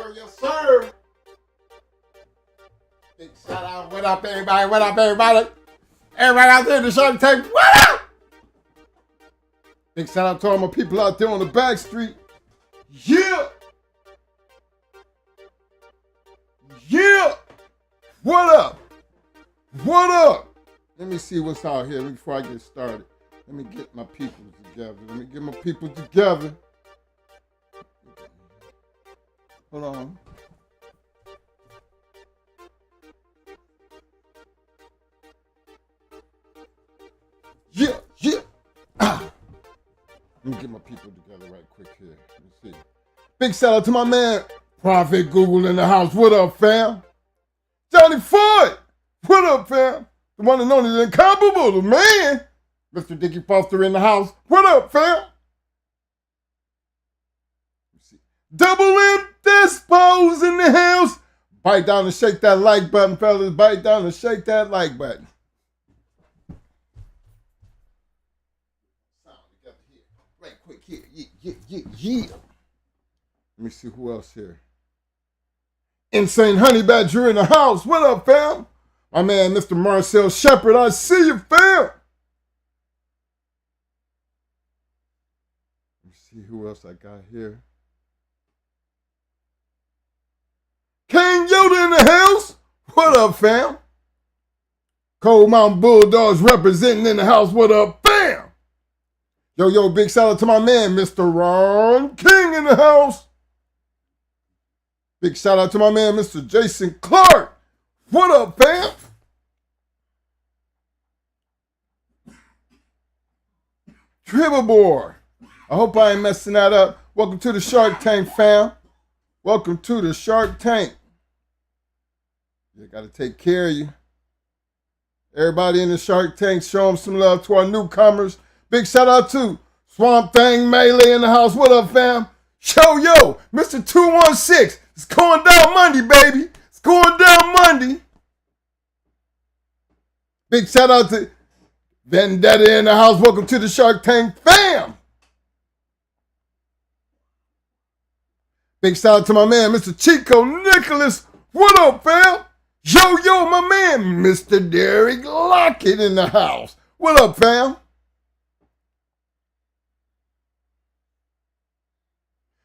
sir. Yes, sir. Big shout out. What up, everybody? What up, everybody? Everybody out there in the Shark Tank. What up? Big shout out to all my people out there on the back street. Yeah. Yeah. What up? What up? Let me see what's out here before I get started. Let me get my people together. Hold on. Yeah. Ah. Let me get my people together right quick here. Let me see. Big shout out to my man, Prophet Google in the house. What up, fam? Johnny Ford. What up, fam? The one and only, the incomparable, the man. Mr. Dickie Foster in the house. What up, fam? Double M Dispose in the house. Bite down and shake that like button, fellas. Bite down and shake that like button. Right quick here. Yeah. Let me see who else here. Insane Honey Badger in the house. What up, fam? My man, Mr. Marcel Shepard. I see you, fam. Let me see who else I got here. King Yoda in the house. What up, fam? Cold Mountain Bulldogs representing in the house. What up, fam? Yo, big shout out to my man, Mr. Ron King in the house. Big shout out to my man, Mr. Jason Clark. What up, fam? Tribbleboard. I hope I ain't messing that up. Welcome to the Shark Tank, fam. Welcome to the Shark Tank. You got to take care of you. Everybody in the Shark Tank, show them some love to our newcomers. Big shout out to Swamp Thing Melee in the house. What up, fam? Yo, Mr. 216. It's going down Monday, baby. It's going down Monday. Big shout out to Vendetta in the house. Welcome to the Shark Tank, fam. Big shout out to my man, Mr. Chico Nicholas. What up, fam? Yo, my man, Mr. Derek Lockett in the house. What up, fam?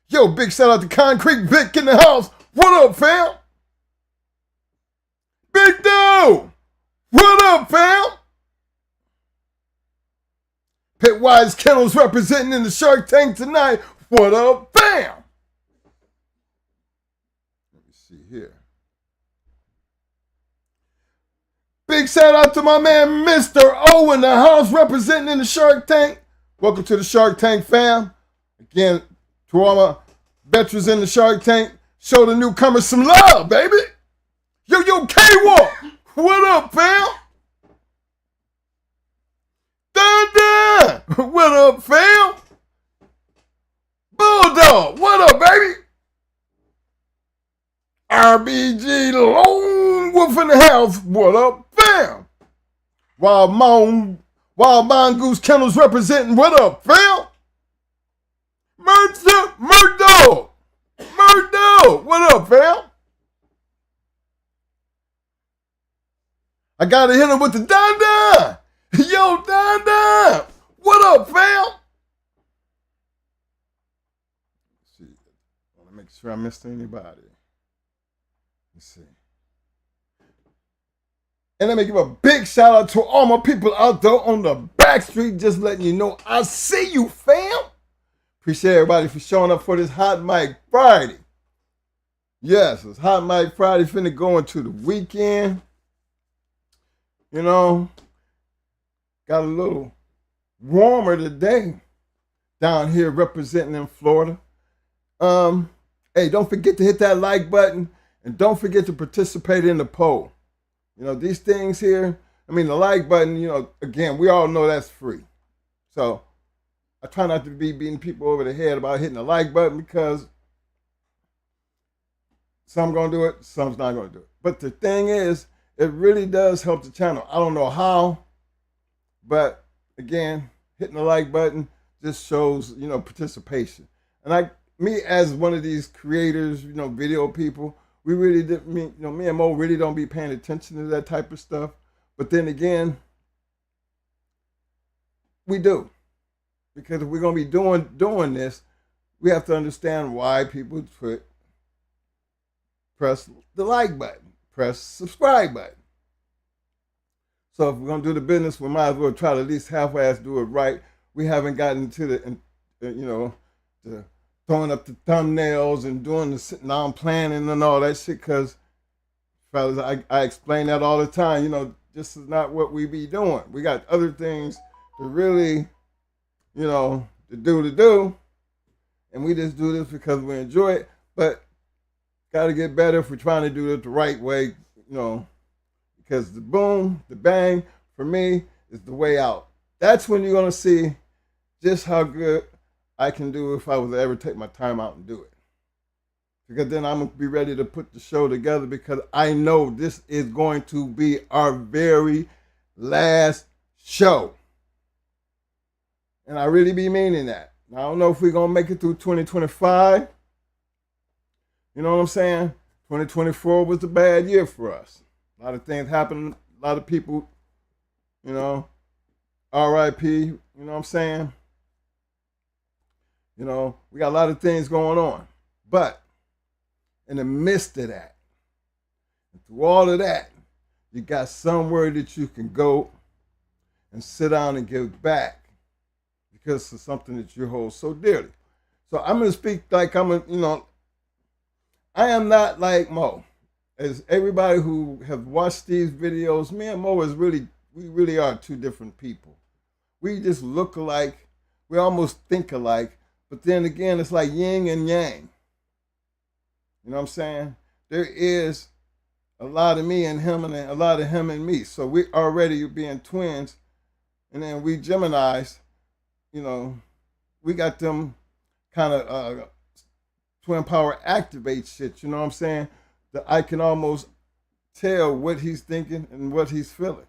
Yo, big shout out to Concrete Vic in the house. What up, fam? Big Doe. What up, fam? Pitwise Kennels representing in the Shark Tank tonight. What up, fam? Let me see here. Big shout out to my man, Mr. O in the house representing in the Shark Tank. Welcome to the Shark Tank, fam. Again, to all my veterans in the Shark Tank, show the newcomers some love, baby. Yo, K-Walk. What up, fam? Dun. What up, fam? Bulldog. What up, baby? RBG Lone Wolf in the house. What up, fam? Wild Mongoose Kennels representing. What up, fam? Murdo. What up, fam? I gotta hit him with the Don. Yo, Don. What up, fam? Let's see. I want to make sure I missed anybody. Let's see. And let me give a big shout out to all my people out there on the back street, just letting you know I see you, fam. Appreciate everybody for showing up for this Hot Mic Friday. Yes, it's Hot Mic Friday, finna go into the weekend. You know, got a little warmer today down here representing in Florida. Hey, don't forget to hit that like button and don't forget to participate in the poll. You know, these things here, I mean, the like button, you know, again, we all know that's free. So I try not to be beating people over the head about hitting the like button because some going to do it, some's not going to do it. But the thing is, it really does help the channel. I don't know how, but again, hitting the like button just shows, you know, participation. And me as one of these creators, video people, we really did. Me and Mo really don't be paying attention to that type of stuff. But then again, we do, because if we're gonna be doing this, we have to understand why people press the like button, press subscribe button. So if we're gonna do the business, we might as well try to at least half-ass do it right. We haven't gotten to the throwing up the thumbnails and doing the sitting down planning and all that shit. Because, fellas, I explain that all the time. This is not what we be doing. We got other things to really, to do, and we just do this because we enjoy it. But got to get better if we're trying to do it the right way, because the boom, the bang, for me, is the way out. That's when you're going to see just how good I can do if I was to ever take my time out and do it. Because then I'm going to be ready to put the show together, because I know this is going to be our very last show. And I really be meaning that. I don't know if we're going to make it through 2025. You know what I'm saying? 2024 was a bad year for us. A lot of things happened. A lot of people, RIP, you know what I'm saying? We got a lot of things going on. But in the midst of that, and through all of that, you got somewhere that you can go and sit down and give back, because of something that you hold so dearly. So I'm going to speak like I am not like Mo. As everybody who have watched these videos, me and Mo we really are two different people. We just look alike. We almost think alike. But then again, it's like yin and yang. You know what I'm saying? There is a lot of me and him, and a lot of him and me. So we already being twins. And then we Geminis, we got them kind of twin power activate shit, you know what I'm saying? That I can almost tell what he's thinking and what he's feeling.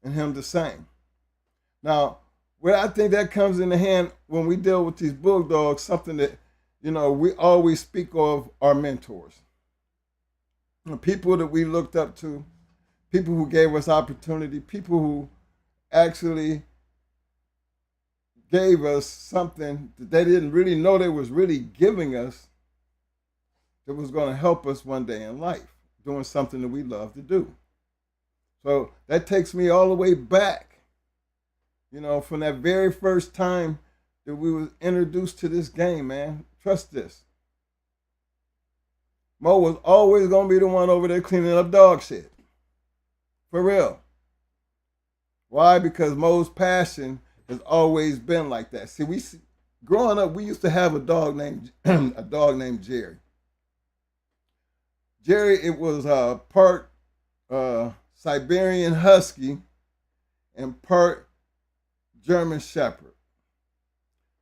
And him the same. Now, where I think that comes in the hand when we deal with these bulldogs, something that, we always speak of our mentors. People that we looked up to, people who gave us opportunity, people who actually gave us something that they didn't really know they was really giving us, that was going to help us one day in life, doing something that we love to do. So that takes me all the way back, from that very first time that we was introduced to this game, man. Trust this. Mo was always going to be the one over there cleaning up dog shit. For real. Why? Because Mo's passion has always been like that. See, growing up, we used to have a dog named Jerry. Jerry, it was part Siberian Husky and part German Shepherd.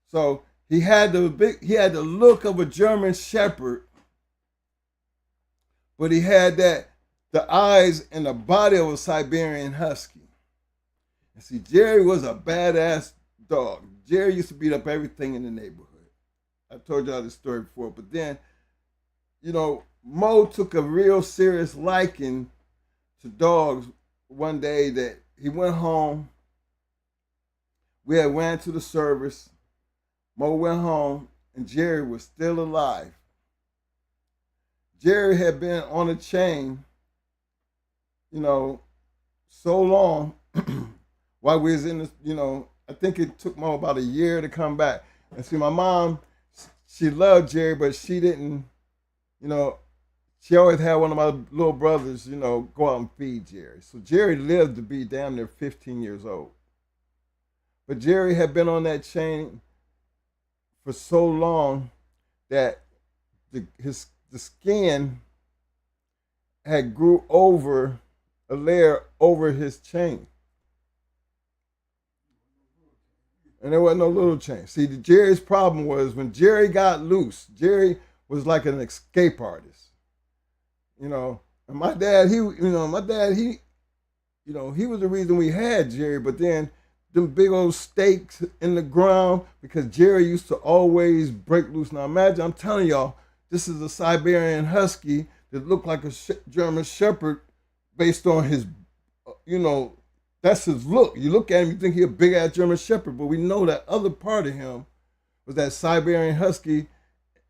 So he had the look of a German Shepherd, but he had the eyes and the body of a Siberian Husky. And see, Jerry was a badass dog. Jerry used to beat up everything in the neighborhood. I told y'all this story before, but then, Mo took a real serious liking to dogs one day that he went home. We had went to the service. Mo went home, and Jerry was still alive. Jerry had been on a chain, so long while we was in this, I think it took Mo about a year to come back. And see, my mom, she loved Jerry, but she didn't, she always had one of my little brothers, go out and feed Jerry. So Jerry lived to be damn near 15 years old. But Jerry had been on that chain for so long that the skin had grew over a layer over his chain. And there wasn't no little chain. See, Jerry's problem was when Jerry got loose, Jerry was like an escape artist. And my dad, he was the reason we had Jerry, but then them big old stakes in the ground because Jerry used to always break loose. Now imagine, I'm telling y'all, this is a Siberian Husky that looked like a German Shepherd based on his, that's his look. You look at him, you think he's a big ass German Shepherd, but we know that other part of him was that Siberian Husky.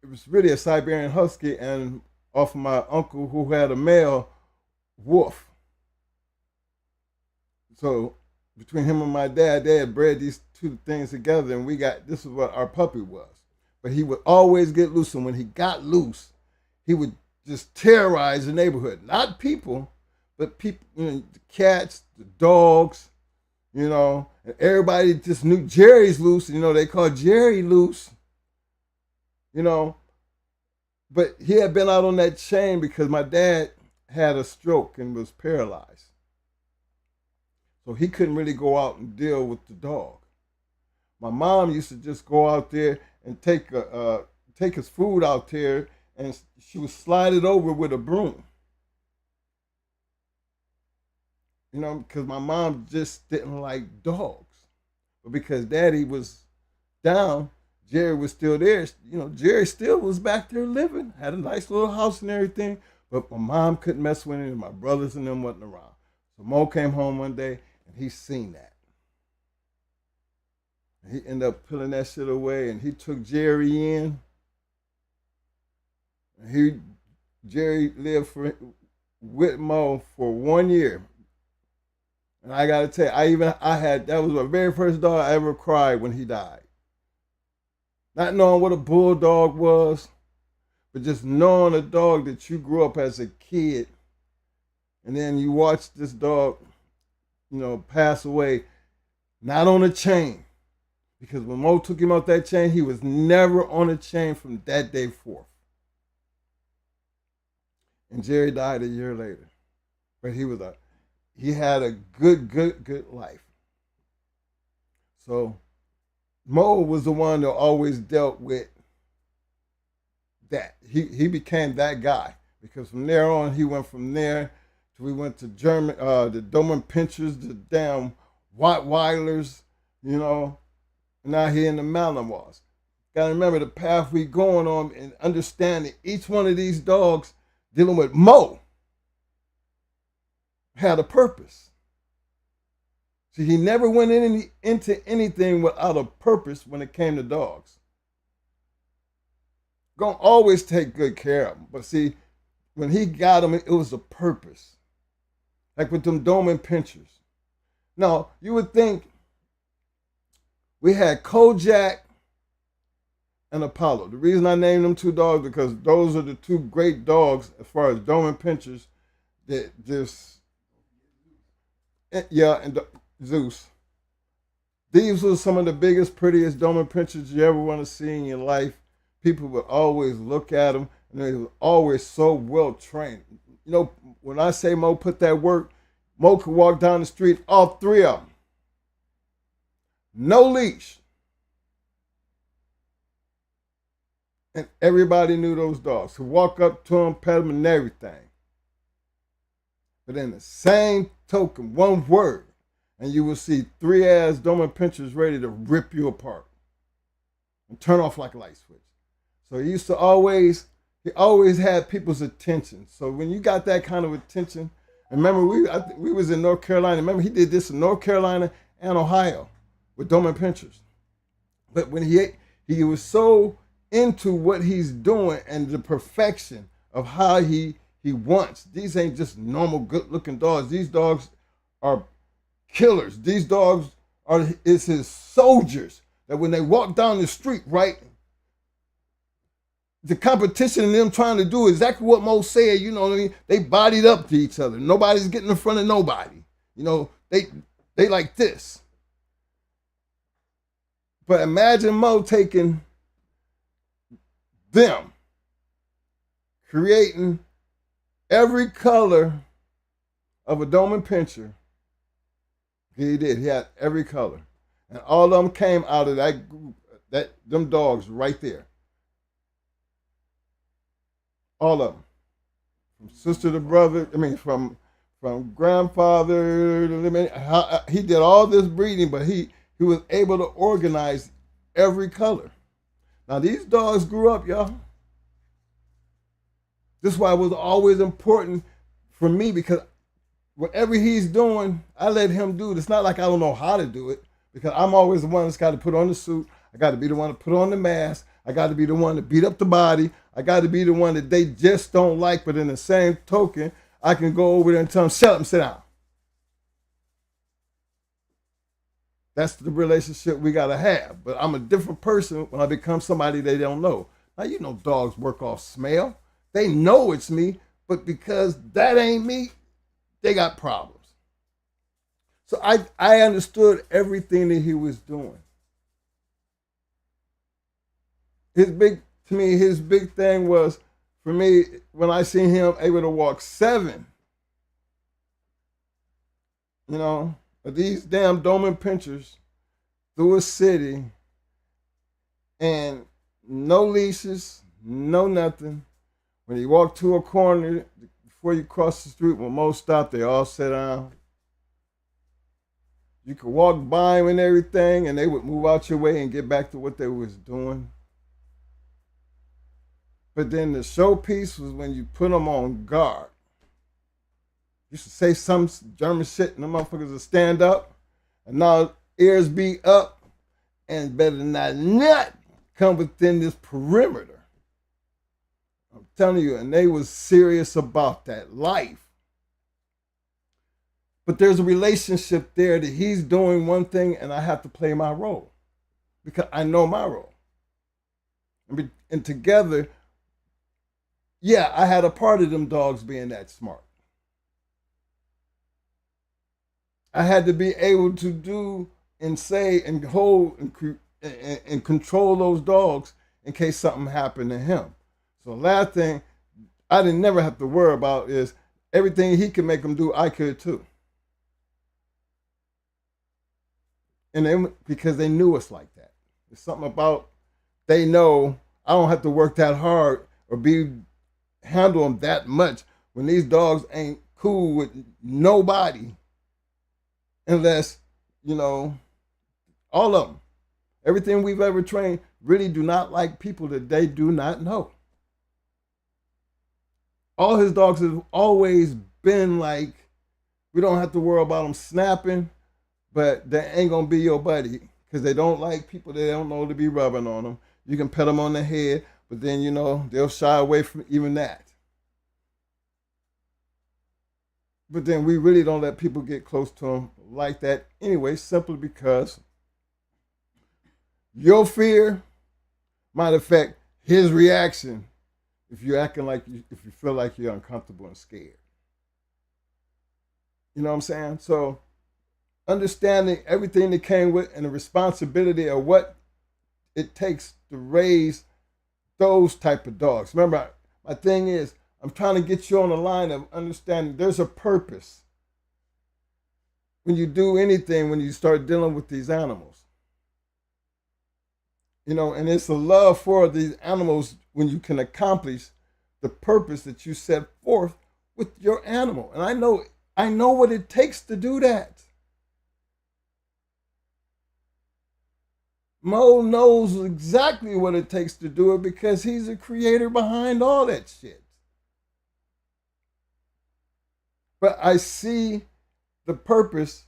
It was really a Siberian Husky, and off of my uncle who had a male wolf. So between him and my dad, they had bred these two things together, and this is what our puppy was. But he would always get loose, and when he got loose, he would just terrorize the neighborhood. Not people, but people, the cats, the dogs, and everybody just knew Jerry's loose. They called Jerry loose. But he had been out on that chain because my dad had a stroke and was paralyzed. So he couldn't really go out and deal with the dog. My mom used to just go out there and take his food out there, and she would slide it over with a broom. Because my mom just didn't like dogs. But because Daddy was down, Jerry was still there. Jerry still was back there living, had a nice little house and everything, but my mom couldn't mess with him, and my brothers and them wasn't around. So Mo came home one day, and he seen that. And he ended up pulling that shit away, and he took Jerry in. And Jerry lived with Mo for 1 year. And I gotta tell you, that was my very first dog I ever cried when he died. Not knowing what a bulldog was, but just knowing a dog that you grew up as a kid, and then you watch this dog, pass away, not on a chain. Because when Mo took him off that chain, he was never on a chain from that day forth. And Jerry died a year later. But he had a good life. So Mo was the one that always dealt with that. He became that guy, because from there on, he went from there to, we went to the Doberman Pinschers, the damn Rottweilers, and now he in the Malinois. Got to remember the path we going on and understanding each one of these dogs dealing with Mo had a purpose. See, he never went into anything without a purpose when it came to dogs. Gonna always take good care of them. But see, when he got them, it was a purpose. Like with them Doberman Pinschers. Now, you would think we had Kojak and Apollo. The reason I named them two dogs because those are the two great dogs as far as Doberman Pinschers that just, and Zeus. These were some of the biggest, prettiest Doberman Pinschers you ever want to see in your life. People would always look at them, and they were always so well trained. When I say Mo put that work, Mo could walk down the street, all three of them. No leash. And everybody knew those dogs. Could walk up to them, pet them, and everything. But in the same token, one word, and you will see three-ass Doberman Pinschers ready to rip you apart and turn off like a light switch. So he always had people's attention. So when you got that kind of attention, and remember we was in North Carolina. Remember he did this in North Carolina and Ohio with Doberman Pinschers. But when he was so into what he's doing and the perfection of how he wants. These ain't just normal good-looking dogs. These dogs are killers. These dogs is his soldiers that when they walk down the street, right, the competition and them trying to do exactly what Mo said, they bodied up to each other. Nobody's getting in front of nobody. They like this. But imagine Mo taking them, creating every color of a Doberman Pinscher. He did. He had every color. And all of them came out of that group, them dogs right there. All of them. From sister to brother, from grandfather to, he did all this breeding, but he he was able to organize every color. Now these dogs grew up, y'all. This is why it was always important for me, because whatever he's doing, I let him do it. It's not like I don't know how to do it, because I'm always the one that's got to put on the suit. I got to be the one to put on the mask. I got to be the one to beat up the body. I got to be the one that they just don't like, but in the same token, I can go over there and tell them, shut up and sit down. That's the relationship we got to have. But I'm a different person when I become somebody they don't know. Now, you know dogs work off smell. They know it's me, but because that ain't me, they got problems. So I understood everything that he was doing. His big thing was, for me, when I seen him able to walk 7, these damn Doberman pinchers through a city, and no leashes, no nothing. When you walk to a corner, before you cross the street, when most stop, they all sit down. You could walk by them and everything, and they would move out your way and get back to what they was doing. But then the showpiece was when you put them on guard. You should say some German shit, and the motherfuckers will stand up, and now ears be up, and better not come within this perimeter. I'm telling you, and they was serious about that life. But there's a relationship there that he's doing one thing, and I have to play my role because I know my role. And together, yeah, I had a part of them dogs being that smart. I had to be able to do and say and hold and control those dogs in case something happened to him. So the last thing I didn't never have to worry about is everything he could make them do, I could too. And because they knew us like that. There's something about, they know I don't have to work that hard or handle them that much when these dogs ain't cool with nobody unless, all of them. Everything we've ever trained really do not like people that they do not know. All his dogs have always been like, we don't have to worry about them snapping, but they ain't gonna be your buddy because they don't like people they don't know to be rubbing on them. You can pet them on the head, but then, they'll shy away from even that. But then we really don't let people get close to them like that anyway, simply because your fear might affect his reaction if you're acting like if you feel like you're uncomfortable and scared. You know what I'm saying? So understanding everything that came with and the responsibility of what it takes to raise those type of dogs. Remember, my thing is, I'm trying to get you on the line of understanding there's a purpose when you do anything, when you start dealing with these animals. And it's a love for these animals when you can accomplish the purpose that you set forth with your animal. And I know what it takes to do that. Mo knows exactly what it takes to do it because he's the creator behind all that shit. But I see the purpose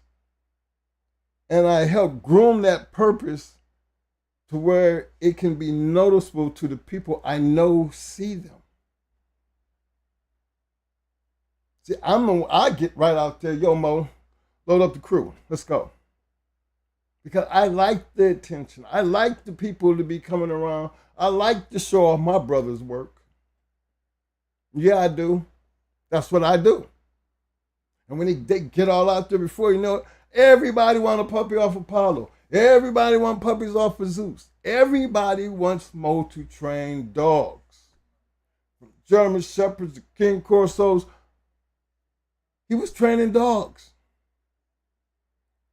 and I help groom that purpose to where it can be noticeable to the people I know see them. See, I get right out there, yo, Mo, load up the crew. Let's go. Because I like the attention. I like the people to be coming around. I like to show off my brother's work. Yeah, I do. That's what I do. And when they get all out there before you know it, everybody want a puppy off Apollo. Everybody want puppies off of Zeus. Everybody wants Mo to train dogs. From German Shepherds to King Corsos, he was training dogs.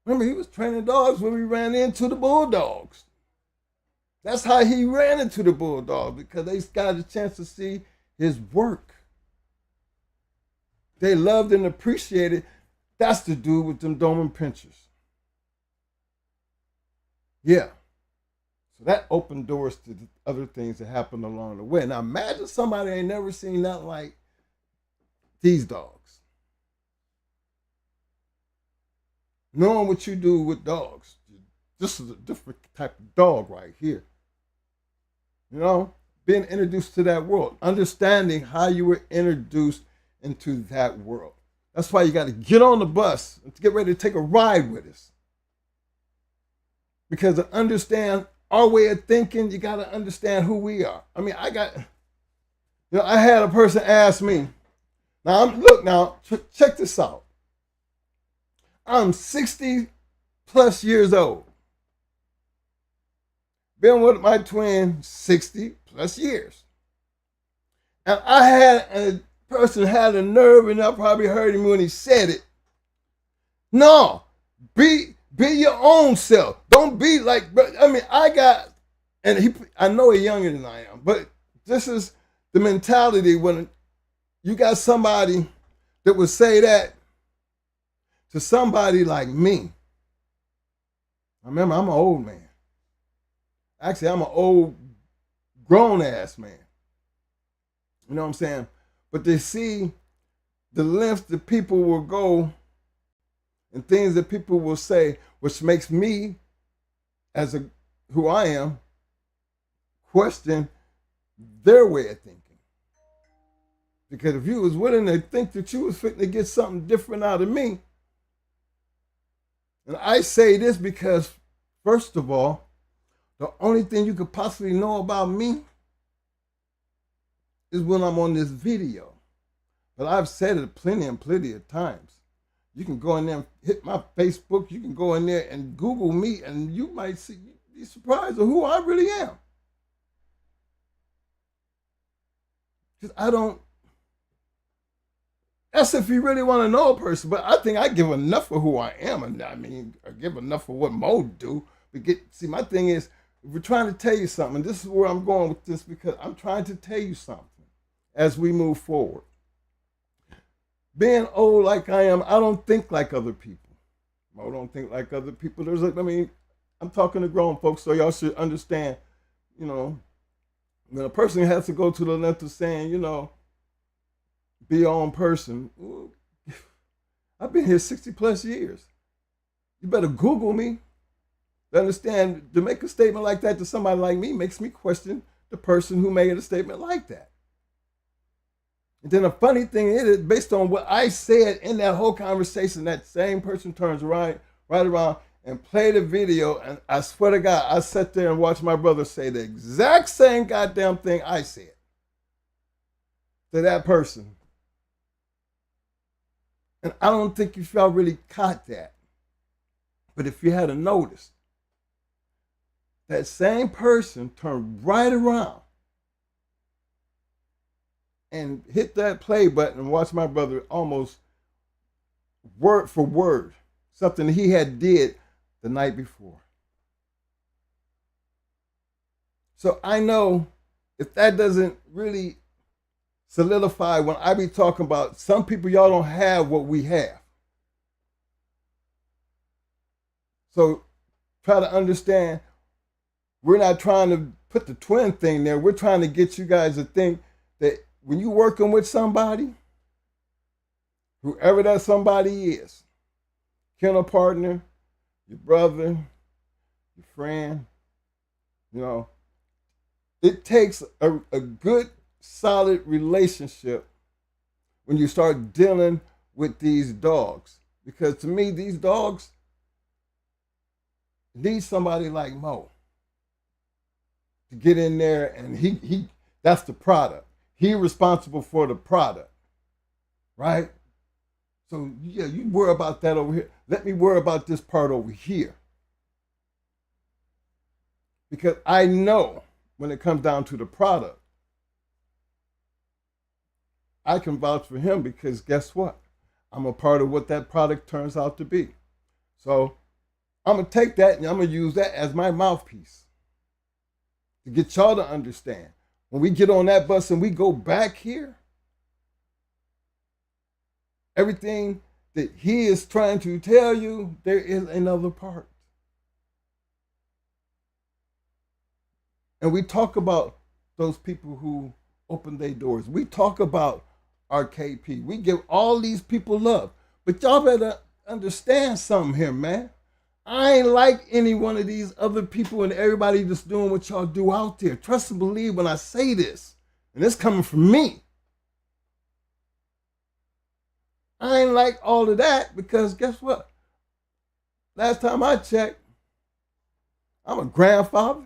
Remember, he was training dogs when we ran into the Bulldogs. That's how he ran into the Bulldogs, because they got a chance to see his work. They loved and appreciated. That's the dude with them Doberman pinchers. Yeah. So that opened doors to the other things that happened along the way. Now imagine somebody ain't never seen nothing like these dogs. Knowing what you do with dogs. This is a different type of dog right here. You know, being introduced to that world, understanding how you were introduced into that world. That's why you got to get on the bus and get ready to take a ride with us. Because to understand our way of thinking, you got to understand who we are. I mean, I had a person ask me, check this out. I'm 60 plus years old. Been with my twin 60 plus years. And a person had a nerve, and I probably heard him when he said it. No, be your own self. Don't be like, I mean, I know he's younger than I am, but this is the mentality when you got somebody that would say that to somebody like me. Remember, I'm an old man. Actually, I'm an old, grown-ass man. You know what I'm saying? But they see the lengths that people will go and things that people will say, which makes me, who I am, question their way of thinking. Because if you was willing to think that you was fitting to get something different out of me, and I say this because, first of all, the only thing you could possibly know about me is when I'm on this video. But I've said it plenty of times. You can go in there and hit my Facebook. You can go in there and Google me, and you might be surprised at who I really am. Because that's if you really want to know a person. But I think I give enough of who I am. And I mean, I give enough of what Mo do. See, my thing is, if we're trying to tell you something, and this is where I'm going with this, because I'm trying to tell you something as we move forward. Being old like I am, I don't think like other people. Mo don't think like other people. I'm talking to grown folks, so y'all should understand, when a person has to go to the length of saying, be your own person. I've been here 60 plus years. You better Google me. To understand, to make a statement like that to somebody like me makes me question the person who made a statement like that. And then the funny thing is, based on what I said in that whole conversation, that same person turns right around and played a video, and I swear to God, I sat there and watched my brother say the exact same goddamn thing I said to that person. And I don't think if y'all really caught that. But if you had noticed, that same person turned right around and hit that play button and watched my brother almost word for word, something he had did the night before. So I know if that doesn't really solidify when I be talking about some people, y'all don't have what we have. So try to understand, we're not trying to put the twin thing there. We're trying to get you guys to think that when you're working with somebody, whoever that somebody is, kennel partner, your brother, your friend, it takes a good, solid relationship when you start dealing with these dogs. Because to me, these dogs need somebody like Mo to get in there, and he that's the product. He's responsible for the product, right? So yeah, you worry about that over here. Let me worry about this part over here. Because I know when it comes down to the product, I can vouch for him because guess what? I'm a part of what that product turns out to be. So I'm going to take that and I'm going to use that as my mouthpiece to get y'all to understand. When we get on that bus and we go back here, everything that he is trying to tell you, there is another part. And we talk about those people who open their doors. We talk about our KP. We give all these people love. But y'all better understand something here, man. I ain't like any one of these other people and everybody just doing what y'all do out there. Trust and believe when I say this. And it's coming from me. I ain't like all of that because guess what? Last time I checked, I'm a grandfather,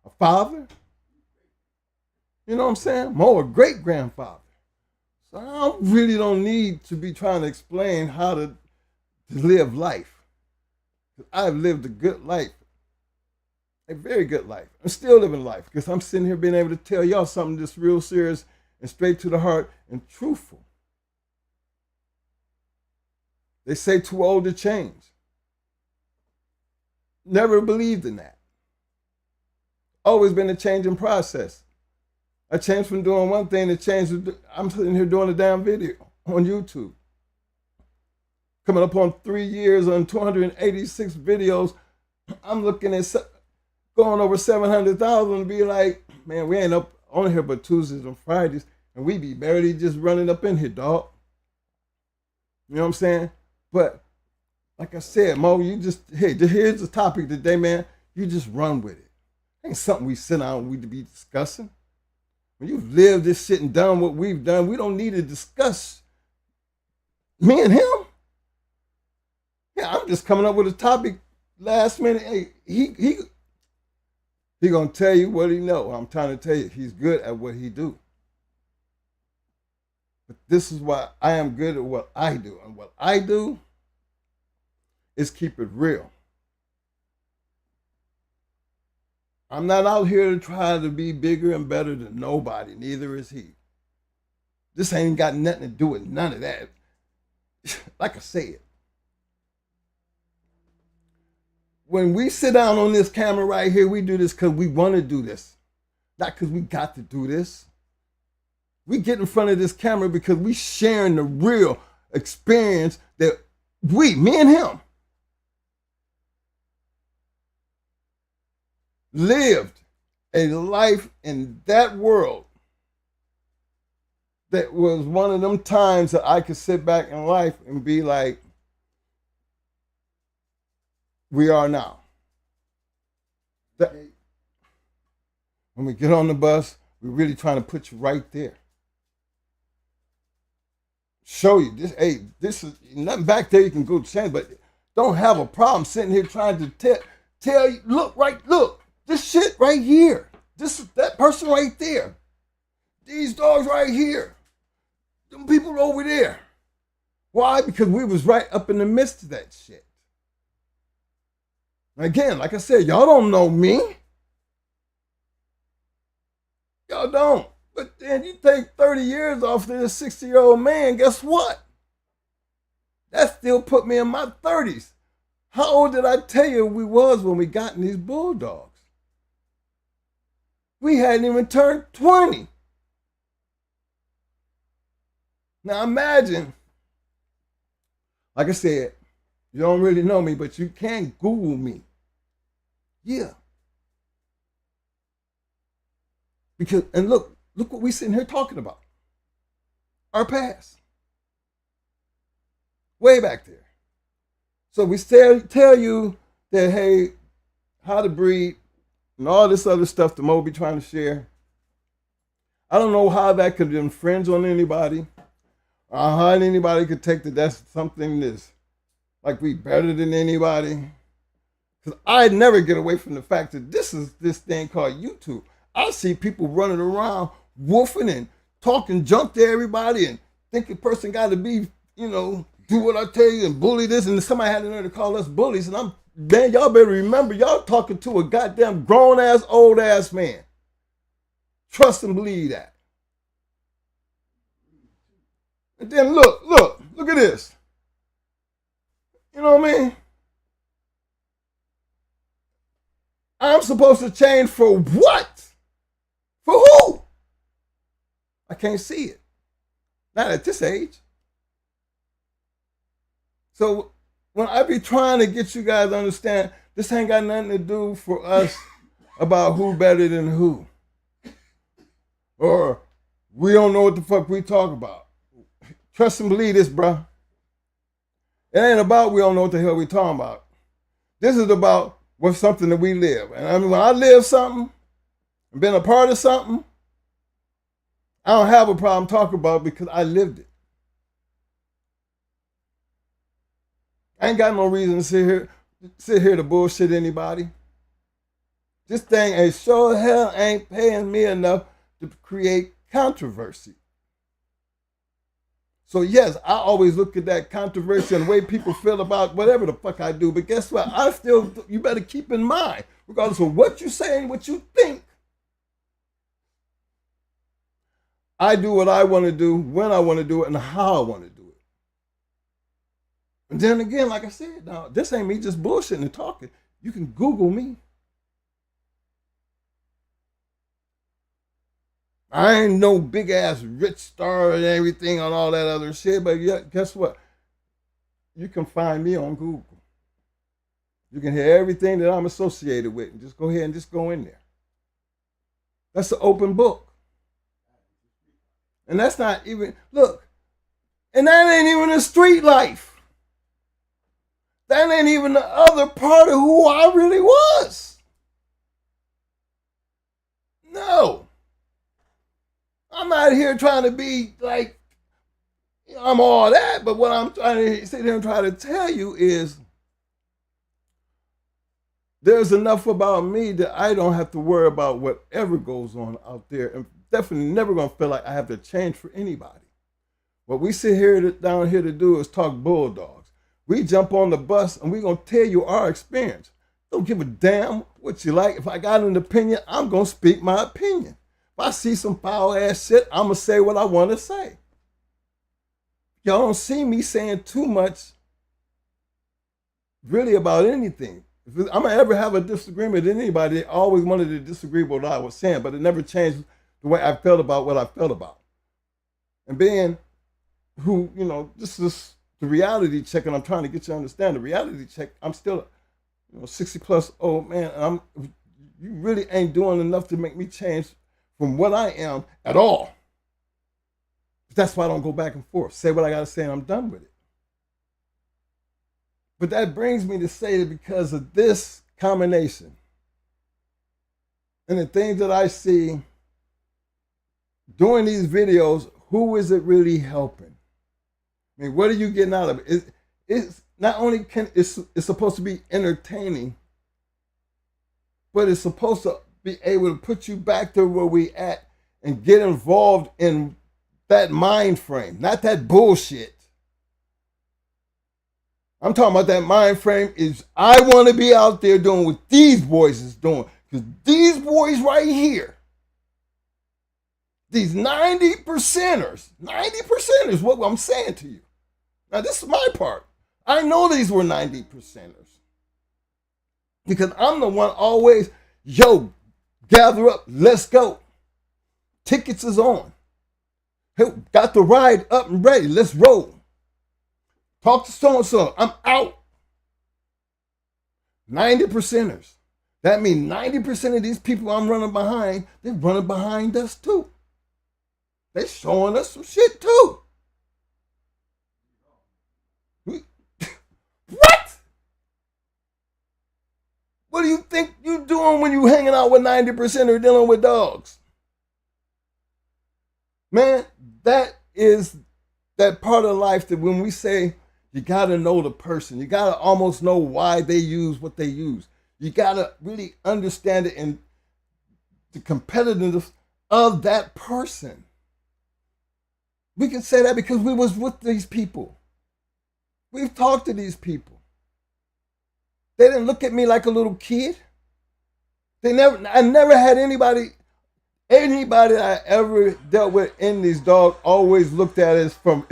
a father. You know what I'm saying? More a great grandfather. So I really don't need to be trying to explain how to live life. I've lived a good life, a very good life. I'm still living life because I'm sitting here being able to tell y'all something that's real serious and straight to the heart and truthful. They say too old to change. Never believed in that. Always been a changing process. I changed from doing one thing to change. I'm sitting here doing a damn video on YouTube. Coming up on 3 years on 286 videos. I'm looking at going over 700,000 and be like, man, we ain't up on here but Tuesdays and Fridays. And we be barely just running up in here, dog. You know what I'm saying? But like I said, Mo, you just, hey, here's the topic today, man. You just run with it. Ain't something we sit down and we be discussing. When you've lived this shit and done what we've done, we don't need to discuss me and him. Yeah, I'm just coming up with a topic last minute. Hey, he gonna tell you what he know. I'm trying to tell you, he's good at what he do. But this is why I am good at what I do. And what I do is keep it real. I'm not out here to try to be bigger and better than nobody. Neither is he. This ain't got nothing to do with none of that. Like I said, when we sit down on this camera right here, we do this because we want to do this. Not because we got to do this. We get in front of this camera because we sharing the real experience that me and him, lived a life in that world that was one of them times that I could sit back in life and be like, we are now. When we get on the bus, we're really trying to put you right there. Show you this. Hey, this is nothing back there you can go change, but don't have a problem sitting here trying to tell you, look, this shit right here. That person right there. These dogs right here. Them people over there. Why? Because we was right up in the midst of that shit. Again, like I said, y'all don't know me. Y'all don't. But then you take 30 years off this 60-year-old man, guess what? That still put me in my 30s. How old did I tell you we was when we got in these bulldogs? We hadn't even turned 20. Now imagine, like I said, you don't really know me, but you can Google me. Yeah. Because, and look what we sitting here talking about. Our past. Way back there. So we tell you that, hey, how to breed and all this other stuff the Mo be trying to share. I don't know how that could infringe on anybody. Or how anybody could take that's something that's like we better than anybody. Because I'd never get away from the fact that this is this thing called YouTube. I see people running around woofing and talking junk to everybody and think a person got to be, do what I tell you and bully this. And somebody had the nerve to call us bullies. And man, y'all better remember, y'all talking to a goddamn grown-ass, old-ass man. Trust and believe that. And then look at this. You know what I mean? I'm supposed to change for what? For who? I can't see it. Not at this age. So when I be trying to get you guys to understand, this ain't got nothing to do for us about who better than who. Or we don't know what the fuck we talk about. Trust and believe this, bro. It ain't about we don't know what the hell we talking about. This is about what's something that we live. And I mean, when I live something and been a part of something, I don't have a problem talking about it because I lived it. I ain't got no reason to sit here to bullshit anybody. This thing ain't sure hell ain't paying me enough to create controversy. So yes, I always look at that controversy and the way people feel about whatever the fuck I do. But guess what? You better keep in mind, regardless of what you say and what you think, I do what I want to do, when I want to do it, and how I want to do it. And then again, like I said, now, this ain't me just bullshitting and talking. You can Google me. I ain't no big ass rich star and everything on all that other shit, but yet, guess what? You can find me on Google. You can hear everything that I'm associated with and just go ahead and just go in there. That's an open book. And that's not even, look, and that ain't even the street life. That ain't even the other part of who I really was. No. I'm out here trying to be like, I'm all that, but what I'm trying to sit here and try to tell you is there's enough about me that I don't have to worry about whatever goes on out there, and definitely never gonna feel like I have to change for anybody. What we sit here down here to do is talk bulldogs. We jump on the bus and we're gonna tell you our experience. Don't give a damn what you like. If I got an opinion, I'm gonna speak my opinion. If I see some foul ass shit, I'm gonna say what I want to say. Y'all don't see me saying too much really about anything. If I'm gonna ever have a disagreement with anybody, they always wanted to disagree with what I was saying, but it never changed the way I felt about what I felt about. And being who, this is the reality check, and I'm trying to get you to understand the reality check. I'm still, 60 plus old man, and you really ain't doing enough to make me change from what I am at all. That's why I don't go back and forth. Say what I gotta say and I'm done with it. But that brings me to say that because of this combination and the things that I see doing these videos, who is it really helping? I mean, what are you getting out of it? It's not only it's supposed to be entertaining, but it's supposed to be able to put you back to where we at and get involved in that mind frame, not that bullshit. I'm talking about that mind frame is I want to be out there doing what these boys is doing. Because these boys right here, these 90%ers, what I'm saying to you. Now this is my part. I know these were 90%ers. Because I'm the one always, gather up, let's go. Tickets is on. Hey, got the ride up and ready, let's roll. Talk to so-and-so, I'm out. 90%ers. That means 90% of these people I'm running behind, they're running behind us too. They're showing us some shit too. What? What do you think you doing when you hanging out with 90% or dealing with dogs? Man, that is that part of life that when we say you got to know the person, you got to almost know why they use what they use. You got to really understand it and the competitiveness of that person. We can say that because we was with these people. We've talked to these people. They didn't look at me like a little kid. I never had anybody I ever dealt with in these dogs always looked at us from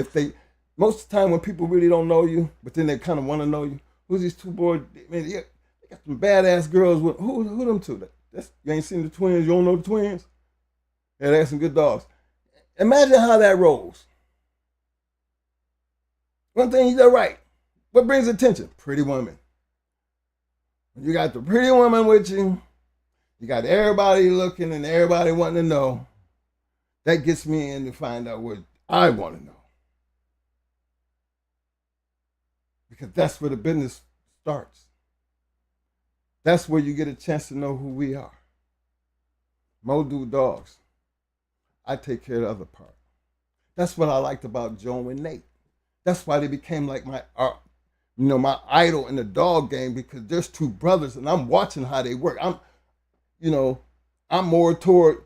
most of the time when people really don't know you, but then they kind of want to know you. Who's these two boys? Man, they got some badass girls. Who them two? You ain't seen the twins? You don't know the twins? Yeah, they got some good dogs. Imagine how that rolls. One thing you did right. What brings attention? Pretty women. You got the pretty woman with you. You got everybody looking and everybody wanting to know. That gets me in to find out what I want to know. Because that's where the business starts. That's where you get a chance to know who we are. Mo do dogs. I take care of the other part. That's what I liked about Joe and Nate. That's why they became like my idol in the dog game, because there's two brothers and I'm watching how they work. I'm more toward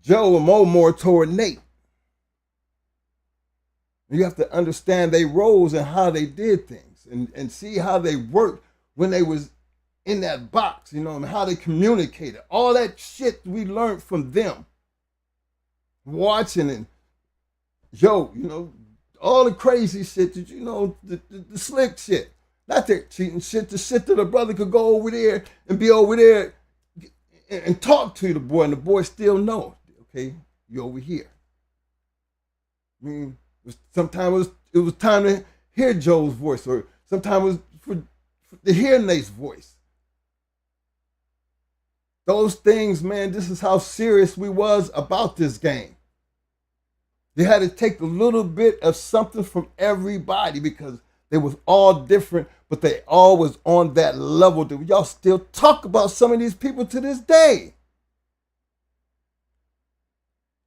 Joe and Mo more toward Nate. You have to understand their roles and how they did things and see how they worked when they was in that box, and how they communicated. All that shit we learned from them. Watching and all the crazy shit that the slick shit. Not that cheating shit, the shit that a brother could go over there and be over there and talk to the boy, and the boy still know, okay, you over here. I mean, sometimes it was time to hear Joe's voice, or sometimes it was to hear Nate's voice. Those things, man, this is how serious we was about this game. They had to take a little bit of something from everybody because they was all different, but they all was on that level that y'all still talk about some of these people to this day.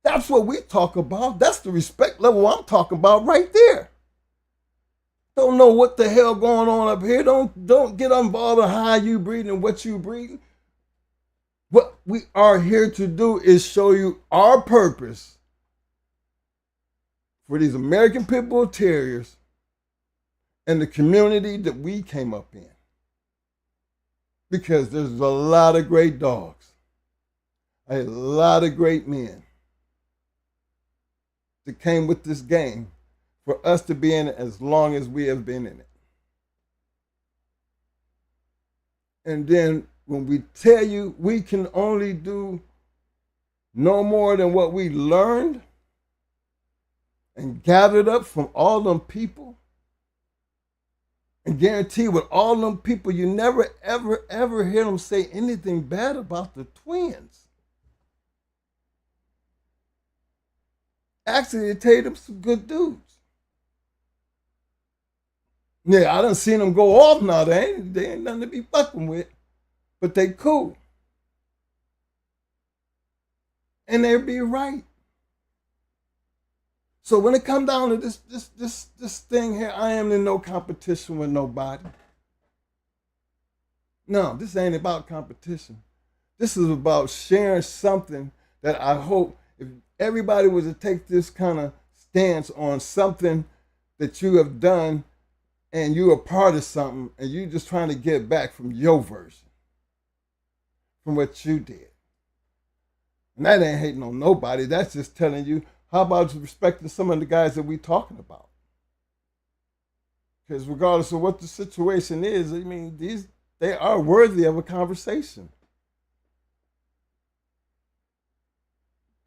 That's what we talk about. That's the respect level I'm talking about right there. Don't know what the hell going on up here. Don't get involved in how you breathing and what you breathing. What we are here to do is show you our purpose for these American Pit Bull Terriers and the community that we came up in. Because there's a lot of great dogs, a lot of great men that came with this game for us to be in it as long as we have been in it. And then when we tell you we can only do no more than what we learned and gathered up from all them people, and guarantee with all them people, you never, ever, ever hear them say anything bad about the twins. Actually, they tell you them some good dudes. Yeah, I done seen them go off now. They ain't nothing to be fucking with, but they cool. And they be right. So when it come down to this thing here, I am in no competition with nobody. No, this ain't about competition. This is about sharing something that I hope if everybody was to take this kind of stance on something that you have done and you're a part of something and you're just trying to get back from your version, from what you did. And that ain't hating on nobody. That's just telling you, how about respecting some of the guys that we talking about? Because regardless of what the situation is, I mean, they are worthy of a conversation.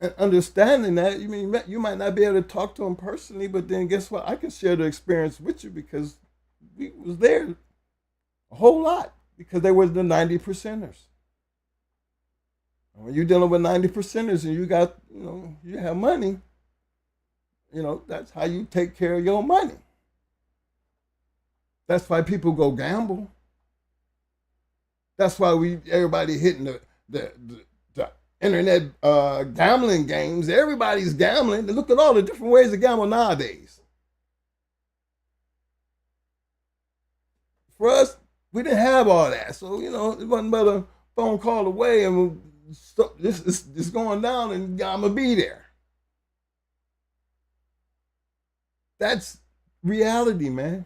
And understanding that, you might not be able to talk to them personally, but then guess what? I can share the experience with you because we was there a whole lot because they were the 90%ers. When you're dealing with 90%ers and you got, you have money, that's how you take care of your money. That's why people go gamble. That's why everybody hitting the internet gambling games. Everybody's gambling. Look at all the different ways to gamble nowadays. For us, we didn't have all that. So, it wasn't but a phone call away and this is going down and I'm going to be there. That's reality, man.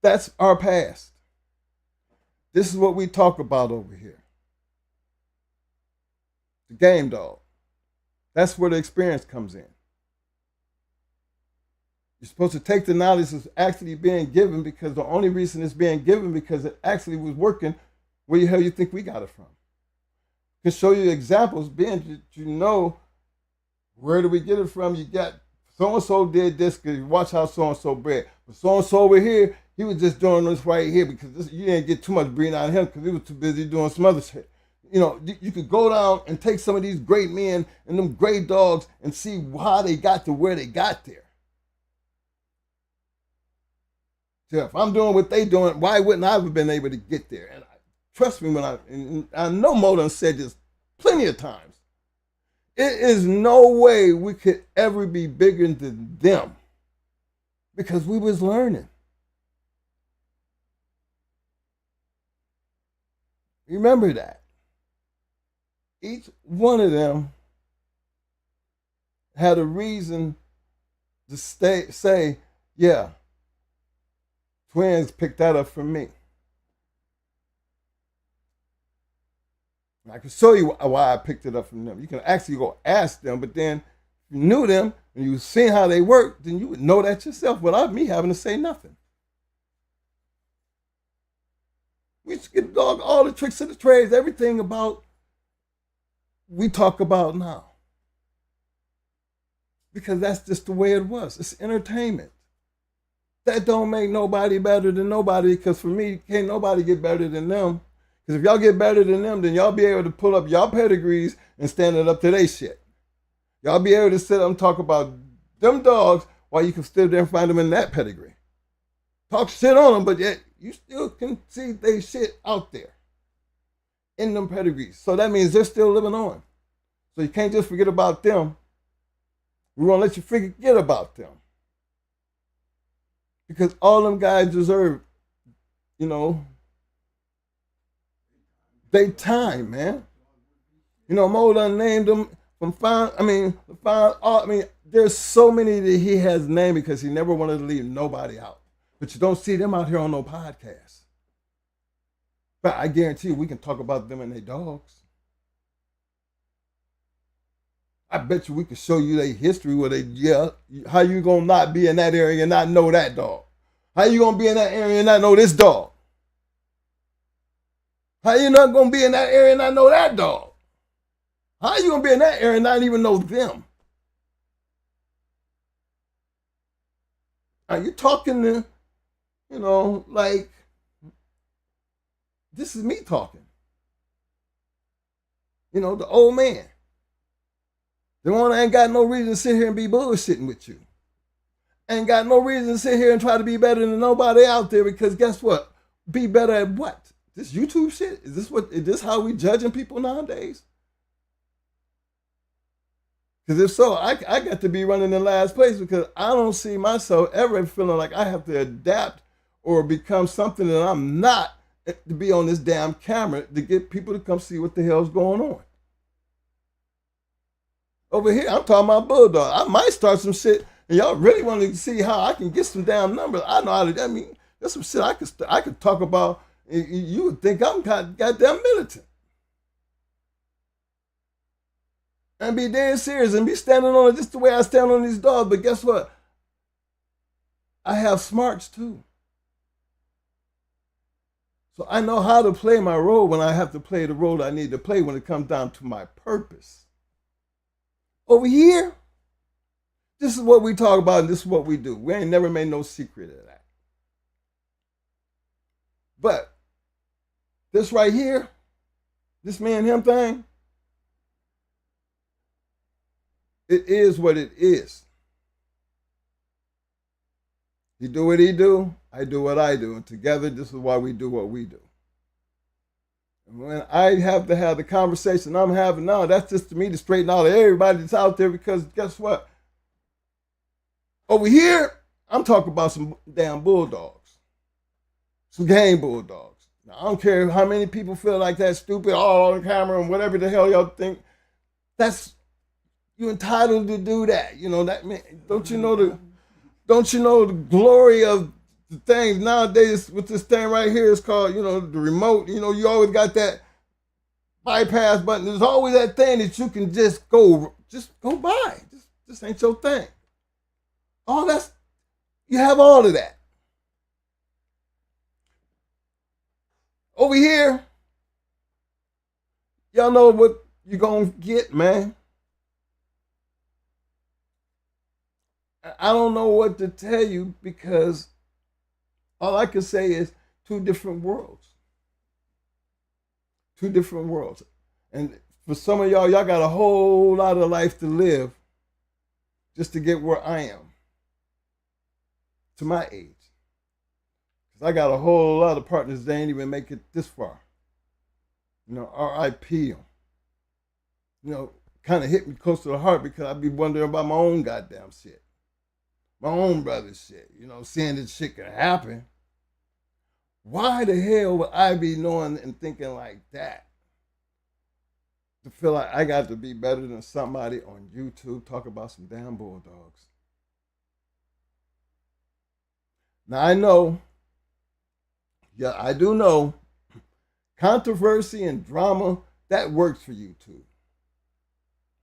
That's our past. This is what we talk about over here. The game dog. That's where the experience comes in. You're supposed to take the knowledge that's actually being given because the only reason it's being given because it actually was working. Where the hell you think we got it from? Can show you examples, being that where do we get it from? You got so-and-so did this because you watch how so-and-so bred. But so-and-so over here, he was just doing this right here because you didn't get too much breeding out of him because he was too busy doing some other shit. You know, you could go down and take some of these great men and them great dogs and see how they got to where they got there. So if I'm doing what they doing, why wouldn't I have been able to get there? And trust me when I know Mo done said this plenty of times. It is no way we could ever be bigger than them because we was learning. Remember that. Each one of them had a reason to say, yeah, twins picked that up from me. I can show you why I picked it up from them. You can actually go ask them, but then if you knew them and you seen how they worked, then you would know that yourself without me having to say nothing. We used to get dog all the tricks of the trades, everything about we talk about now. Because that's just the way it was. It's entertainment. That don't make nobody better than nobody, because for me, can't nobody get better than them. Because if y'all get better than them, then y'all be able to pull up y'all pedigrees and stand it up to their shit. Y'all be able to sit up and talk about them dogs while you can still there and find them in that pedigree. Talk shit on them, but yet you still can see they shit out there in them pedigrees. So that means they're still living on. So you can't just forget about them. We won't let you forget about them. Because all them guys deserve, you know, they time, man. You know, Mo done named them from there's so many that he has named because he never wanted to leave nobody out. But you don't see them out here on no podcast. But I guarantee you we can talk about them and their dogs. I bet you we could show you their history where how you gonna not be in that area and not know that dog? How you gonna be in that area and not know this dog? How you not gonna be in that area and not know that dog? How you gonna be in that area and not even know them? Are you talking to, you know, like, this is me talking. You know, the old man. The one ain't got no reason to sit here and be bullshitting with you. Ain't got no reason to sit here and try to be better than nobody out there because guess what? Be better at what? This YouTube shit? Is this how we judging people nowadays? Because if so, I got to be running in last place because I don't see myself ever feeling like I have to adapt or become something that I'm not to be on this damn camera to get people to come see what the hell's going on. Over here, I'm talking about bulldog. I might start some shit, and y'all really want to see how I can get some damn numbers. I know how to. I mean, there's some shit I could talk about. You would think I'm goddamn militant, and be dead serious and be standing on it just the way I stand on these dogs. But guess what? I have smarts too, so I know how to play my role when I have to play the role I need to play when it comes down to my purpose. Over here, this is what we talk about and this is what we do. We ain't never made no secret of that. But this right here, this me and him thing, it is what it is. He do what he do, I do what I do. And together, this is why we do what we do. And when I have to have the conversation I'm having now, that's just to me to straighten out everybody that's out there because guess what? Over here, I'm talking about some damn bulldogs. Some game bulldogs. Now, I don't care how many people feel like that's stupid, all on camera and whatever the hell y'all think. That's, you're entitled to do that. You know, that man, don't you know the glory of the things nowadays with this thing right here is called, you know, the remote. You know, you always got that bypass button. There's always that thing that you can just go by. Just ain't your thing. All that's, you have all of that. Over here, y'all know what you're gonna get, man. I don't know what to tell you because all I can say is two different worlds. Two different worlds. And for some of y'all got a whole lot of life to live just to get where I am, to my age. Because I got a whole lot of partners that ain't even make it this far. You know, RIP them. You know, kind of hit me close to the heart because I be wondering about my own goddamn shit. My own brother's shit. You know, seeing this shit can happen. Why the hell would I be knowing and thinking like that? To feel like I got to be better than somebody on YouTube talk about some damn bulldogs. Now I know, yeah, I do know, controversy and drama, that works for YouTube.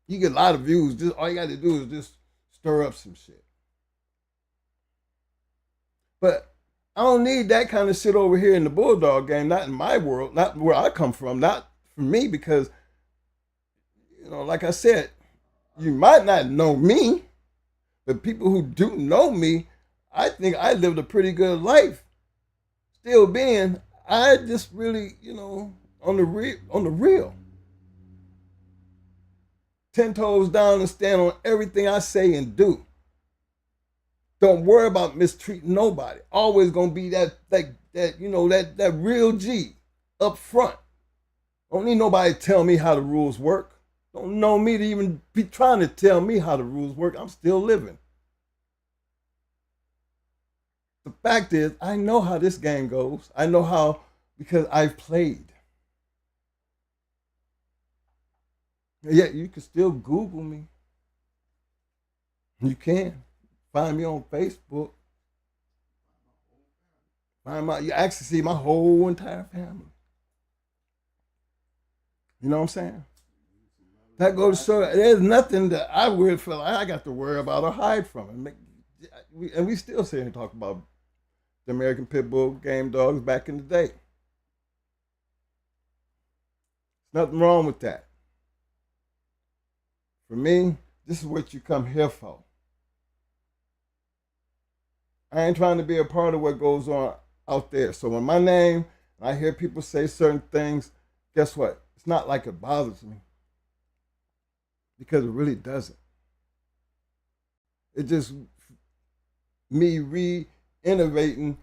You get a lot of views. Just all you got to do is just stir up some shit. But I don't need that kind of shit over here in the bulldog game. Not in my world. Not where I come from. Not for me because, you know, like I said, you might not know me, but people who do know me, I think I lived a pretty good life. Still being, I just really, you know, on the real. 10 toes down and stand on everything I say and do. Don't worry about mistreating nobody. Always gonna be that you know, that real G up front. Don't need nobody to tell me how the rules work. Don't know me to even be trying to tell me how the rules work. I'm still living. The fact is, I know how this game goes. I know how because I've played. Yeah, you can still Google me. You can. Find me on Facebook. You actually see my whole entire family. You know what I'm saying? That goes to show there's nothing that I would feel like I got to worry about or hide from. And we still sit here and talk about the American Pit Bull game dogs back in the day. Nothing wrong with that. For me, this is what you come here for. I ain't trying to be a part of what goes on out there. So when my name, I hear people say certain things, guess what? It's not like it bothers me. Because it really doesn't. It's just me re-innovating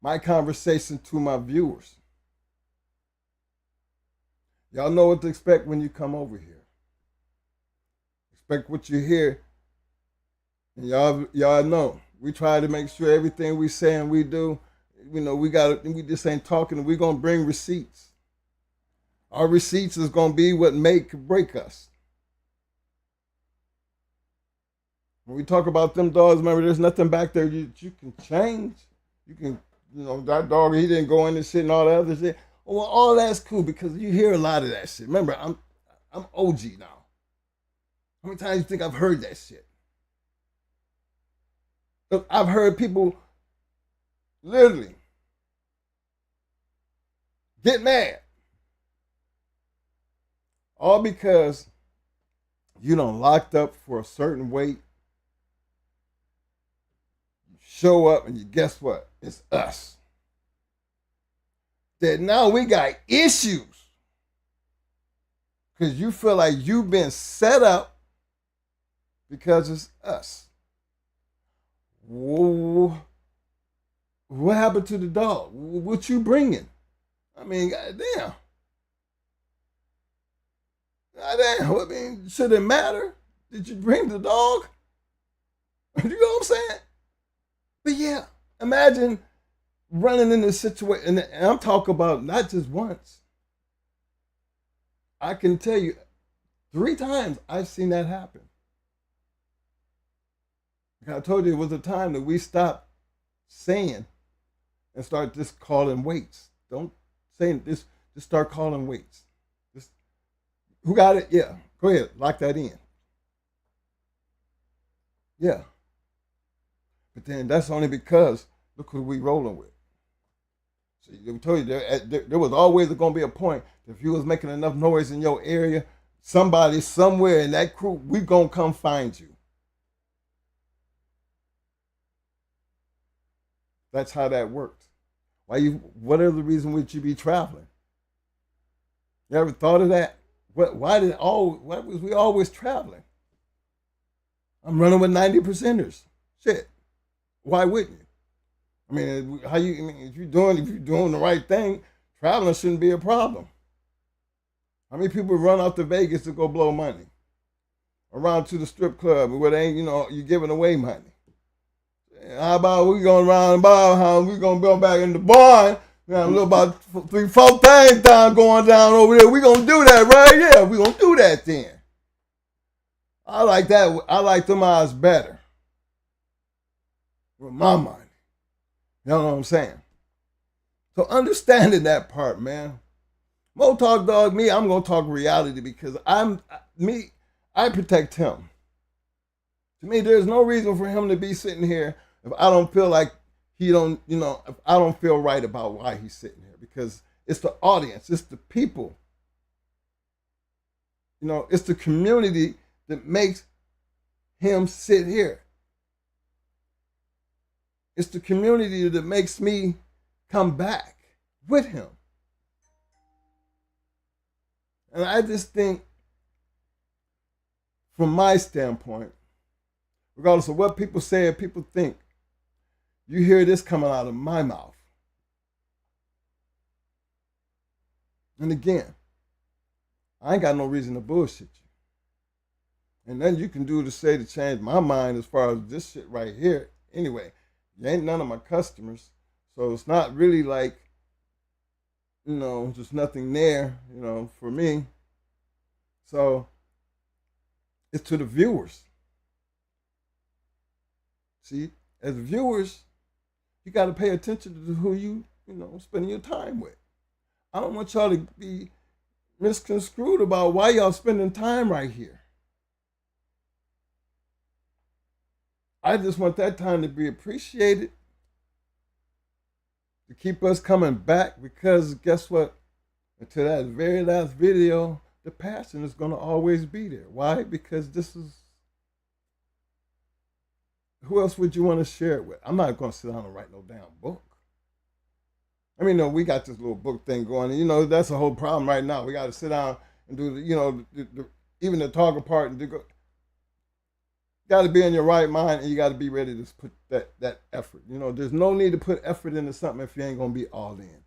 my conversation to my viewers. Y'all know what to expect when you come over here. Expect what you hear. And y'all know. We try to make sure everything we say and we do, you know, we just ain't talking. We're going to bring receipts. Our receipts is going to be what make or break us. When we talk about them dogs, remember, there's nothing back there you can change. You can, you know, that dog, he didn't go in and shit and all that other shit. Well, all that's cool because you hear a lot of that shit. Remember, I'm OG now. How many times do you think I've heard that shit? I've heard people literally get mad. All because you done locked up for a certain weight. You show up and you guess what? It's us. That now we got issues. Because you feel like you've been set up because it's us. Whoa. What happened to the dog? What you bringing? I mean, goddamn. Goddamn. I mean, should it matter? Did you bring the dog? You know what I'm saying? But yeah, imagine running in this situation, and I'm talking about not just once. I can tell you 3 times I've seen that happen. I told you it was a time that we stopped saying and start just calling weights. Don't say this, just start calling weights. Just, who got it? Yeah, go ahead, lock that in. Yeah. But then that's only because look who we rolling with. So I told you there was always going to be a point that if you was making enough noise in your area, somebody somewhere in that crew, we going to come find you. That's how that works. What are the reasons would you be traveling? You ever thought of that? Why was we always traveling? I'm running with 90 percenters. Shit. Why wouldn't you? I mean, if you're doing the right thing, traveling shouldn't be a problem. How many people run out to Vegas to go blow money? Around to the strip club where they ain't, you're giving away money. How about we going around about how we gonna go back in the barn? A little about 3-4 things going down over there. We gonna do that, right? Yeah, we gonna do that then. I like that. I like them odds better with my money. You know what I'm saying? So understanding that part, man. Mo talk dog me. I'm gonna talk reality because I protect him. To me, there's no reason for him to be sitting here if I don't feel like if I don't feel right about why he's sitting here, because it's the audience, it's the people, it's the community that makes him sit here. It's the community that makes me come back with him. And I just think, from my standpoint, regardless of what people say or people think, you hear this coming out of my mouth. And again, I ain't got no reason to bullshit you. And then you can do to change my mind as far as this shit right here. Anyway, you ain't none of my customers. So it's not really like, just nothing there, for me. So it's to the viewers. See, as viewers, you got to pay attention to who you spending your time with. I don't want y'all to be misconstrued about why y'all spending time right here. I just want that time to be appreciated, to keep us coming back, because guess what? Until that very last video, the passion is going to always be there. Why? Because this is, who else would you want to share it with? I'm not going to sit down and write no damn book. I mean, no, we got this little book thing going, and that's a whole problem right now. We got to sit down and do even the talking part, and you got to be in your right mind, and you got to be ready to put that effort. There's no need to put effort into something if you ain't going to be all in.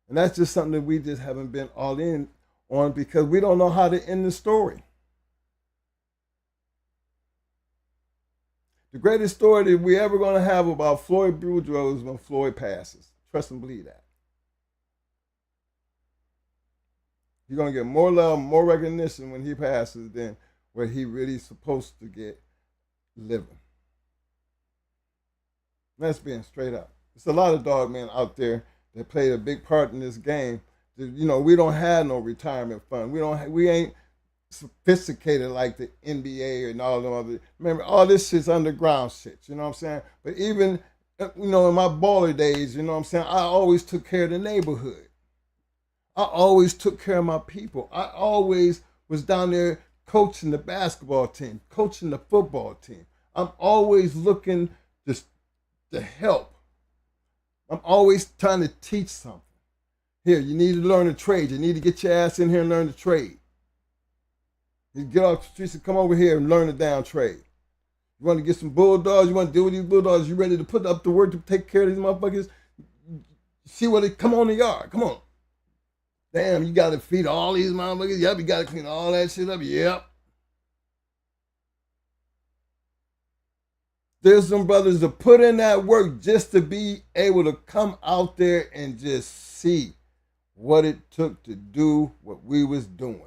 And that's just something that we just haven't been all in on, because we don't know how to end the story. The greatest story that we ever going to have about Floyd Boudreaux is when Floyd passes. Trust and believe that. You're going to get more love, more recognition when he passes than where he really supposed to get living. That's being straight up. There's a lot of dog men out there that played a big part in this game. We don't have no retirement fund. We ain't sophisticated like the NBA and all the other. Remember, all this shit's underground shit. You know what I'm saying? But even in my baller days, I always took care of the neighborhood. I always took care of my people. I always was down there coaching the basketball team, coaching the football team. I'm always looking just to help. I'm always trying to teach something. Here, you need to learn a trade. You need to get your ass in here and learn the trade. You get off the streets and come over here and learn the damn trade. You want to get some bulldogs? You want to deal with these bulldogs? You ready to put up the work to take care of these motherfuckers? See what they come on the yard. Come on. Damn, you got to feed all these motherfuckers? Yep, you got to clean all that shit up? Yep. There's some brothers that put in that work just to be able to come out there and just see what it took to do what we was doing.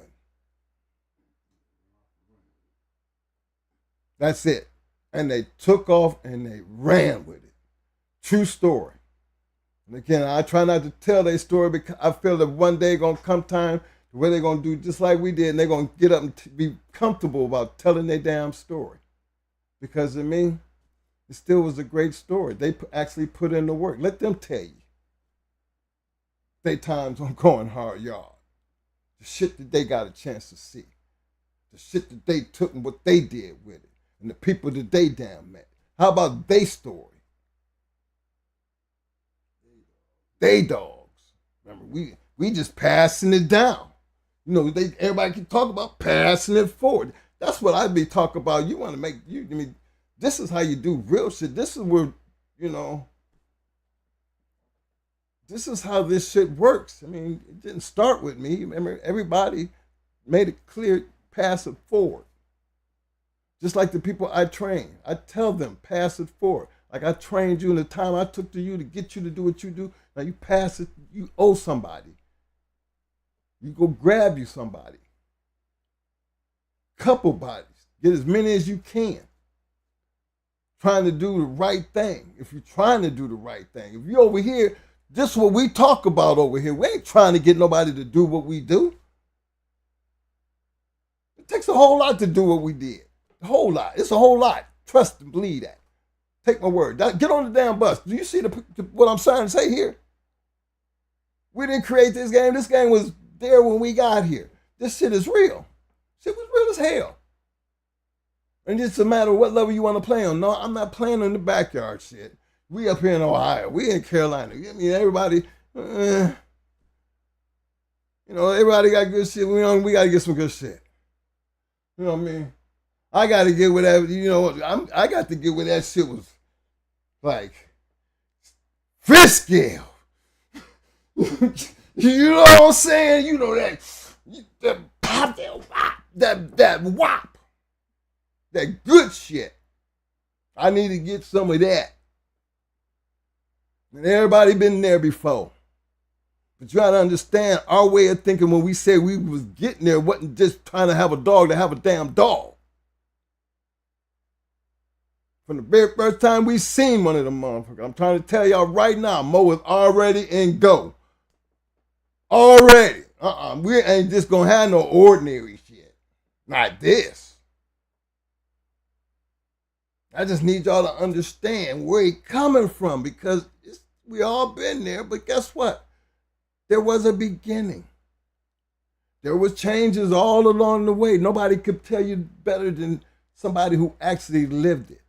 That's it. And they took off and they ran with it. True story. And again, I try not to tell their story because I feel that one day going to come time where they're going to do just like we did, and they're going to get up and be comfortable about telling their damn story. Because to me, it still was a great story. They actually put in the work. Let them tell you. Their times on going hard yard. The shit that they got a chance to see. The shit that they took and what they did with it. And the people that they damn met. How about their story? they dogs. Remember, we just passing it down. You know, everybody can talk about passing it forward. That's what I'd be talking about. You want to make you. I mean, this is how you do real shit. This is where, you know, this is how this shit works. I mean, it didn't start with me. Remember, everybody made it clear, pass it forward. Just like the people I train, I tell them, pass it forward. Like I trained you in the time I took to you to get you to do what you do. Now you pass it, you owe somebody. You go grab you somebody. Couple bodies. Get as many as you can. Trying to do the right thing. If you're trying to do the right thing. If you're over here, this is what we talk about over here. We ain't trying to get nobody to do what we do. It takes a whole lot to do what we did. A whole lot. It's a whole lot. Trust and believe that. Take my word. Get on the damn bus. Do you see what I'm trying to say here? We didn't create this game. This game was there when we got here. This shit is real. Shit was real as hell. And it's a matter of what level you want to play on. No, I'm not playing in the backyard shit. We up here in Ohio. We in Carolina. I mean, everybody, you know, everybody got good shit. We got to get some good shit. You know what I mean? I got to get whatever, you know, I got to get where that shit was like fish scale. You know what I'm saying? You know that pop, that whop, that good shit. I need to get some of that. And everybody been there before. But you gotta understand our way of thinking when we say we was getting there wasn't just trying to have a dog to have a damn dog. From the very first time we seen one of them motherfuckers, I'm trying to tell y'all right now, Mo is already in go. Already. We ain't just gonna have no ordinary shit. Not this. I just need y'all to understand where he coming from because we all been there, but guess what? There was a beginning. There was changes all along the way. Nobody could tell you better than somebody who actually lived it.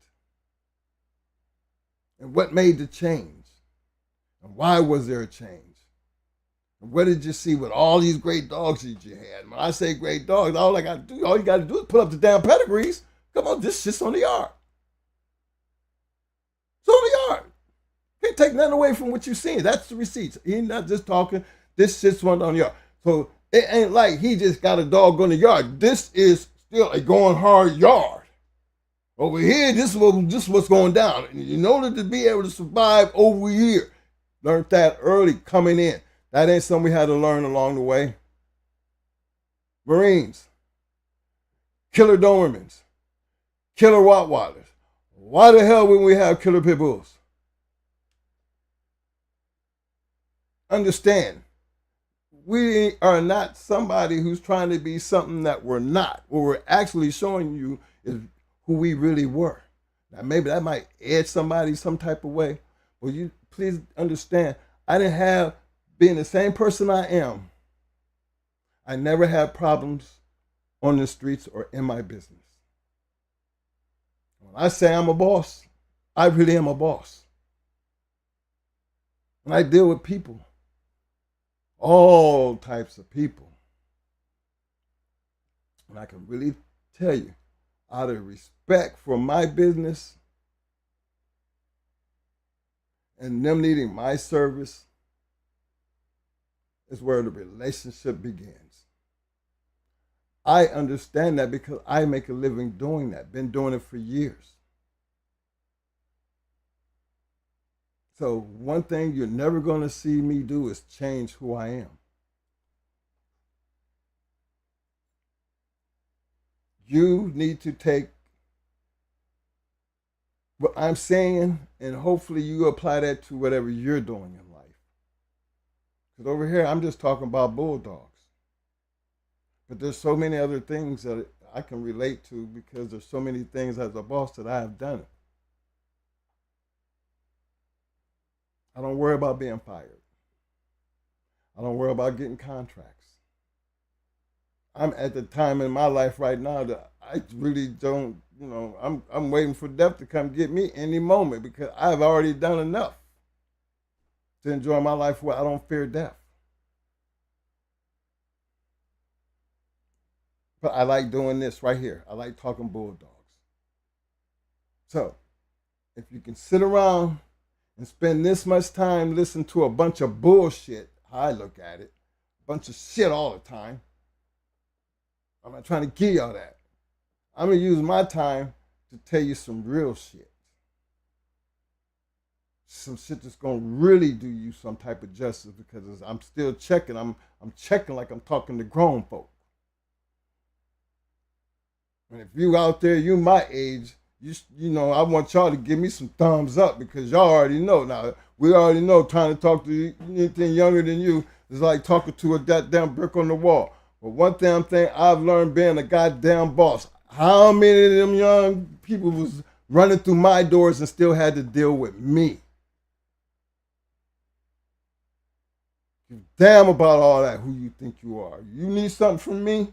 And what made the change? And why was there a change? And what did you see with all these great dogs that you had? When I say great dogs, all you got to do is put up the damn pedigrees. Come on, this shit's on the yard. It's on the yard. Can't take nothing away from what you're seeing. That's the receipts. He's not just talking. This shit's on the yard. So it ain't like he just got a dog on the yard. This is still a going hard yard. Over here, this is what's going down. And in order to be able to survive over here, learned that early coming in. That ain't something we had to learn along the way. Marines, killer Dobermans, killer Rottweilers. Why the hell wouldn't we have killer pit bulls? Understand, we are not somebody who's trying to be something that we're not. What we're actually showing you is who we really were. Now, maybe that might edge somebody some type of way. But you please understand, I didn't have, being the same person I am, I never had problems on the streets or in my business. When I say I'm a boss, I really am a boss. And I deal with people, all types of people. And I can really tell you, out of respect for my business and them needing my service is where the relationship begins. I understand that because I make a living doing that, been doing it for years. So one thing you're never going to see me do is change who I am. You need to take what I'm saying and hopefully you apply that to whatever you're doing in life. Because over here, I'm just talking about bulldogs. But there's so many other things that I can relate to because there's so many things as a boss that I have done. I don't worry about being fired. I don't worry about getting contracts. I'm at the time in my life right now that I really don't, I'm waiting for death to come get me any moment because I've already done enough. to enjoy my life where I don't fear death. But I like doing this right here. I like talking bulldogs. So, if you can sit around and spend this much time listening to a bunch of bullshit, how I look at it, a bunch of shit all the time, I'm not trying to give y'all that. I'm going to use my time to tell you some real shit. Some shit that's going to really do you some type of justice, because I'm still checking. I'm checking like I'm talking to grown folk. And if you out there, you my age, you know, I want y'all to give me some thumbs up, because y'all already know. Now, we already know trying to talk to anything younger than you is like talking to a goddamn brick on the wall. But one damn thing I've learned being a goddamn boss, how many of them young people was running through my doors and still had to deal with me? You're damn about all that, who you think you are. You need something from me?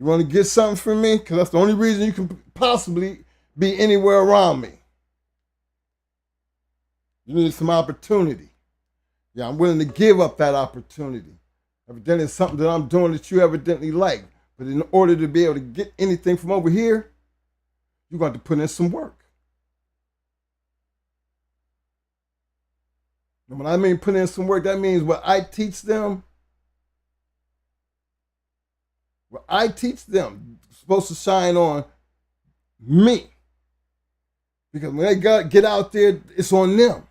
You want to get something from me? Because that's the only reason you can possibly be anywhere around me. You need some opportunity. Yeah, I'm willing to give up that opportunity. Evidently, it's something that I'm doing that you evidently like. But in order to be able to get anything from over here, you're going to have to put in some work. And when I mean put in some work, that means what I teach them, is supposed to shine on me. Because when they get out there, it's on them.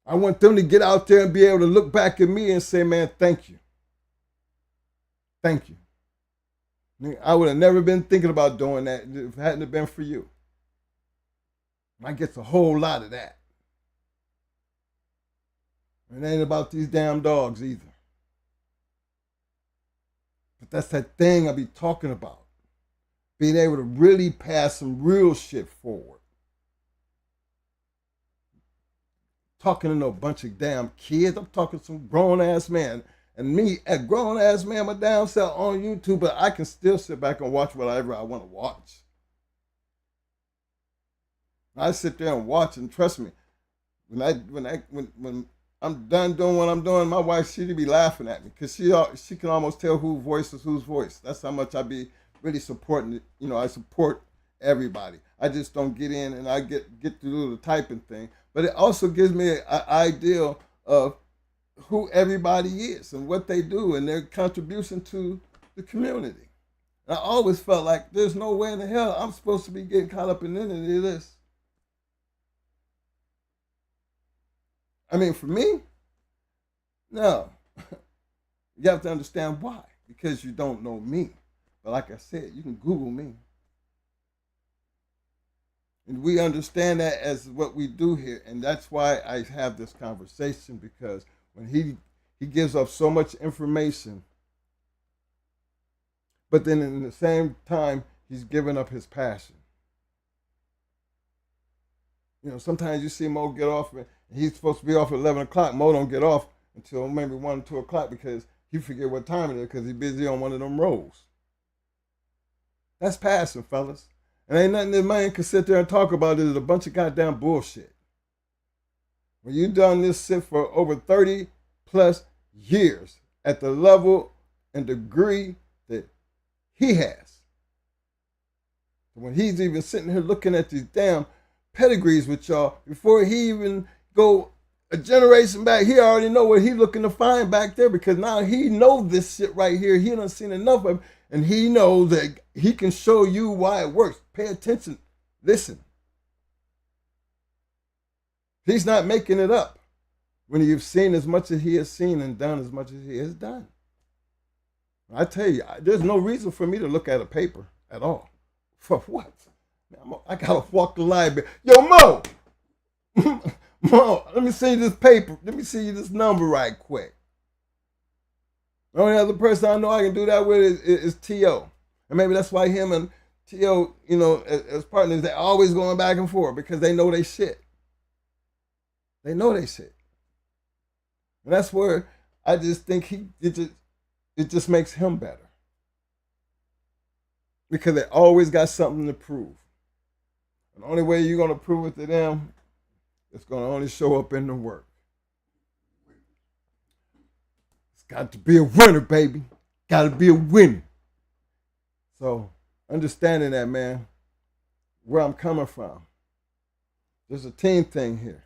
I want them to get out there and be able to look back at me and say, man, thank you. Thank you. I would have never been thinking about doing that if it hadn't been for you. I get a whole lot of that. It ain't about these damn dogs either. But that's that thing I be talking about. Being able to really pass some real shit forward. Talking to no bunch of damn kids. I'm talking to some grown-ass man. And me, a grown-ass man, my damn self on YouTube, but I can still sit back and watch whatever I want to watch. I sit there and watch, and trust me, when I'm done doing what I'm doing, my wife, she'd be laughing at me, because she can almost tell whose voice is whose voice. That's how much I be really supporting. You know, I support everybody. I just don't get in and I get to do the typing thing. But it also gives me an idea of who everybody is and what they do and their contribution to the community. And I always felt like there's no way in the hell I'm supposed to be getting caught up in any of this. I mean, for me, no. You have to understand why. Because you don't know me. But like I said, you can Google me. And we understand that as what we do here. And that's why I have this conversation, because when he gives up so much information, but then in the same time, he's giving up his passion. You know, sometimes you see Mo get off, and he's supposed to be off at 11 o'clock. Mo don't get off until maybe 1 or 2 o'clock because he forget what time it is because he's busy on one of them roles. That's passion, fellas. And ain't nothing that man can sit there and talk about. It's a bunch of goddamn bullshit. When you done this shit for over 30 plus years at the level and degree that he has, when he's even sitting here looking at these damn pedigrees with y'all, before he even go a generation back, he already know what he looking to find back there, because now he know this shit right here. He done seen enough of it, and he knows that he can show you why it works. Pay attention. Listen. He's not making it up when you've seen as much as he has seen and done as much as he has done. I tell you, there's no reason for me to look at a paper at all. For what? I gotta walk the library. Yo, Mo! Mo, let me see this paper. Let me see this number right quick. The only other person I know I can do that with is T.O. And maybe that's why him and T.O., you know, as partners, they're always going back and forth, because they know they shit. They know they shit. And that's where I just think it just makes him better. Because they always got something to prove. And the only way you're going to prove it to them It's going to only show up in the work. It's got to be a winner, baby. Got to be a winner. So understanding that, man, where I'm coming from, there's a team thing here.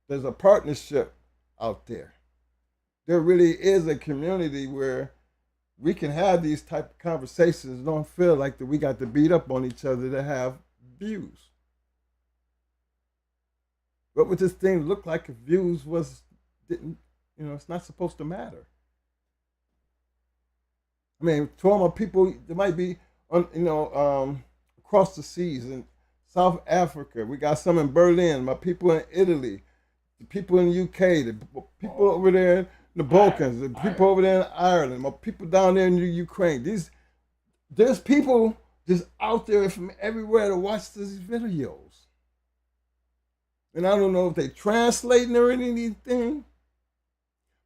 There's a partnership out there. There really is a community where we can have these type of conversations. Don't feel like that we got to beat up on each other to have views. What would this thing look like if views didn't, it's not supposed to matter. I mean, to all my people, there might be, across the seas in South Africa. We got some in Berlin. My people in Italy, the people in the UK, the people over there in the Balkans, the people over there in Ireland, my people down there in the Ukraine. There's people just out there from everywhere to watch these videos. And I don't know if they translating or anything,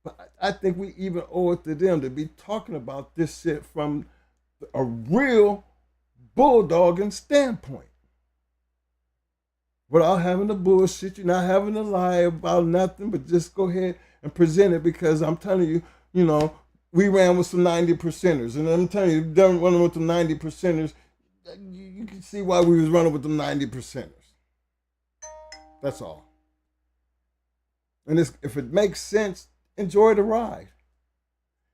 but I think we even owe it to them to be talking about this shit from a real bulldogging standpoint. Without having to bullshit you, not having to lie about nothing, but just go ahead and present it, because I'm telling you, we ran with some 90%ers. And I'm telling you, done running with the 90%ers, you can see why we was running with the 90%ers. That's all. And if it makes sense, enjoy the ride.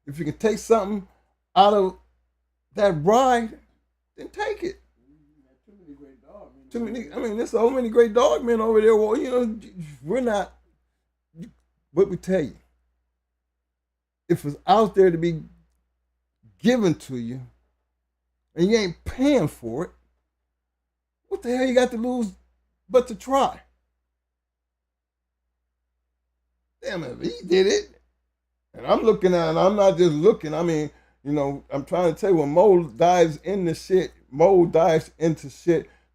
If you can take something out of that ride, then take it. There's so many great dog men over there. Well, we're not. What we tell you, if it's out there to be given to you, and you ain't paying for it, what the hell you got to lose but to try? Damn it, he did it. And I'm looking at it, I'm not just looking. I mean, I'm trying to tell you, when Mo dives into shit,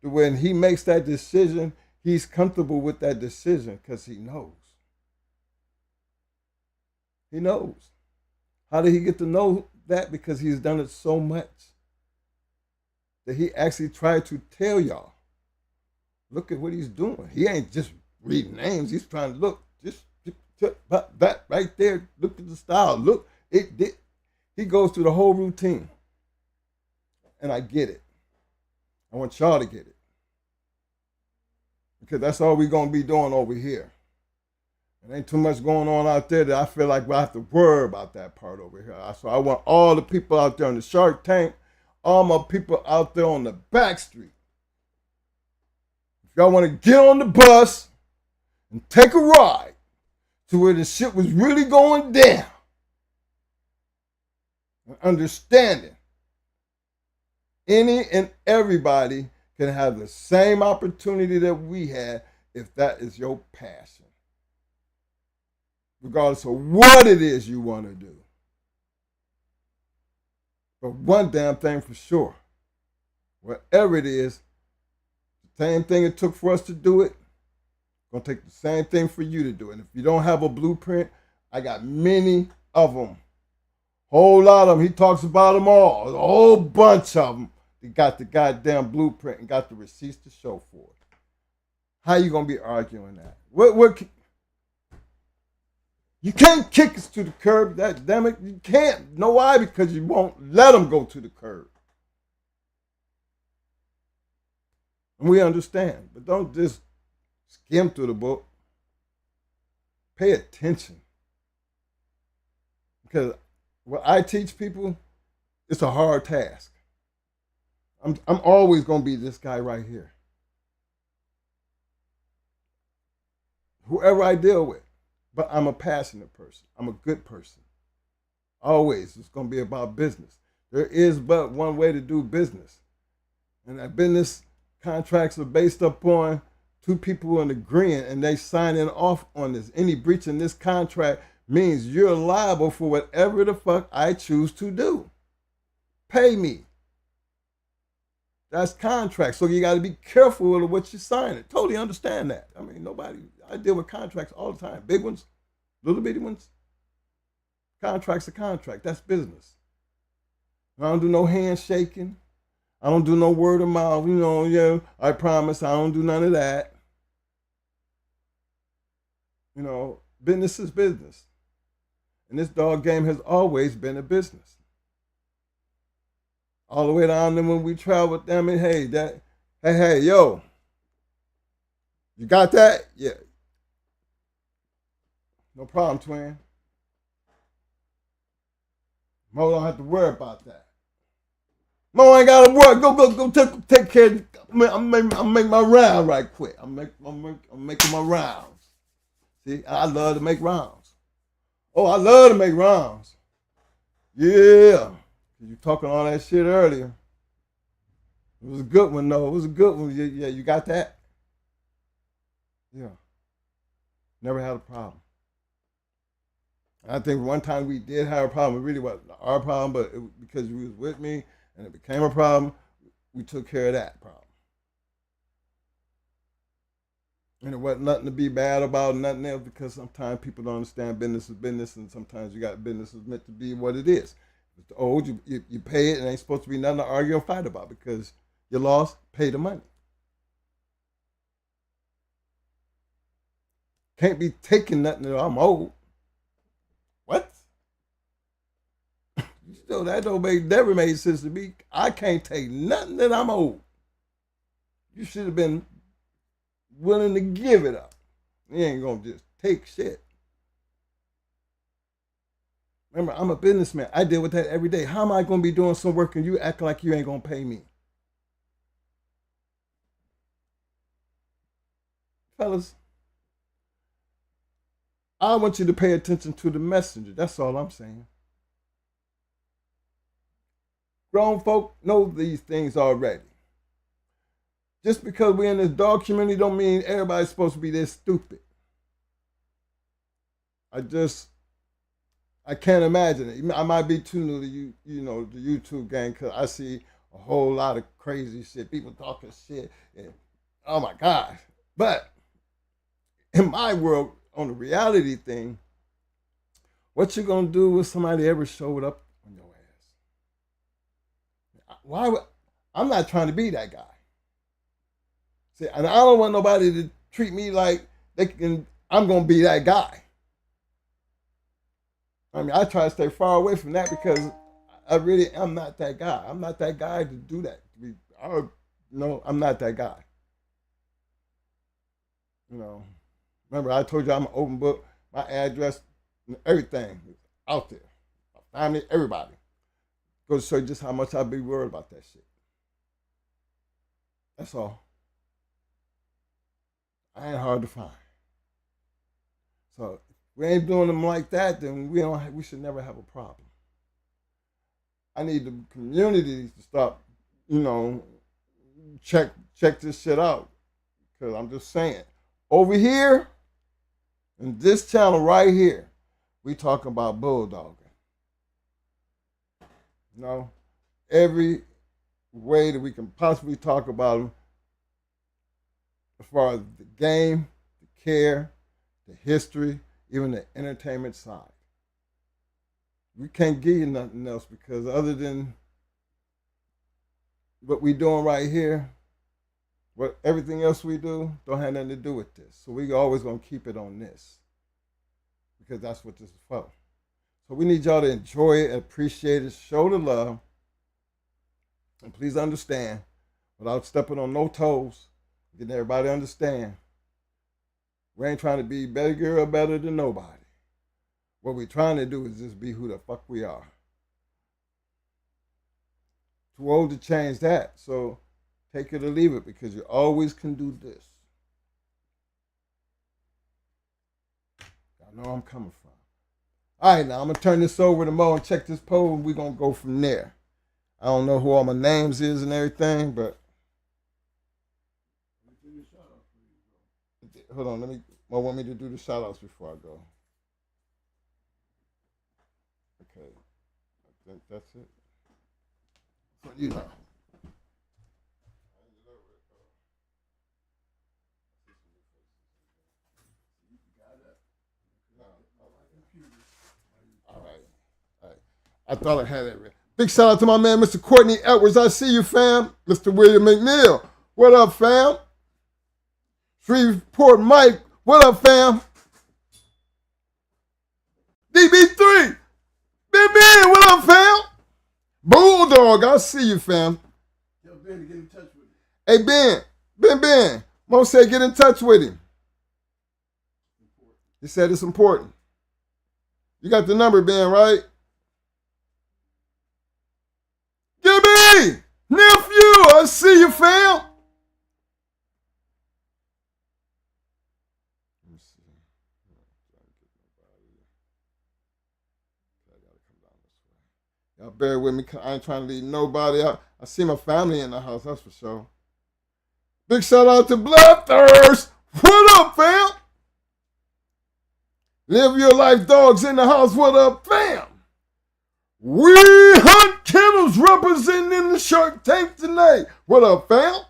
when he makes that decision, he's comfortable with that decision because he knows. He knows. How did he get to know that? Because he's done it so much that he actually tried to tell y'all, look at what he's doing. He ain't just reading names. He's trying to look, just that right there. Look at the style. Look, he goes through the whole routine. And I get it. I want y'all to get it. Because that's all we're going to be doing over here. There ain't too much going on out there that I feel like we'll have to worry about that part over here. So I want all the people out there on the Shark Tank, all my people out there on the back street. If y'all want to get on the bus and take a ride to where the shit was really going down, and understanding any and everybody can have the same opportunity that we had if that is your passion. Regardless of what it is you want to do. But one damn thing for sure, whatever it is, the same thing it took for us to do it, going to take the same thing for you to do it. And if you don't have a blueprint, I got many of them. Whole lot of them. He talks about them all. A whole bunch of them. They got the goddamn blueprint and got the receipts to show for it. How you going to be arguing that? You can't kick us to the curb. That damn it, you can't. Know why? Because you won't let them go to the curb. And we understand, but don't just skim through the book. Pay attention. Because what I teach people, it's a hard task. I'm always going to be this guy right here. Whoever I deal with. But I'm a passionate person. I'm a good person. Always. It's going to be about business. There is but one way to do business. And that business contracts are based upon two people in agreement and they signing off on this. Any breach in this contract means you're liable for whatever the fuck I choose to do. Pay me. That's contract. So you got to be careful with what you're signing. Totally understand that. I mean, I deal with contracts all the time. Big ones, little bitty ones. Contract's a contract. That's business. I don't do no handshaking. I don't do no word of mouth. I promise I don't do none of that. You know, business is business. And this dog game has always been a business. All the way down to when we travel with them and hey, yo, you got that? Yeah. No problem, twin. Mo don't have to worry about that. Mo ain't gotta work. Go take care of I'm make my round right quick. I'm making my rounds. See, I love to make rounds. Oh, I love to make rounds. Yeah. You talking all that shit earlier. It was a good one, though. It was a good one. Yeah, you got that? Yeah. Never had a problem. I think one time we did have a problem. It really wasn't our problem, but because you was with me and it became a problem, we took care of that problem. And it wasn't nothing to be bad about, nothing else, because sometimes people don't understand business is business, and sometimes you got business is meant to be what it is. It's old, you pay it, and it ain't supposed to be nothing to argue or fight about because you lost, pay the money. Can't be taking nothing that I'm owed. What? Still, that never made sense to me. I can't take nothing that I'm owed. You should have been willing to give it up. You ain't gonna just take shit. Remember, I'm a businessman. I deal with that every day. How am I gonna be doing some work and you acting like you ain't gonna pay me? Fellas, I want you to pay attention to the messenger. That's all I'm saying. Grown folk know these things already. Just because we're in this dog community don't mean everybody's supposed to be this stupid. I can't imagine it. I might be too new to the YouTube game because I see a whole lot of crazy shit. People talking shit. And, oh my God. But in my world, on the reality thing, what you gonna do if somebody ever showed up on your ass? Why would I'm not trying to be that guy. See, and I don't want nobody to treat me like I'm gonna be that guy. I mean, I try to stay far away from that because I really am not that guy. I'm not that guy to do that. I'm not that guy. Remember I told you I'm an open book. My address, everything is out there. My family, everybody. Goes to show you just how much I be worried about that shit. That's all. I ain't hard to find. So if we ain't doing them like that, then we should never have a problem. I need the community to stop, check this shit out. Because I'm just saying, over here, in this channel right here, we talking about bulldogging. Every way that we can possibly talk about them, as far as the game, the care, the history, even the entertainment side. We can't give you nothing else because other than what we doing right here, what everything else we do don't have nothing to do with this. So we always gonna keep it on this because that's what this is for. So we need y'all to enjoy it, appreciate it, show the love, and please understand, without stepping on no toes, getting everybody to understand, we ain't trying to be better or better than nobody. What we're trying to do is just be who the fuck we are. Too old to change that, so take it or leave it because you always can do this. Y'all know I'm coming from. All right, now I'm going to turn this over to Mo and check this poll, and we're going to go from there. I don't know who all my names is and everything, but hold on, I want me to do the shout outs before I go. Okay. I think that's it. But all right. I thought I had it ready. Big shout out to my man, Mr. Courtney Edwards. I see you, fam. Mr. William McNeil. What up, fam? Shreveport Mike. What up, fam? DB3. Ben, what up, fam? Bulldog, I see you, fam. Yo, Ben, get in touch with him. Hey, Ben. Mo said get in touch with him. He said it's important. You got the number, Ben, right? Gibby! Nephew, I see you, fam. Let me see. Y'all bear with me. I ain't trying to leave nobody out. I see my family in the house, that's for sure. Big shout out to Bloodthirst. What up, fam? Live your life, dogs in the house. What up, fam? We hunt Kennels representing the Shark Tank tonight. What up, fam?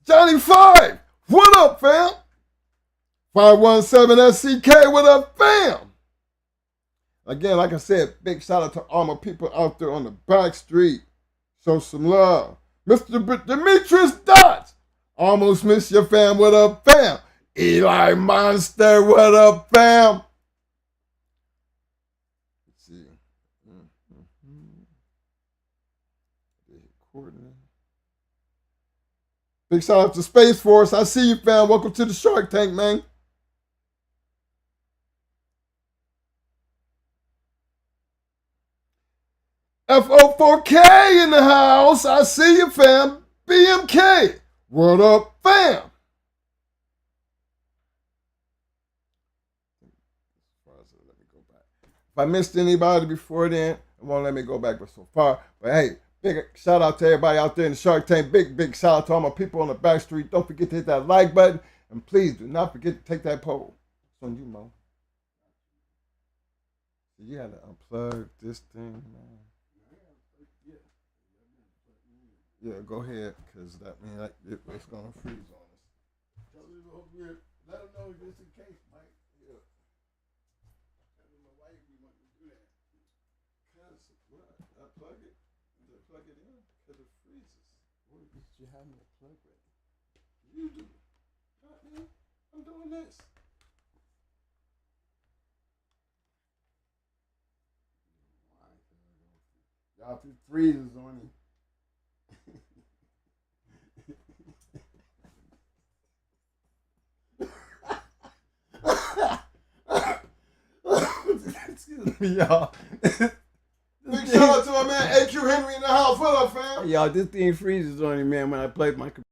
Johnny 5. What up, fam? 517 SCK. What up, fam? Again, like I said, big shout out to all my people out there on the back street. Show some love. Mr. Demetrius Dodge. Almost miss your fam. What up, fam? Eli Monster. What up, fam? Let's see. Big shout out to Space Force. I see you, fam. Welcome to the Shark Tank, man. FO4K in the house. I see you, fam. BMK. What up, fam? If I missed anybody before then, it won't let me go back so far. But hey, big shout out to everybody out there in the Shark Tank. Big shout out to all my people on the back street. Don't forget to hit that like button. And please do not forget to take that poll. It's on you, Mo. You gotta unplug this thing, man. Yeah, go ahead, because that means it's going to freeze on us. Let them know just in case, Mike. Yeah. I don't know why you want to do that. Because what? Plug it in, because it freezes. What did you have no plug ready? You do. Not me. I'm doing this. Y'all, if it freezes on you. Excuse me, y'all. Big shout out to my man AQ Henry in the house. What up, fam? Y'all, this thing freezes on you, man, when I play my computer.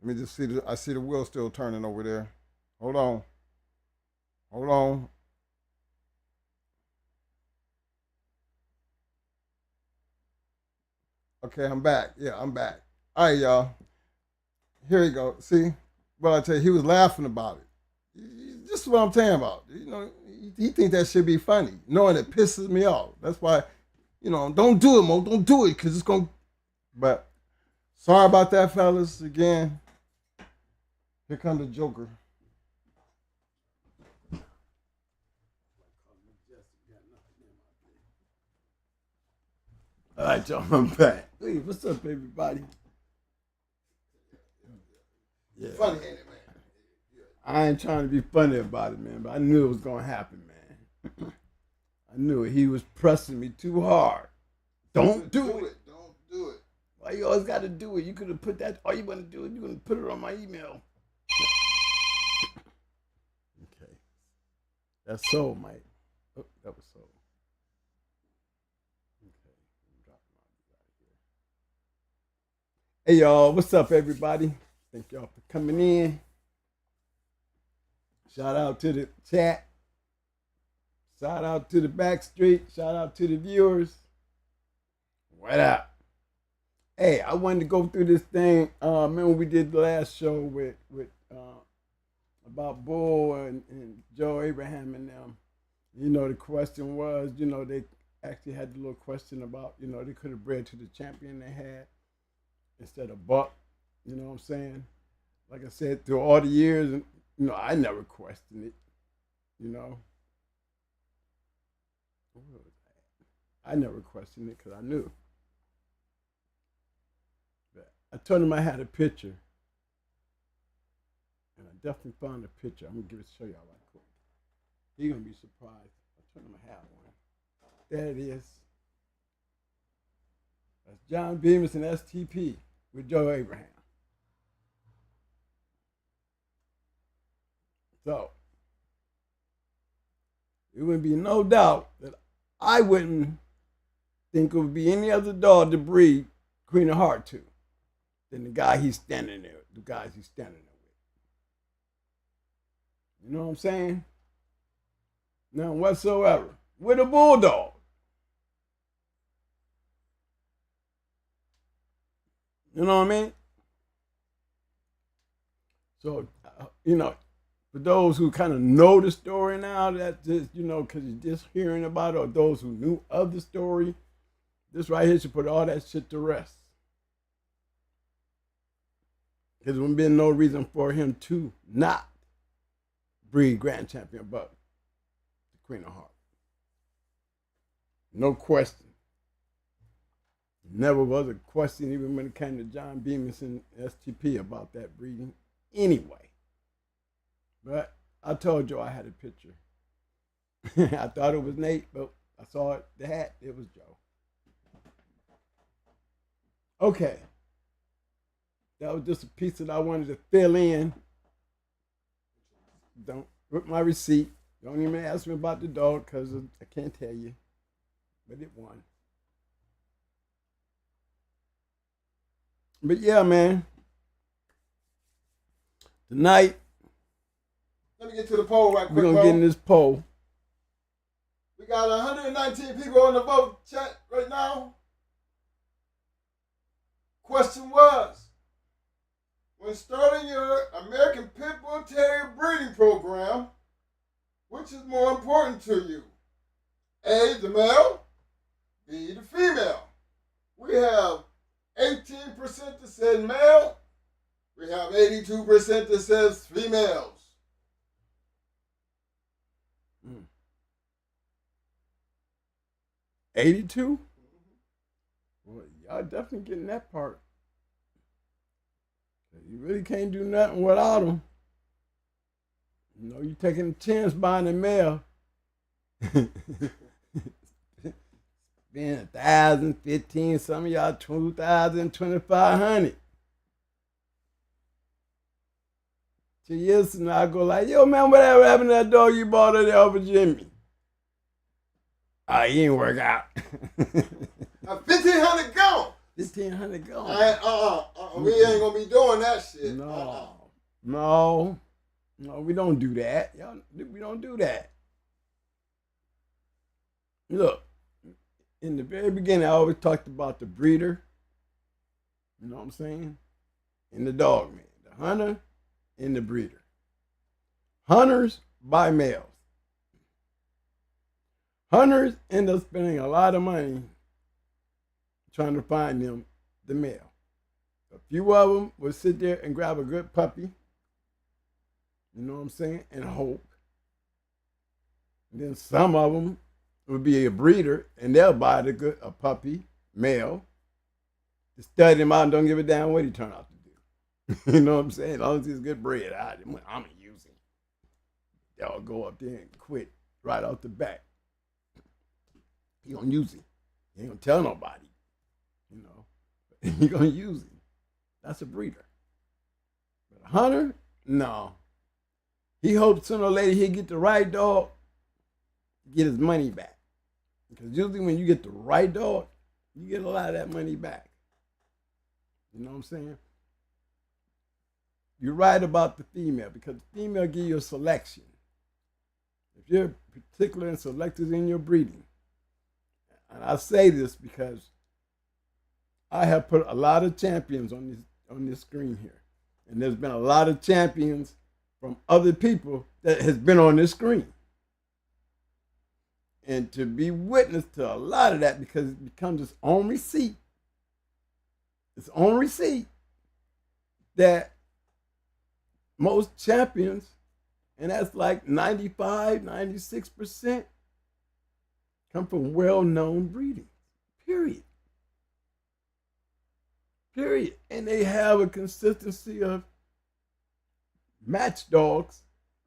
Let me just see. I see the wheel still turning over there. Hold on. Okay, I'm back. Yeah, I'm back. All right, y'all. Here you go. See? Well, I tell you, he was laughing about it. This is what I'm talking about. You know, he think that should be funny, knowing it pisses me off. That's why, don't do it, Mo. Don't do it, because it's going to... But sorry about that, fellas. Again, here comes the Joker. All right, y'all, I'm back. Hey, what's up, everybody? Yeah. Funny, ain't it, man? I ain't trying to be funny about it, man, but I knew it was gonna happen, man. I knew it. He was pressing me too hard. Don't do it. Don't do it. Why you always got to do it? You could have put that. All you want to do is you gonna put it on my email. Okay, that's so, Mike. Oh, that was so. Okay, hey y'all, what's up, everybody? Thank y'all for coming in. Shout out to the chat. Shout out to the backstreet. Shout out to the viewers. What up? Hey, I wanted to go through this thing. Remember we did the last show with about Bull and Joe Abraham and them. You know, the question was, you know, they actually had the little question about, you know, they could have bred to the champion they had instead of Buck. You know what I'm saying? Like I said, through all the years, and you know, I never questioned it. You know, I never questioned it because I knew. But I told him I had a picture, and I definitely found a picture. I'm gonna show y'all right quick. You're gonna be surprised. I told him I had one. There it is. That's John Bemis and STP with Joe Abraham. So, it would be no doubt that I wouldn't think it would be any other dog to breed Queen of Heart to than the guy he's standing there, the guys he's standing there with. You know what I'm saying? None whatsoever. With a bulldog. You know what I mean? So, you know, for those who kind of know the story now, that just, you know, because you're just hearing about it, or those who knew of the story, this right here should put all that shit to rest. Because there would be no reason for him to not breed Grand Champion Buck, the Queen of Heart. No question. Never was a question, even when it came to John Bemis and STP about that breeding anyway. But I told you I had a picture. I thought it was Nate, but I saw it, the hat, it was Joe. Okay. That was just a piece that I wanted to fill in. Don't rip my receipt. Don't even ask me about the dog because I can't tell you. But it won. But yeah, man. Tonight, Let me get to the poll right quick, we're going to get in this poll. We got 119 people on the vote chat right now. Question was, when starting your American Pit Bull Terrier breeding program, which is more important to you? A, the male, B, the female. We have 18% that said male. We have 82% that says females. 82? Well, y'all definitely getting that part. You really can't do nothing without them. You know, you taking a chance buying a male. Being 1,000, 15, some of y'all 2,000, 2,500. 2 years from now, I go like, yo, man, whatever happened to that dog you bought at over Jimmy? Oh, he didn't work out. 1,500 gone. 1,500 gone. We ain't gonna be doing that shit. No, we don't do that. Y'all, we don't do that. Look, in the very beginning, I always talked about the breeder. You know what I'm saying? And the dog man, the hunter and the breeder. Hunters buy males. Hunters end up spending a lot of money trying to find them the male. A few of them will sit there and grab a good puppy, you know what I'm saying, and hope. And then some of them will be a breeder and they'll buy a puppy, male, to study him out and don't give a damn what he turned out to do. You know what I'm saying? As long as he's good bred, I'm going to use him. Y'all go up there and quit right off the bat. He gonna use him. He ain't gonna tell nobody, you know. He gonna use him. That's a breeder. But a hunter, no. He hopes sooner or later he'll get the right dog, get his money back. Because usually when you get the right dog, you get a lot of that money back. You know what I'm saying? You're right about the female, because the female give you a selection. If you're particular and selective in your breeding, and I say this because I have put a lot of champions on this screen here. And there's been a lot of champions from other people that has been on this screen. And to be witness to a lot of that, because it becomes its own receipt. Its own receipt that most champions, and that's like 95, 96%, come from well-known breeding, period. Period. And they have a consistency of match dogs.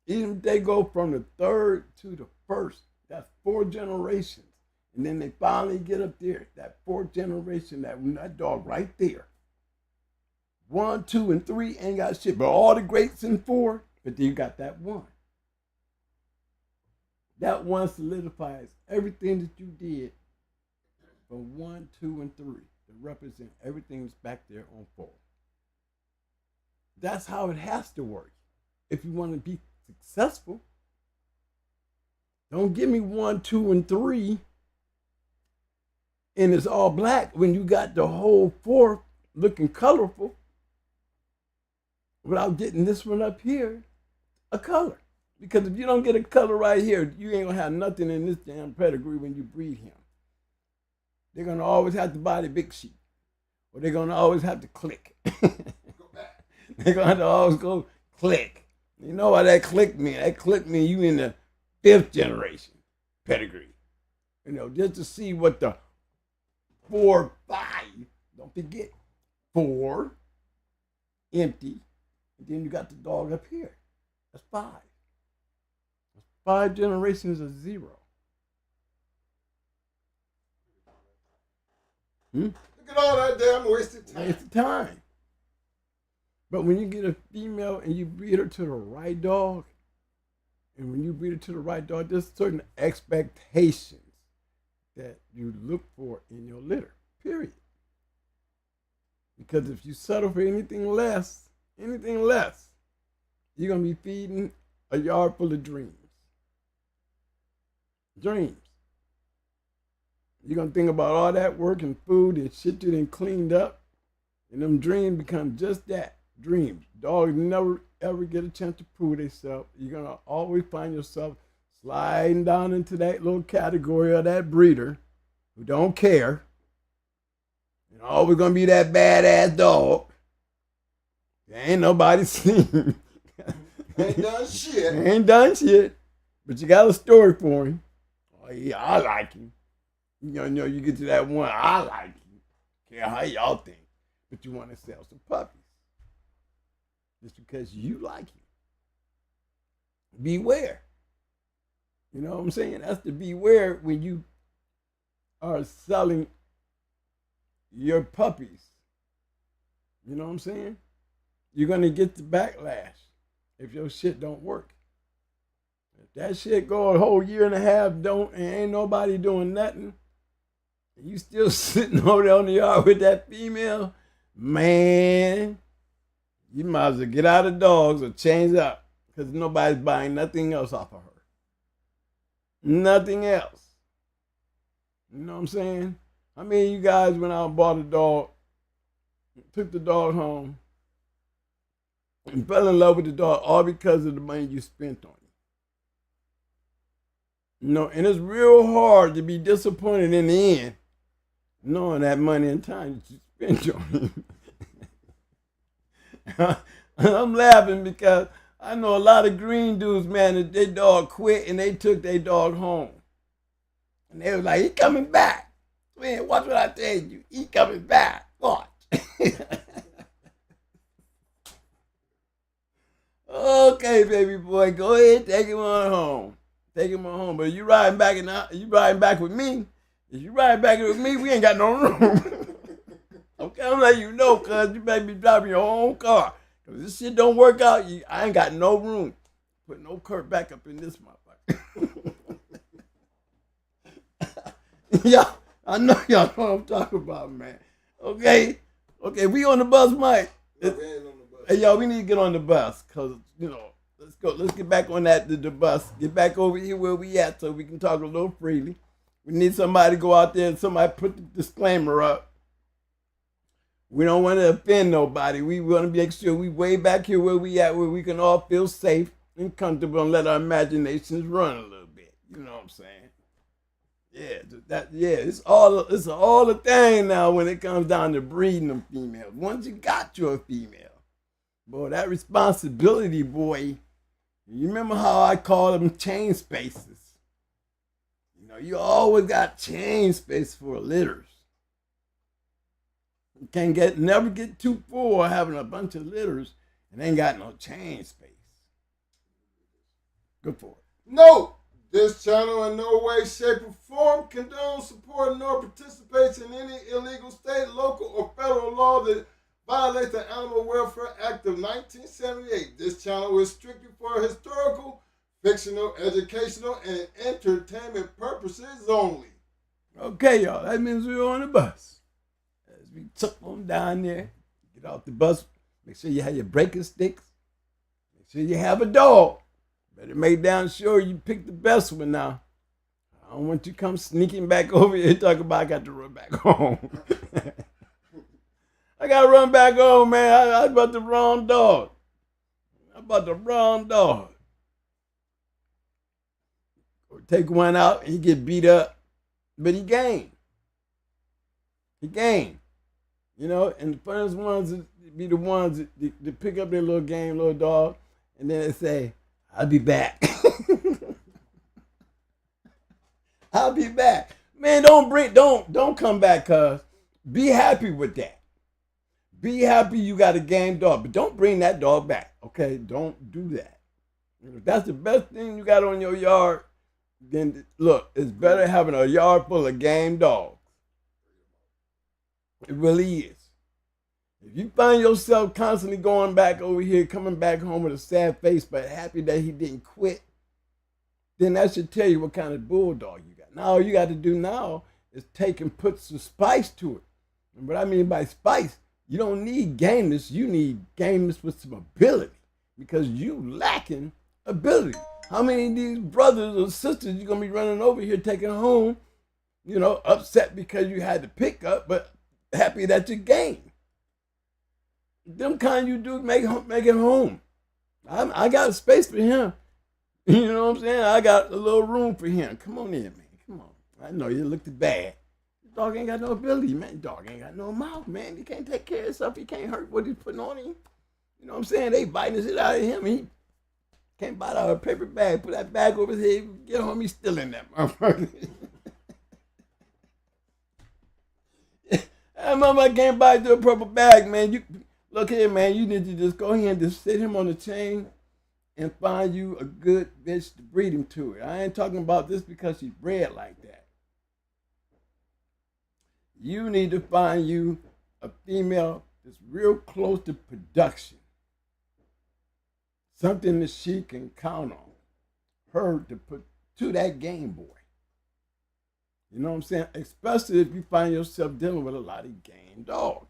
Even if they go from the third to the first, that's 4 generations. And then they finally get up there, that 4th generation, that dog right there. 1, 2, and 3 ain't got shit, but all the greats in 4, but then you got that 1. That 1 solidifies everything that you did from 1, 2, and 3 to represent everything that's back there on 4. That's how it has to work if you want to be successful. Don't give me 1, 2, and 3 and it's all black when you got the whole 4 looking colorful without getting this one up here a color. Because if you don't get a color right here, you ain't gonna have nothing in this damn pedigree when you breed him. They're gonna always have to buy the big sheep, or they're gonna always have to click. They're gonna have to always go click. You know what that click mean? That click mean you in the 5th generation pedigree. You know, just to see what the 4, 5. Don't forget 4 empty, and then you got the dog up here. That's 5. 5 generations of 0. Look at all that damn wasted time. Wasted time. But when you get a female and you breed her to the right dog, and when you breed her to the right dog, there's certain expectations that you look for in your litter, period. Because if you settle for anything less, you're going to be feeding a yard full of dreams. Dreams. You're going to think about all that work and food and shit you done cleaned up, and them dreams become just that, dreams. Dogs never ever get a chance to prove themselves. You're going to always find yourself sliding down into that little category of that breeder who don't care. And always going to be that badass dog. There ain't nobody seen. Ain't done shit. Ain't done shit. But you got a story for him. Oh yeah, I like him. You know, you get to that one, I like him. Care how y'all think. But you want to sell some puppies. Just because you like him. Beware. You know what I'm saying? That's the beware when you are selling your puppies. You know what I'm saying? You're going to get the backlash if your shit don't work. If that shit go a whole year and a half and ain't nobody doing nothing, and you still sitting over there on the yard with that female, man, you might as well get out of dogs or change up, because nobody's buying nothing else off of her. Nothing else. You know what I'm saying? I mean, you guys went out and bought a dog, took the dog home, and fell in love with the dog all because of the money you spent on it. You know, and it's real hard to be disappointed in the end, knowing that money and time that you spent on it. I'm laughing because I know a lot of green dudes, man, that their dog quit and they took their dog home. And they was like, he coming back. Man, watch what I tell you. He coming back. Watch. Okay, baby boy, go ahead, take him on home. Take him on home. But you riding back with me. If you riding back with me, we ain't got no room. Okay, I'm letting you know, cuz you better be driving your own car. Cause this shit don't work out, I ain't got no room. Put no Kurt back up in this motherfucker. Yeah, I know y'all know what I'm talking about, man. Okay, we on the bus, Mike. No, we ain't on the bus. Hey, y'all, we need to get on the bus, cause let's go. Let's get back on the bus. Get back over here where we at, so we can talk a little freely. We need somebody to go out there and somebody put the disclaimer up. We don't want to offend nobody. We want to make sure we way back here where we at, where we can all feel safe and comfortable and let our imaginations run a little bit. You know what I'm saying? It's all a thing now when it comes down to breeding them females. Once you got your female, boy, that responsibility, boy. You remember how I call them chain spaces? You always got chain space for litters. You can't never get too full having a bunch of litters and ain't got no chain space. Good for it. No, this channel in no way, shape, or form condones, support, nor participates in any illegal state, local, or federal law that violates the Animal Welfare Act of 1978. This channel is strictly for historical, fictional, educational, and entertainment purposes only. Okay, y'all, that means we're on the bus. As we took on down there, get off the bus, make sure you have your breaking sticks, make sure you have a dog. Better make damn sure you pick the best one now. I don't want you to come sneaking back over here and talk about I got to run back home. I got to run back home, man. I bought the wrong dog. Or take one out and he get beat up, but he gained. And the first ones be the ones that pick up their little game, little dog, and then they say, I'll be back. I'll be back. Man, don't come back, cuz. Be happy with that. Be happy you got a game dog, but don't bring that dog back, okay? Don't do that. If that's the best thing you got on your yard, then look, it's better having a yard full of game dogs. It really is. If you find yourself constantly going back over here, coming back home with a sad face, but happy that he didn't quit, then that should tell you what kind of bulldog you got. Now, all you got to do now is take and put some spice to it. And what I mean by spice, you don't need gameness. You need gameness with some ability, because you lacking ability. How many of these brothers or sisters you going to be running over here taking home, upset because you had to pick up, but happy that you gained? Them kind you do make it home. I got a space for him. You know what I'm saying? I got a little room for him. Come on in, man. Come on. I know you looked bad. Dog ain't got no ability, man. Dog ain't got no mouth, man. He can't take care of himself. He can't hurt what he's putting on him. You know what I'm saying? They biting the shit out of him. He can't bite out a paper bag. Put that bag over his head. Get home. He's still in that motherfucker. That motherfucker can't bite through a purple bag, man. Look here, man. You need to just go ahead and just sit him on the chain and find you a good bitch to breed him to it. I ain't talking about this because she's bred like that. You need to find you a female that's real close to production. Something that she can count on. Her to put to that game boy. You know what I'm saying? Especially if you find yourself dealing with a lot of game dogs.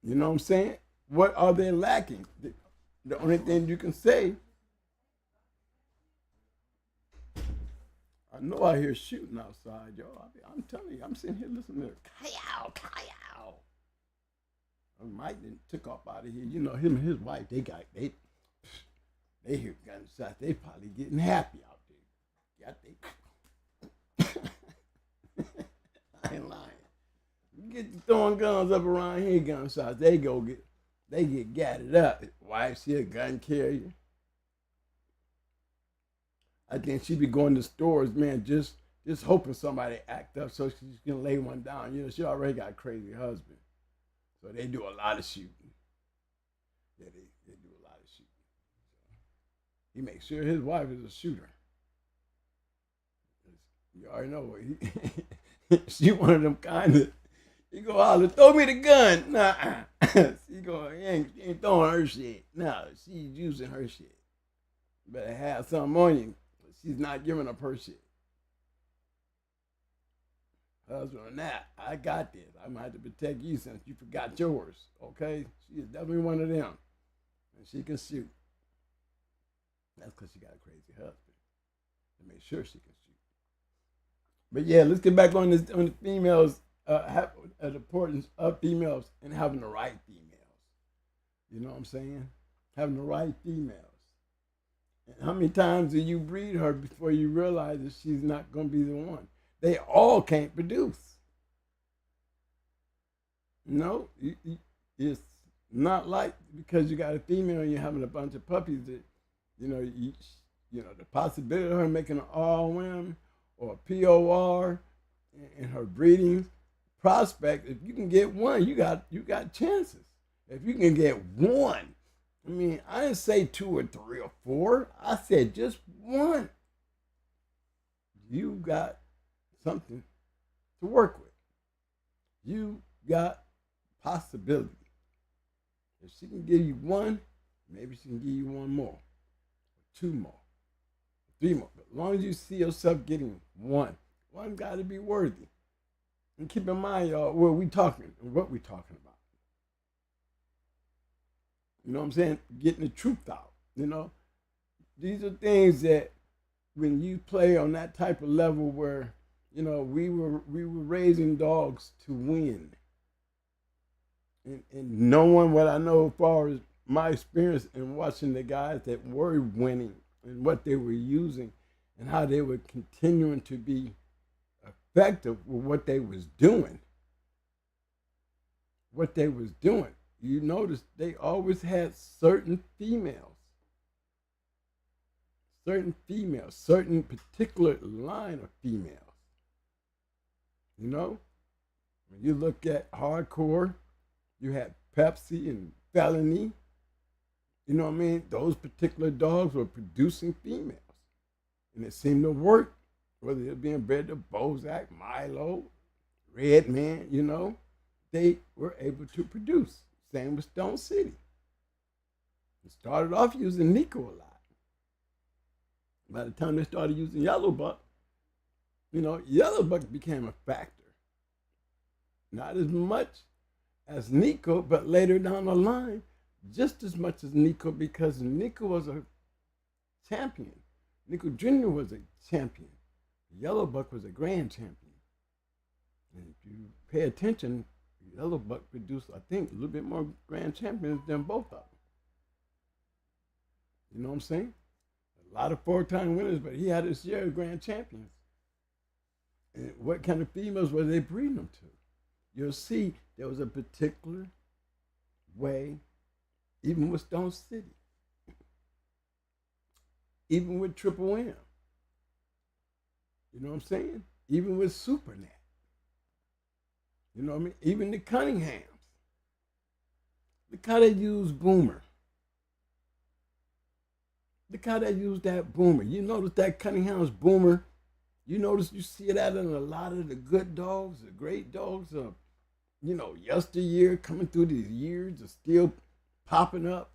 You know what I'm saying? What are they lacking? The only thing you can say, I know I hear shooting outside, y'all. I'm telling you, I'm sitting here listening to Kyle. Mike then took off out of here. You know, him and his wife, they hear gunshots. They probably getting happy out there. I ain't lying. You get to throwing guns up around here, gunshots. They get gathered up. Wife, she a gun carrier. I think she be going to stores, man, just hoping somebody act up so she's gonna lay one down. You know, she already got a crazy husband. So they do a lot of shooting. Yeah, they do a lot of he makes sure his wife is a shooter. You already know what she one of them kind of, he go holler, throw me the gun. Nah, he ain't throwing her shit. No, she's using her shit. Better have something on you. She's not giving up her shit. Husband, nah, I got this. I'm gonna have to protect you since you forgot yours. Okay? She is definitely one of them. And she can shoot. That's because she got a crazy husband. To make sure she can shoot. But yeah, let's get back on this on the females, the importance of females and having the right females. You know what I'm saying? Having the right females. And how many times do you breed her before you realize that she's not going to be the one? They all can't produce. No, it's not like because you got a female and you're having a bunch of puppies that, the possibility of her making an ROM or a POR in her breeding prospect, if you can get one, you got chances. If you can get one, I mean, I didn't say 2 or 3 or 4. I said just one. You got something to work with. You got possibility. If she can give you one, maybe she can give you one more, 2 more, 3 more. But as long as you see yourself getting one got to be worthy. And keep in mind, y'all, what we talking about. You know what I'm saying? Getting the truth out. These are things that when you play on that type of level where, we were raising dogs to win. And knowing what I know as far as my experience in watching the guys that were winning and what they were using and how they were continuing to be effective with what they was doing. You notice they always had certain particular line of females. When you look at hardcore, you had Pepsi and Felony. You know what I mean? Those particular dogs were producing females. And it seemed to work, whether it being bred to Bozak, Milo, Redman, they were able to produce. Same with Stone City. They started off using Nico a lot. By the time they started using Yellow Buck, Yellow Buck became a factor. Not as much as Nico, but later down the line, just as much as Nico, because Nico was a champion. Nico Jr. was a champion. Yellow Buck was a grand champion. And if you pay attention, Yellow Buck produced, I think, a little bit more grand champions than both of them. You know what I'm saying? A lot of 4-time winners, but he had his share of grand champions. And what kind of females were they breeding them to? You'll see there was a particular way, even with Stone City, even with Triple M. You know what I'm saying? Even with Supernet. You know what I mean? Even the Cunninghams. Look how they use Boomer. Look how they use that Boomer. You notice that Cunningham's Boomer, you see it out in a lot of the good dogs, the great dogs of, yesteryear, coming through these years, are still popping up,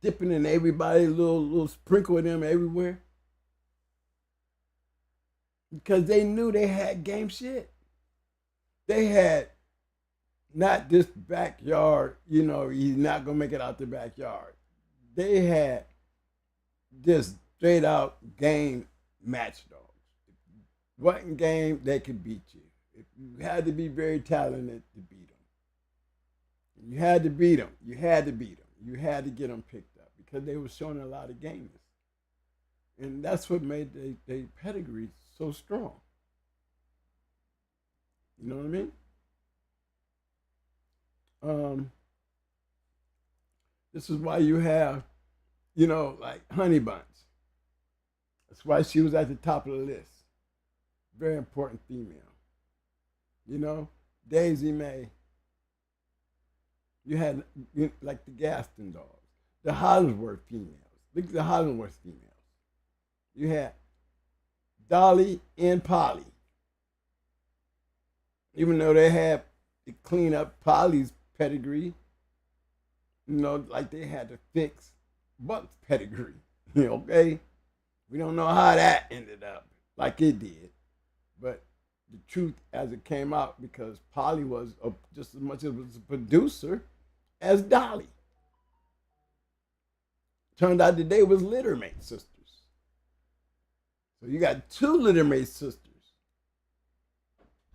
dipping in everybody, little sprinkle of them everywhere. Because they knew they had game shit. They had not this backyard, he's not going to make it out the backyard. They had just straight out game match dogs. Wasn't game, they could beat you. If you had to be very talented to beat them. You had to beat them. You had to get them picked up because they were showing a lot of gameness. And that's what made their pedigree so strong. You know what I mean? This is why you have, like Honey Buns. That's why she was at the top of the list. Very important female. Daisy May. You had like the Gaston dogs, the Hollingsworth females. Look at the Hollywood females. You had Dolly and Polly. Even though they had to clean up Polly's pedigree, like they had to fix Buck's pedigree. Okay? We don't know how that ended up like it did. But the truth as it came out, because Polly was just as much as a producer as Dolly. Turned out that they was littermate sisters. So you got two littermate sisters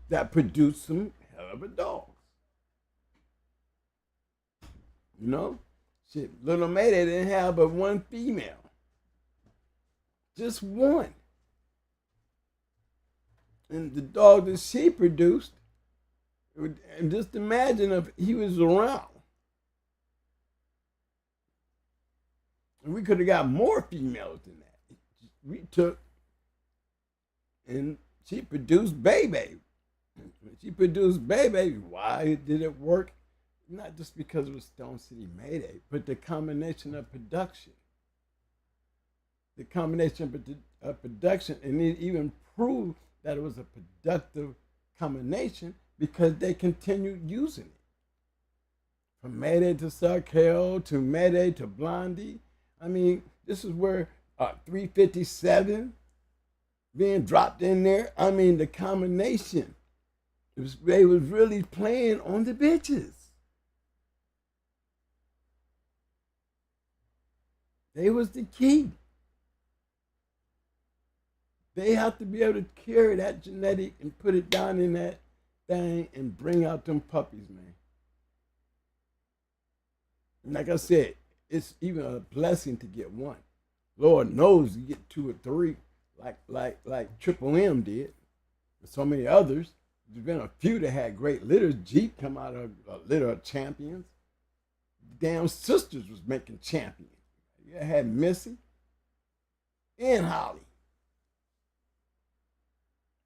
that produced some hell of a dogs. Shit, Little Mayday didn't have but one female. Just one. And the dog that she produced, and just imagine if he was around. And we could have got more females than that. We took, and she produced Baby. When she produced Baby, why did it work? Not just because it was Stone City Mayday, but the combination of production. The combination of production, and it even proved that it was a productive combination because they continued using it. From Mayday to Sarkel, to Mayday to Blondie. I mean, this is where 357 being dropped in there. I mean, the combination, they was really playing on the bitches. They was the key. They have to be able to carry that genetic and put it down in that thing and bring out them puppies, man. And like I said, it's even a blessing to get one. Lord knows you get two or three, like Triple M did, and so many others. There's been a few that had great litters. Jeep come out of a litter of champions. Damn Sisters was making champions. You had Missy and Holly.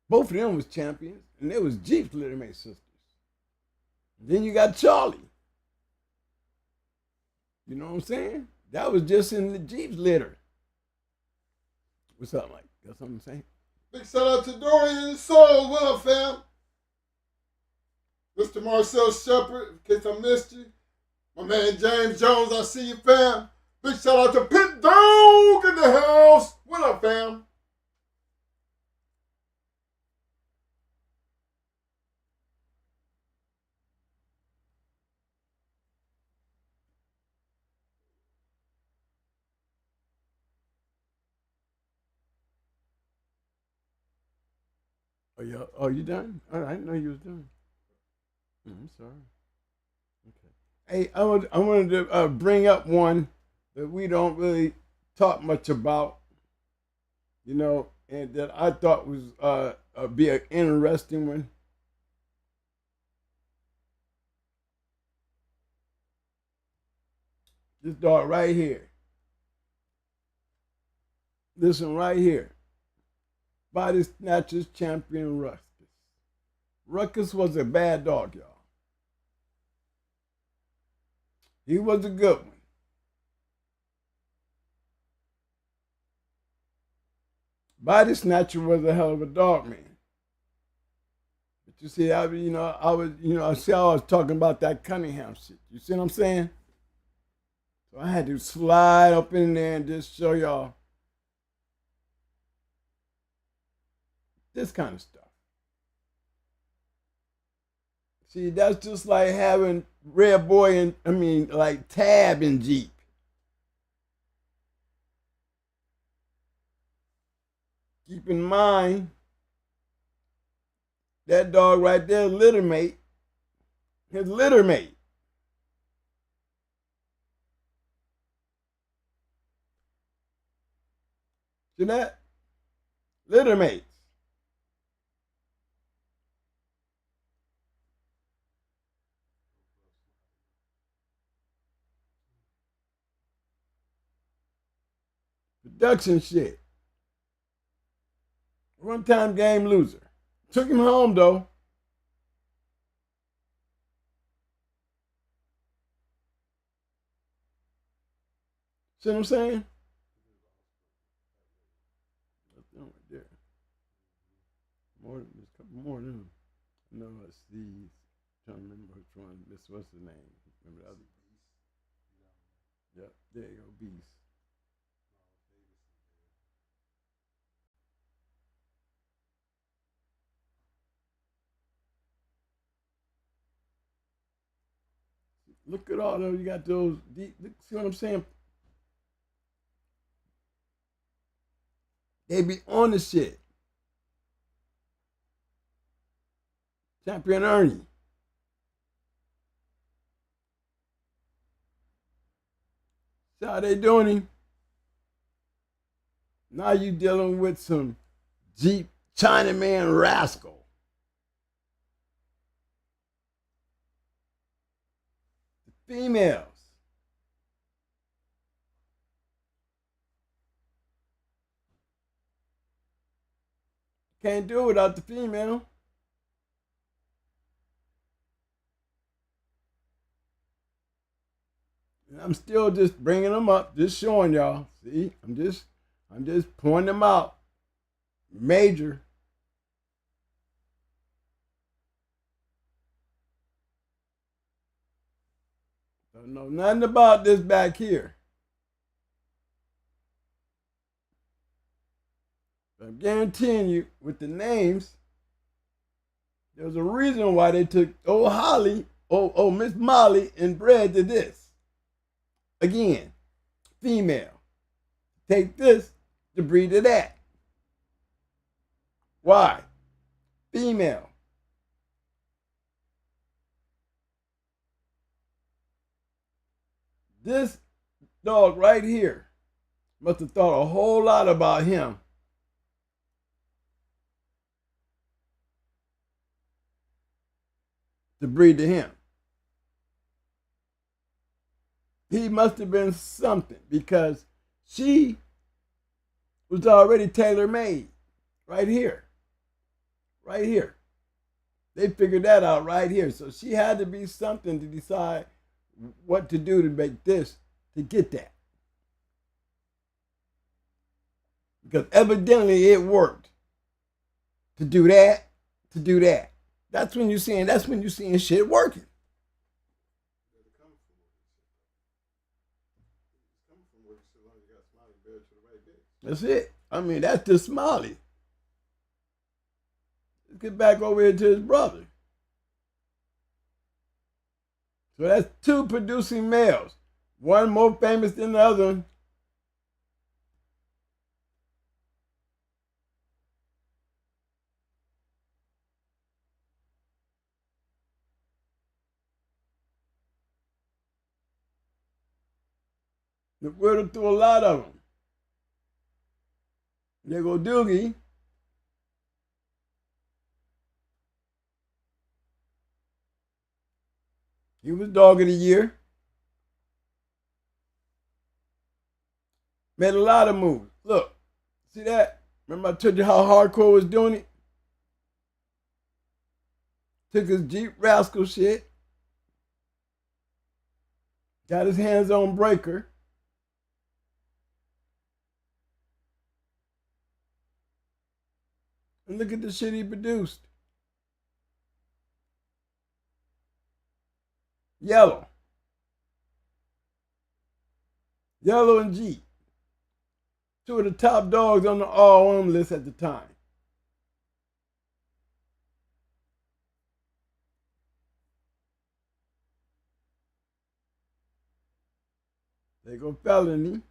Both of them was champions, and they was Jeep's littermate sisters. And then you got Charlie. You know what I'm saying? That was just in the Jeep's litter. What's up, Mike? Got something to say? Big shout out to Dorian and Soul. What up, fam? Mr. Marcel Shepard, in case I missed you. My man James Jones, I see you, fam. Big shout out to Pit Dog in the house. What up, fam? Oh, you done? Oh, I didn't know you was done. I'm sorry. Okay. Hey, I wanted to bring up one that we don't really talk much about, and that I thought was be an interesting one. This dog right here. This one right here. Body Snatchers champion Ruckus. Ruckus was a bad dog, y'all. He was a good one. Body Snatcher was a hell of a dog, man. But you see, I was talking about that Cunningham shit. You see what I'm saying? So I had to slide up in there and just show y'all this kind of stuff. See, that's just like having Red Boy like Tab and Jeep. Keep in mind, that dog right there, littermate, his littermate. See that? Littermates. Production shit. One-time game loser. Took him home, though. See what I'm saying? them right there. More, there's a couple more of them. No, it's these. I'm trying to remember which one. What's the name? Remember the other? Yep, there you go, Beast. Look at all those. You got those. See what I'm saying? They be on the shit. Champion Ernie. See how they doing him? Now you dealing with some Jeep Chinaman rascal. The females. Can't do it without the female. And I'm still just bringing them up, just showing y'all. See, I'm just pointing them out. Major. Don't know nothing about this back here. But I'm guaranteeing you, with the names, there's a reason why they took old Holly, Miss Molly, and bred to this. Again, female. Take this to breed to that. Why? Female. This dog right here must have thought a whole lot about him. To breed to him. He must have been something because she was already tailor-made right here. Right here. They figured that out right here. So she had to be something to decide what to do to make this, to get that. Because evidently it worked. To do that, to do that. That's when you're seeing shit working. That's it. I mean, that's just Smiley. Let's get back over here to his brother. So that's two producing males. One more famous than the other one. The word through a lot of them. There go Doogie. He was dog of the year. Made a lot of moves. Look, see that? Remember I told you how hardcore was doing it? Took his Jeep Rascal shit. Got his hands on Breaker. And look at the shit he produced. Yellow. Yellow and Jeep. Two of the top dogs on the R1 list at the time. They go Felony.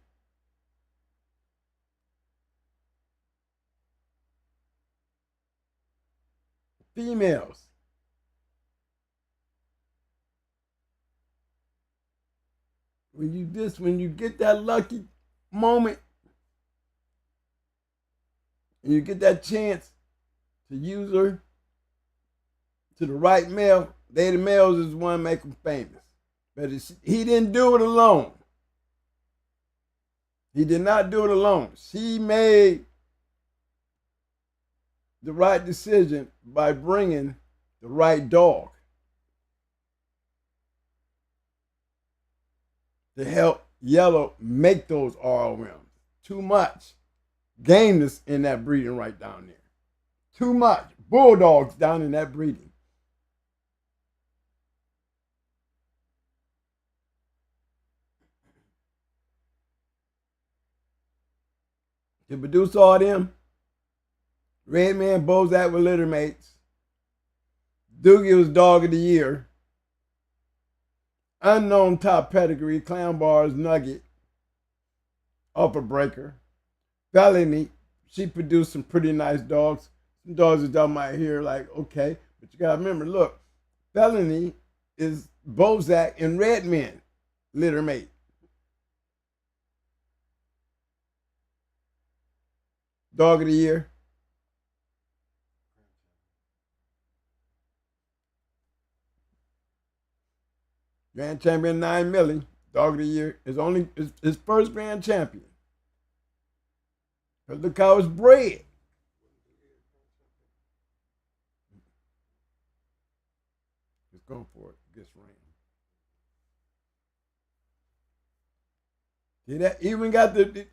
Females. When you get that lucky moment and you get that chance to use her to the right male, they the males is the one make them famous. But he didn't do it alone. He did not do it alone. She made the right decision by bringing the right dog to help Yellow make those ROMs. Too much. Gameness in that breeding right down there. Too much. Bulldogs down in that breeding. To produce all them, Red Man Bozak with litter mates. Doogie was dog of the year. Unknown top pedigree, Clown Bars, Nugget, Upper Breaker. Felony, she produced some pretty nice dogs. Some dogs that y'all might hear like, okay, but you gotta remember, look, Felony is Bozak and Redman litter mate. Dog of the year. Grand champion 9 milli. Dog of the year. His first grand champion. But look how it's bred. Just go for it. Gets ran. See that? Even got the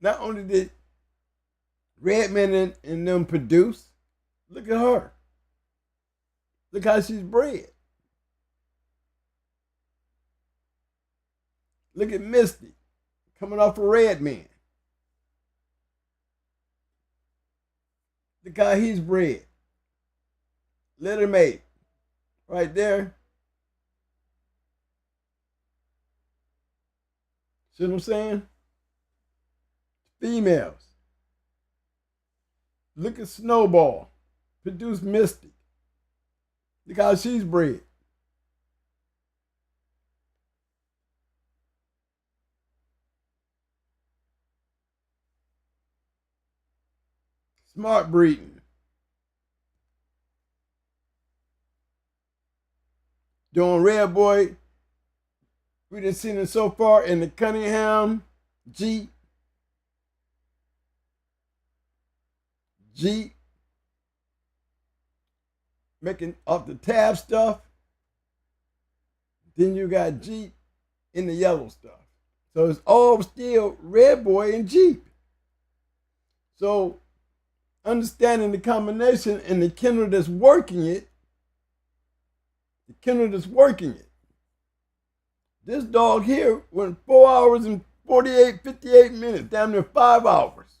not only did Redman and them produce, look at her. Look how she's bred. Look at Misty coming off a Redman. Look how he's bred. Litter mate. Right there. See what I'm saying? Females. Look at Snowball. Produce Misty. Look how she's bred. Smart breeding. Doing Red Boy, we done seen it so far in the Cunningham, Jeep, making off the tab stuff. Then you got Jeep in the yellow stuff. So it's all still Red Boy and Jeep. So understanding the combination and the kennel that's working it, This dog here went 4 hours and 58 minutes, damn near 5 hours.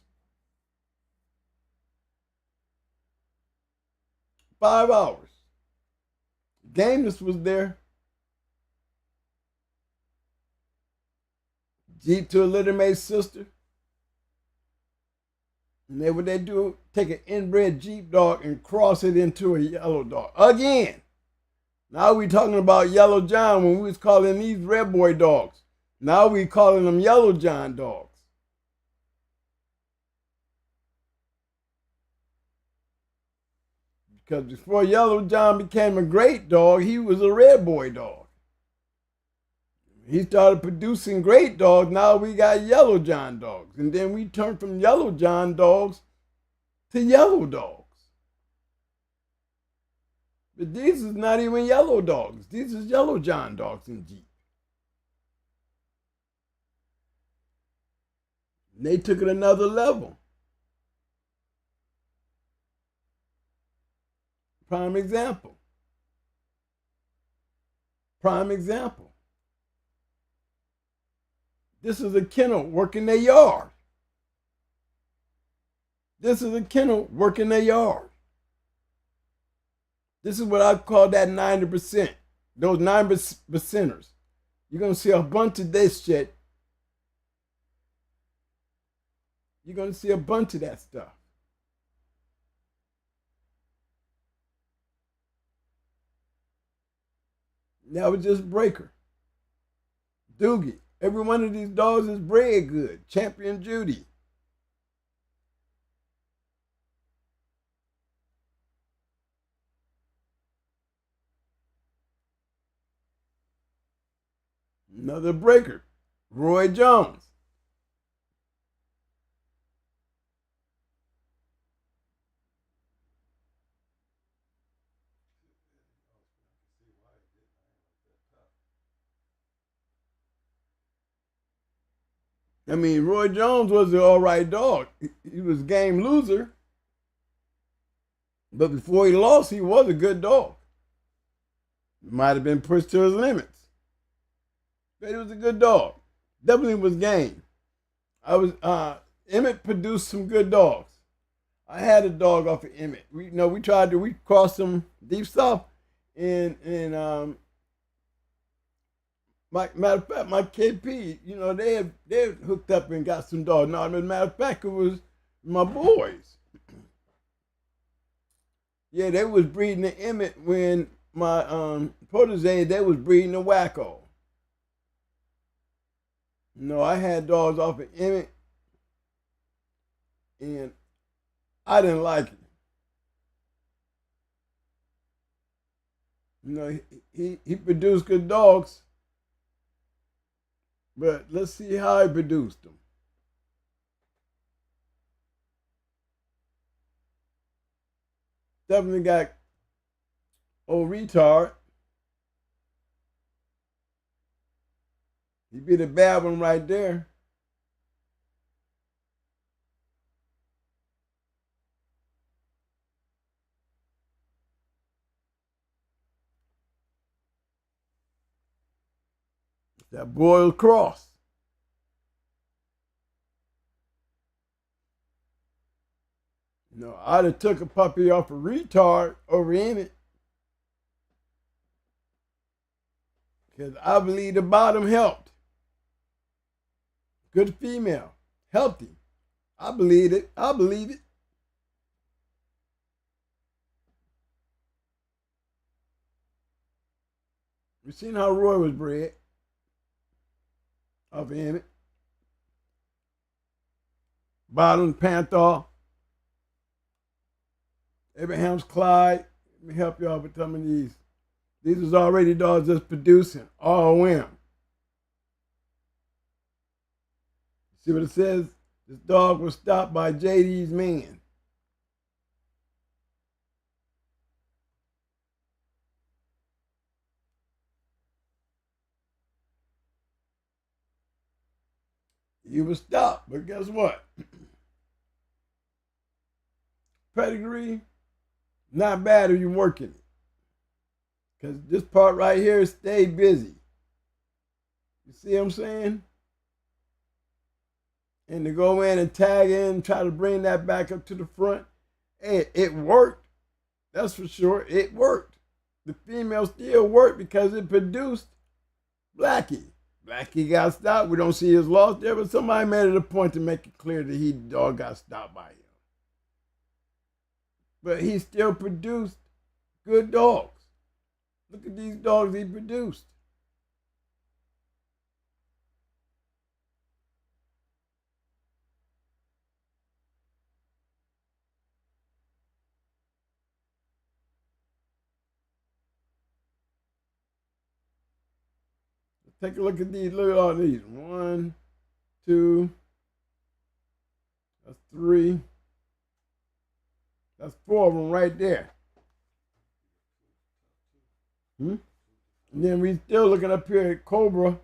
5 hours. Gameness was there. Jeep to a litter mate sister. And then what they do, take an inbred Jeep dog and cross it into a yellow dog. Again. Now we talking about Yellow John when we was calling these Red Boy dogs. Now we calling them Yellow John dogs. Because before Yellow John became a great dog, he was a Red Boy dog. He started producing great dogs. Now we got Yellow John dogs. And then we turned from Yellow John dogs to yellow dogs. But these is not even yellow dogs. These is Yellow John dogs in Jeep. And they took it another level. Prime example. This is a kennel working their yard. This is what I call that 90%. Those 9%ers. You're going to see a bunch of this shit. You're going to see a bunch of that stuff. That was just Breaker. Doogie. Every one of these dogs is bred good. Champion Judy. Another Breaker. Roy Jones. I mean, Roy Jones was an all right dog. He was a game loser. But before he lost, he was a good dog. Might have been pushed to his limits. But he was a good dog. Definitely was game. Emmett produced some good dogs. I had a dog off of Emmett. We crossed some deep south, and matter of fact, my KP, they had hooked up and got some dogs. No, as a matter of fact, it was my boys. Yeah, they was breeding the Emmett when my protege, they was breeding the Wacko. No, I had dogs off of Emmett, and I didn't like it. He produced good dogs, but let's see how he produced them. Definitely got old retard. He be the bad one right there. That boiled cross. I'd have took a puppy off a retard over in it. Because I believe the bottom helped. Good female. Healthy. I believe it. I believe it. You seen how Roy was bred off of Emmett. Bottom Panther. Abraham's Clyde. Let me help y'all with some of these. These was already dogs that's producing. ROM. See what it says? This dog was stopped by JD's man. He was stopped, but guess what? Pedigree, not bad if you're working it. Because this part right here stay busy. You see what I'm saying? And to go in and tag in, try to bring that back up to the front, hey, it worked. That's for sure. It worked. The female still worked because it produced Blackie. Blackie got stopped. We don't see his loss there, but somebody made it a point to make it clear that he dog got stopped by him. But he still produced good dogs. Look at these dogs he produced. Take a look at these. Look at all these. 1, 2, that's 3. That's 4 of them right there. And then we still looking up here at Cobra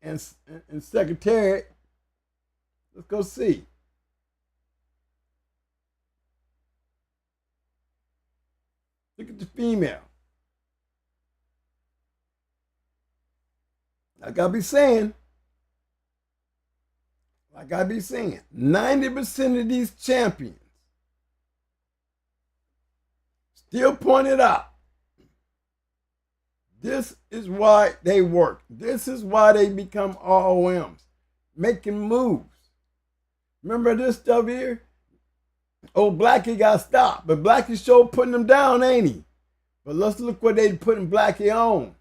and Secretariat. Let's go see. Look at the female. Like I be saying, 90% of these champions still pointed out, this is why they work. This is why they become ROMs, making moves. Remember this stuff here? Old Blackie got stopped, but Blackie sure putting them down, ain't he? But let's look what they putting Blackie on.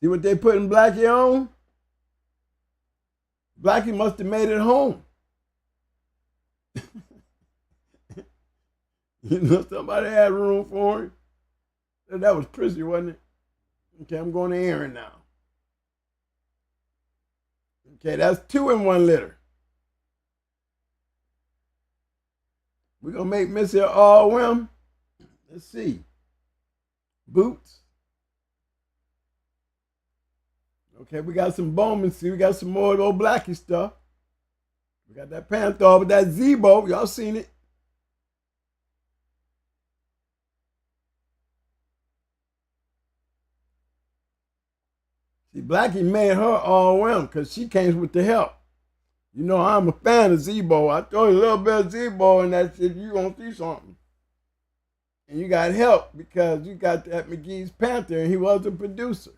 See what they putting Blackie on? Blackie must have made it home. Somebody had room for him. That was Prissy, wasn't it? Okay, I'm going to Aaron now. Okay, that's 2 in 1 litter. We're going to make Missy an all-whim. Let's see. Boots. Okay, we got some Bowman. See, we got some more of the old Blackie stuff. We got that Panther with that Zebo. Y'all seen it. See, Blackie made her all well because she came with the help. You know, I'm a fan of Zebo. I throw you a little bit of Zebo and that shit, you gonna see something. And you got help because you got that McGee's Panther and he was a producer.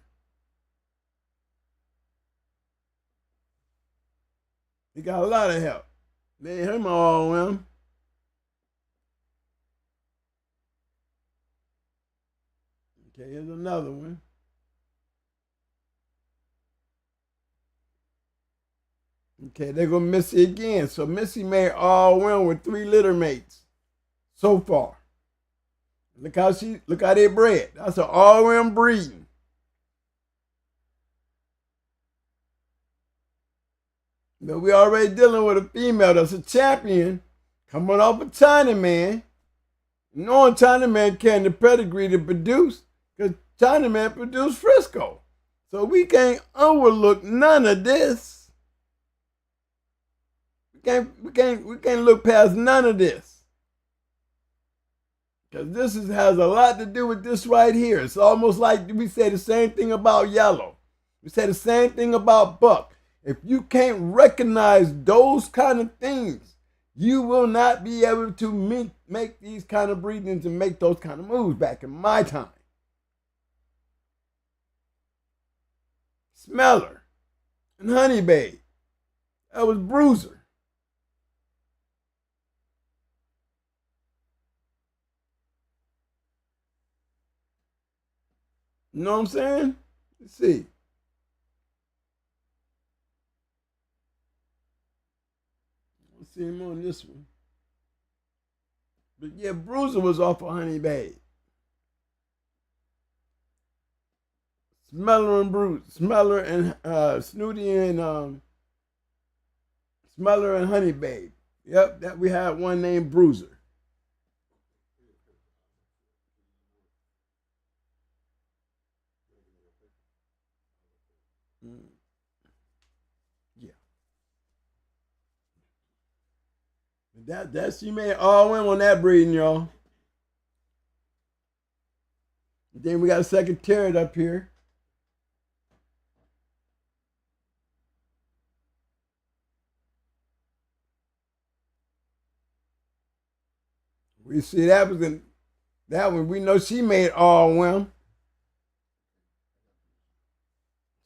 He got a lot of help. Made him all well. Okay, here's another one. Okay, they're gonna Missy again. So Missy made all one with 3 litter mates so far. Look how they bred. That's an all-in breeding. But we already dealing with a female that's a champion coming off a Chinaman. Knowing Chinaman carrying the pedigree to produce, because Chinaman produced Frisco. So we can't overlook none of this. We can't look past none of this. Because this has a lot to do with this right here. It's almost like we say the same thing about yellow. We say the same thing about buck. If you can't recognize those kind of things, you will not be able to make these kind of breedings and make those kind of moves back in my time. Smeller and Honey Babe. That was Bruiser. You know what I'm saying? Let's see. Let's see him on this one. But yeah, Bruiser was off of Honey Babe. Smeller and Bruiser. Smeller and Snooty and Smeller and Honey Babe. Yep, that we had one named Bruiser. Yeah. That she made all in on that breeding, y'all. Then we got a Secretariat up here. We see that was in that one. We know she made all well.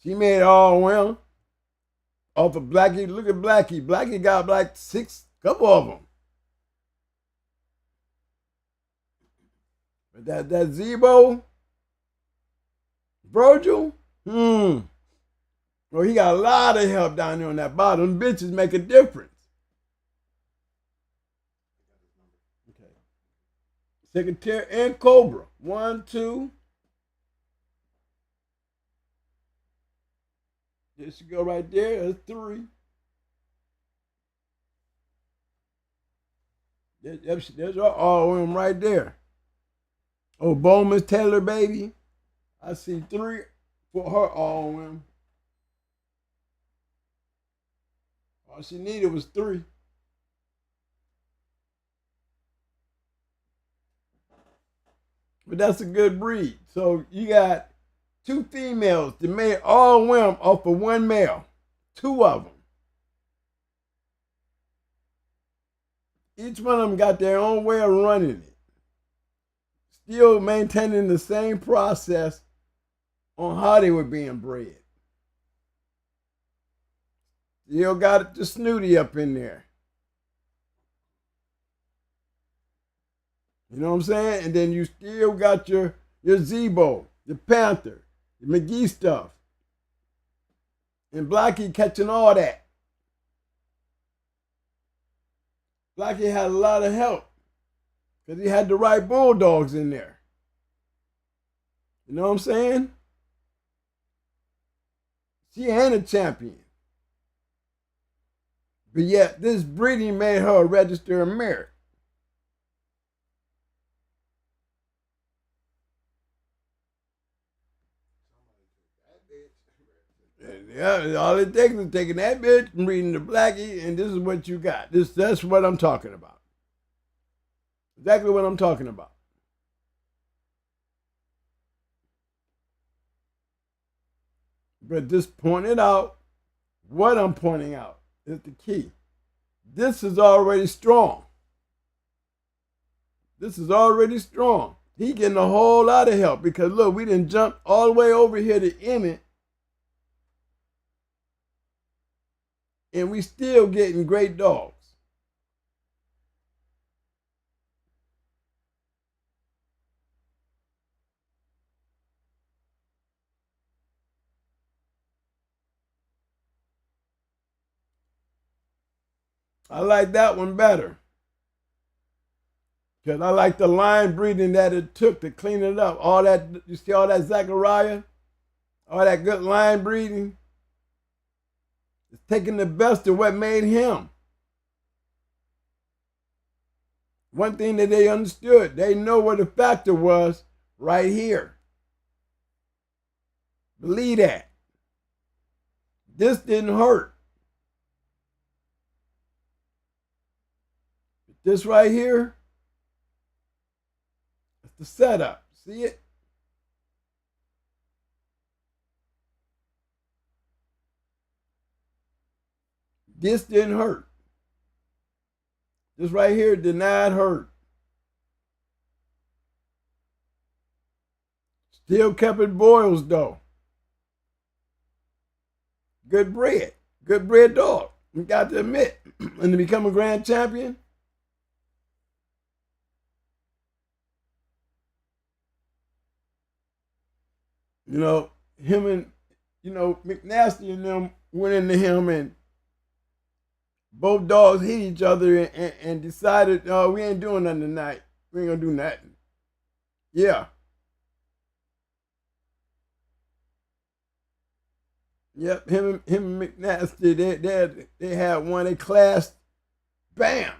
She made all well. Off of Blackie. Look at Blackie. Blackie got like 6, couple of them. But that Zebo, Virgil, well, he got a lot of help down there on that bottom. Them bitches make a difference. Okay. Secretary and Cobra. 1, 2. There she go right there. That's 3. There's all of them right there. Oh, Bowman's Taylor baby. I see 3 for her all of them. All she needed was 3. But that's a good breed. So you got 2 females that made all women off of 1 male. 2 of them. Each one of them got their own way of running it. Still maintaining the same process on how they were being bred. Still got the Snooty up in there. You know what I'm saying? And then you still got your Zebo, your Panther, your McGee stuff. And Blackie catching all that. Blackie had a lot of help because he had the right bulldogs in there. You know what I'm saying? She ain't a champion. But yet, this breeding made her a registered merit. Yeah, all it takes is taking that bitch and reading the Blackie, and this is what you got. That's what I'm talking about. Exactly what I'm talking about. But just pointing out what I'm pointing out is the key. This is already strong. This is already strong. He getting a whole lot of help because look, we didn't jump all the way over here to Emmett, and we still getting great dogs. I like that one better. Because I like the line breeding that it took to clean it up. All that, you see all that Zachariah? All that good line breeding? It's taking the best of what made him. One thing that they understood, they know what the factor was right here. Believe that. This didn't hurt. This right here, that's the setup. See it? This didn't hurt. This right here did not hurt. Still kept it boils though. Good bred. Good bred dog. You got to admit. And to become a grand champion, you know, him and, you know, McNasty and them went into him, and both dogs hit each other and decided, oh, we ain't doing nothing tonight. We ain't gonna do nothing. Yeah. Yep, him and McNasty, they had one, they clashed, bam.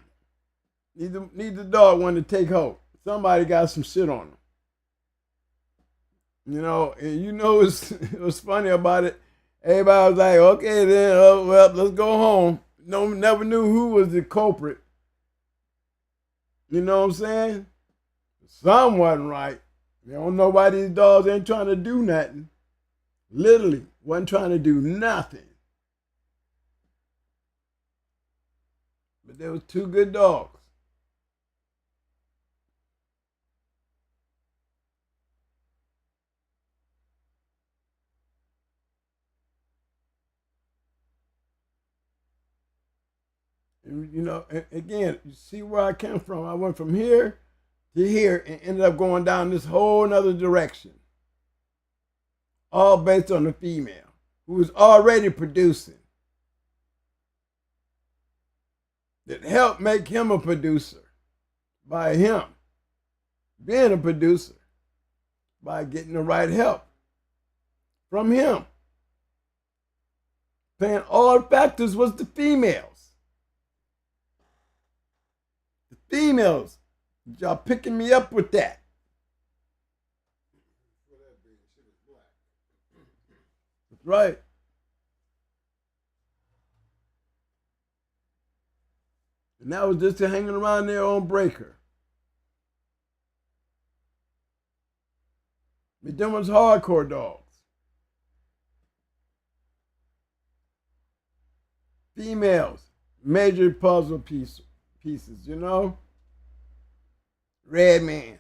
Neither dog wanted to take hold. Somebody got some shit on them. You know, and you know what's funny about it? Everybody was like, okay then, well, let's go home. No, never knew who was the culprit. You know what I'm saying? Something wasn't right. You don't know why these dogs ain't trying to do nothing. Literally, wasn't trying to do nothing. But there was two good dogs. And, you know, again, you see where I came from. I went from here to here and ended up going down this whole nother direction. All based on the female who was already producing. That helped make him a producer by him being a producer by getting the right help from him. Paying all factors was the females. The females. Y'all picking me up with that. That's right. And that was just hanging around there on breaker. But them was hardcore dogs. Females, major puzzle pieces, you know? Red Man,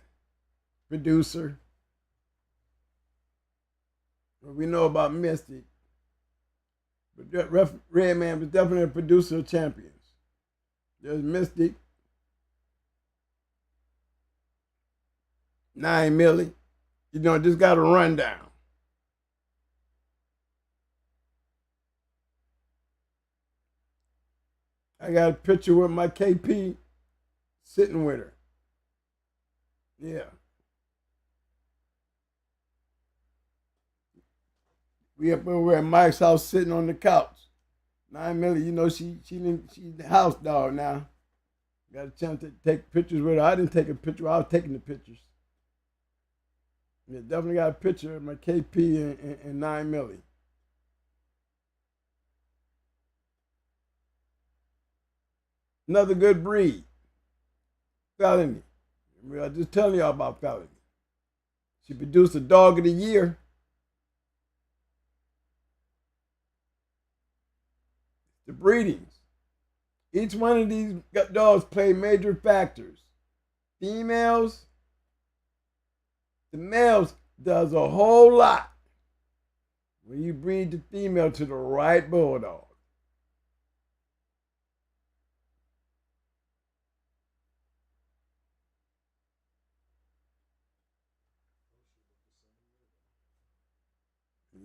producer. What we know about Mystic. But Red Man was definitely a producer of champions. There's Mystic. 9 Millie. You know, just got a rundown. I got a picture with my KP sitting with her. Yeah. We up over at Mike's house sitting on the couch. 9 Millie, you know, she's the house dog now. Got a chance to take pictures with her. I didn't take a picture. I was taking the pictures. Yeah, definitely got a picture of my KP and 9 Millie. Another good breed. Felony. I was just telling y'all about Felony. She produced a dog of the year. The breedings. Each one of these dogs play major factors. Females, the males does a whole lot when you breed the female to the right bulldog.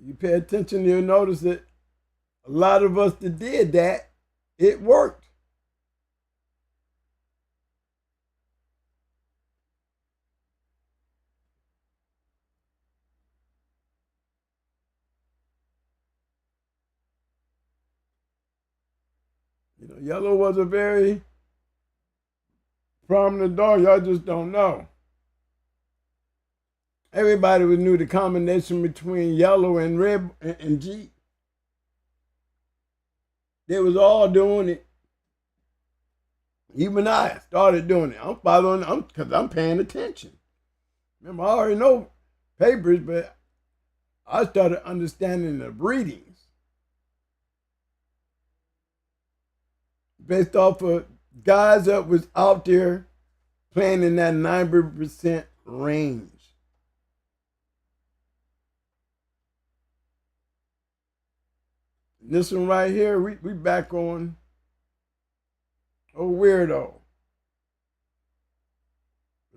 You pay attention, you'll notice that a lot of us that did that, it worked. You know, Yellow was a very prominent dog. Y'all just don't know. Everybody knew the combination between Yellow and Red and G. They was all doing it. Even I started doing it. I'm following because I'm paying attention. Remember, I already know papers, but I started understanding the breedings based off of guys that was out there playing in that 90% range. This one right here, we back on Weirdo.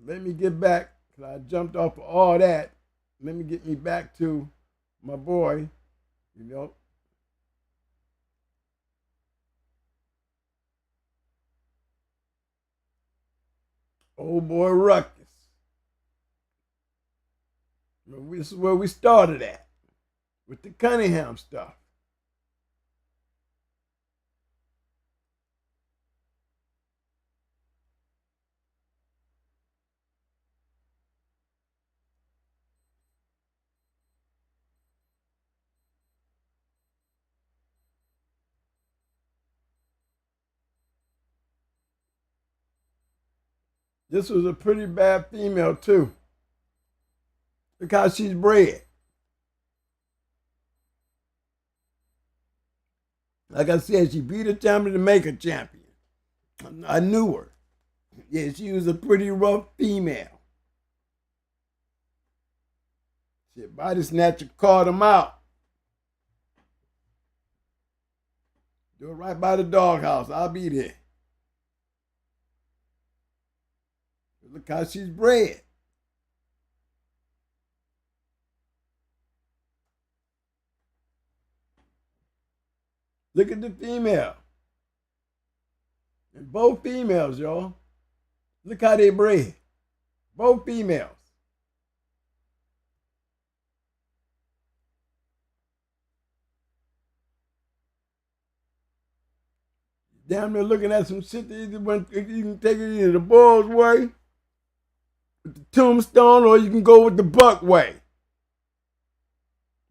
Let me get back, because I jumped off of all that. Let me get me back to my boy, you know. Old boy Ruckus. This is where we started at, with the Cunningham stuff. This was a pretty bad female too. Look how she's bred. Like I said, she beat a champion to make a champion. I knew her. Yeah, she was a pretty rough female. Shit, body snatcher called him out. Do it right by the doghouse. I'll be there. Look how she's bred. Look at the female. And both females, y'all. Look how they bred. Both females. Damn near looking at some shit that you can take it either the Bulls way, with the Tombstone, or you can go with the Buck way.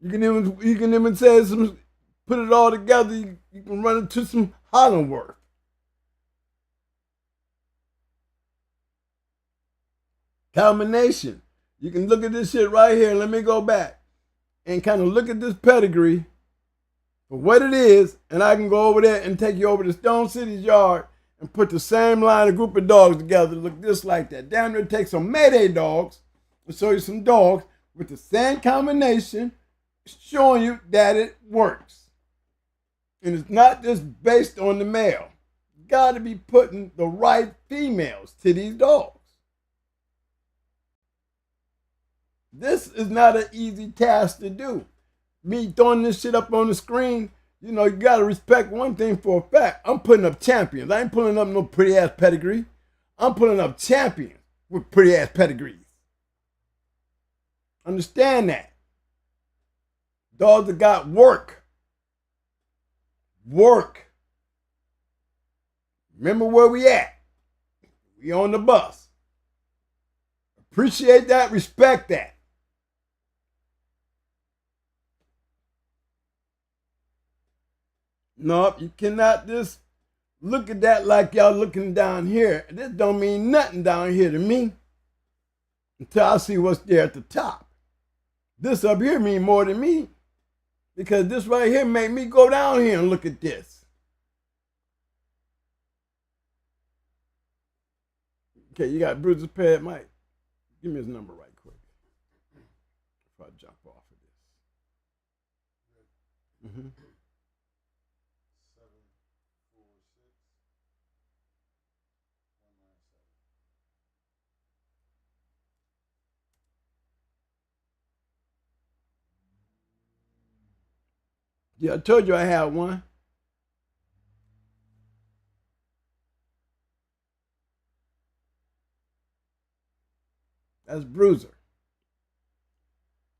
You can even say some, put it all together, you can run into some Hollandworth. Combination. You can look at this shit right here. Let me go back and kind of look at this pedigree for what it is, and I can go over there and take you over to Stone City's yard and put the same line of group of dogs together to look just like that. Down there, take some Mayday dogs and show you some dogs with the same combination, showing you that it works. And it's not just based on the male. You got to be putting the right females to these dogs. This is not an easy task to do. Me throwing this shit up on the screen, you know, you got to respect one thing for a fact. I'm putting up champions. I ain't pulling up no pretty ass pedigree. I'm pulling up champions with pretty ass pedigrees. Understand that. Dogs that got work. Work. Remember where we at. We on the bus. Appreciate that, respect that. No, you cannot just look at that like y'all looking down here. This don't mean nothing down here to me until I see what's there at the top. This up here mean more to me because this right here make me go down here and look at this. Okay, you got Bruiser's pad, Mike. Give me his number right quick before I jump off of this. Mm-hmm. 746-1997. Yeah, I told you I had one. That's Bruiser.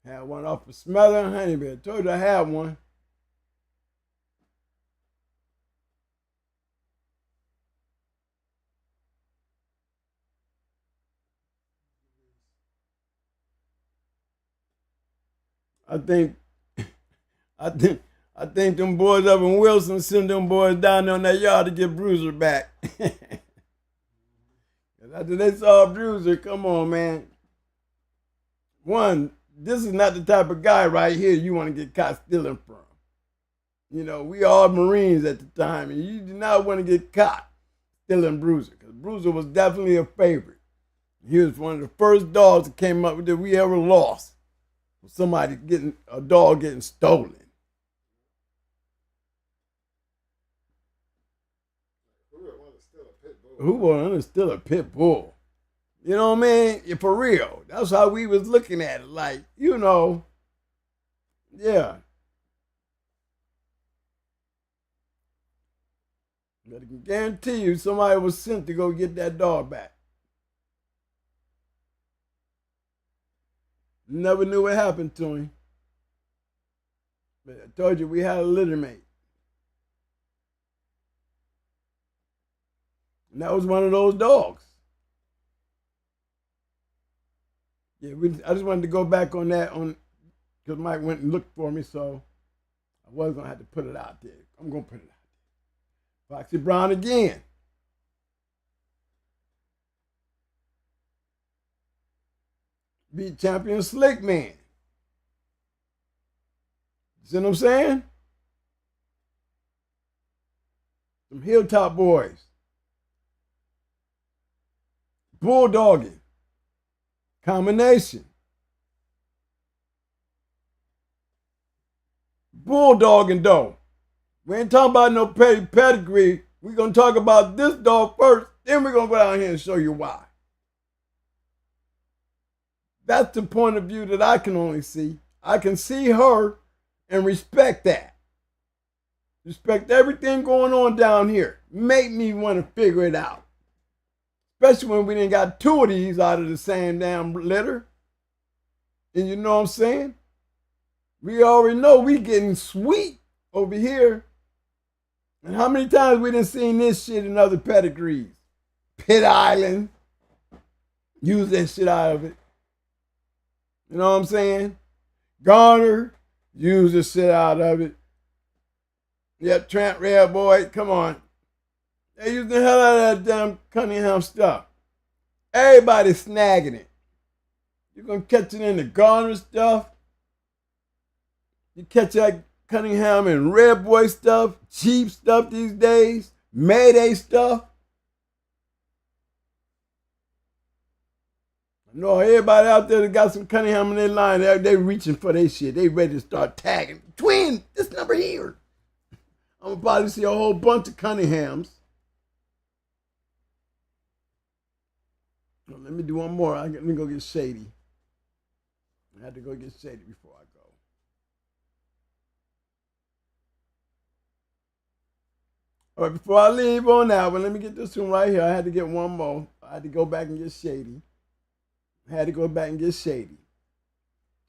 Had one off of Smeller and Honeybee. I told you I had one. I think them boys up in Wilson sent them boys down there on that yard to get Bruiser back. After they saw Bruiser, come on, man. One, this is not the type of guy right here you want to get caught stealing from. You know, we all Marines at the time, and you do not want to get caught stealing Bruiser, because Bruiser was definitely a favorite. He was one of the first dogs that came up that we ever lost. Somebody a dog getting stolen. Who wanted to steal a pit bull? You know what I mean? Yeah, for real. That's how we was looking at it. Like, you know, yeah. But I can guarantee you somebody was sent to go get that dog back. Never knew what happened to him. But I told you we had a litter mate. And that was one of those dogs. Yeah, I just wanted to go back on that because Mike went and looked for me, so I was going to have to put it out there. I'm going to put it out there. Foxy Brown again. Beat champion Slick Man. See what I'm saying? Some Hilltop boys. Bulldogging. Combination. Bulldogging though. We ain't talking about no pedigree. We're going to talk about this dog first. Then we're going to go down here and show you why. That's the point of view that I can only see. I can see her and respect that. Respect everything going on down here. Make me want to figure it out. Especially when we didn't got two of these out of the same damn litter. And you know what I'm saying? We already know we getting sweet over here. And how many times we done seen this shit in other pedigrees? Pit Island. Use that shit out of it. You know what I'm saying? Garner, use the shit out of it. Yep, Trent Red Boy, come on. They use the hell out of that damn Cunningham stuff. Everybody snagging it. You're going to catch it in the Garner stuff. You catch that Cunningham and Red Boy stuff, cheap stuff these days, Mayday stuff. No, everybody out there that got some Cunningham in their line, they reaching for their shit. They ready to start tagging. Twin, this number here. I'm going to probably see a whole bunch of Cunninghams. Well, let me do one more. Let me go get Shady. I had to go get Shady before I go. All right, before I leave on that one, let me get this one right here. I had to get one more. I had to go back and get Shady.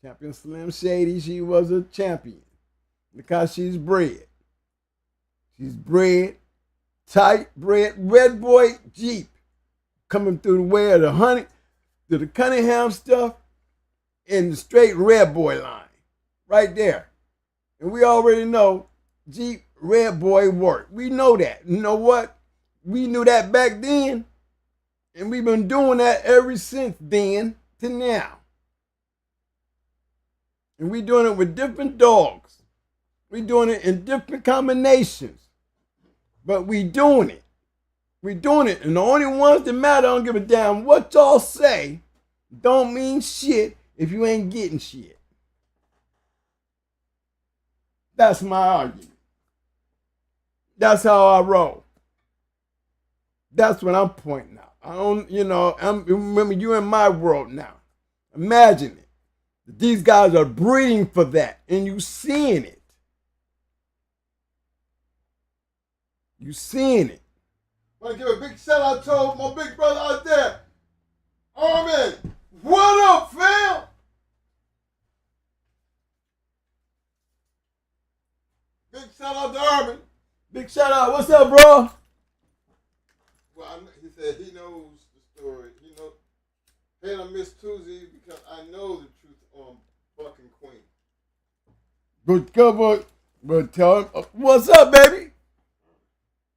Champion Slim Shady, she was a champion because she's bred. She's bred, tight bred, Red Boy Jeep coming through the way of the honey, to the Cunningham stuff, and the straight Red Boy line right there. And we already know Jeep Red Boy work. We know that. You know what? We knew that back then, and we've been doing that ever since then to now. And we doing it with different dogs. We doing it in different combinations. But we doing it. We doing it. And the only ones that matter, I don't give a damn what y'all say, don't mean shit if you ain't getting shit. That's my argument. That's how I roll. That's what I'm pointing out. I don't, remember you in my world now. Imagine it. These guys are breeding for that, and you seeing it. You seeing it. I want to give a big shout out to my big brother out there, Armin. What up, fam? Big shout out to Armin. Big shout out. What's up, bro? Well, he said he knows the story. He knows. Hey, I miss Tuesday because I know the truth on Buck and Queen. But tell him, what's up, baby?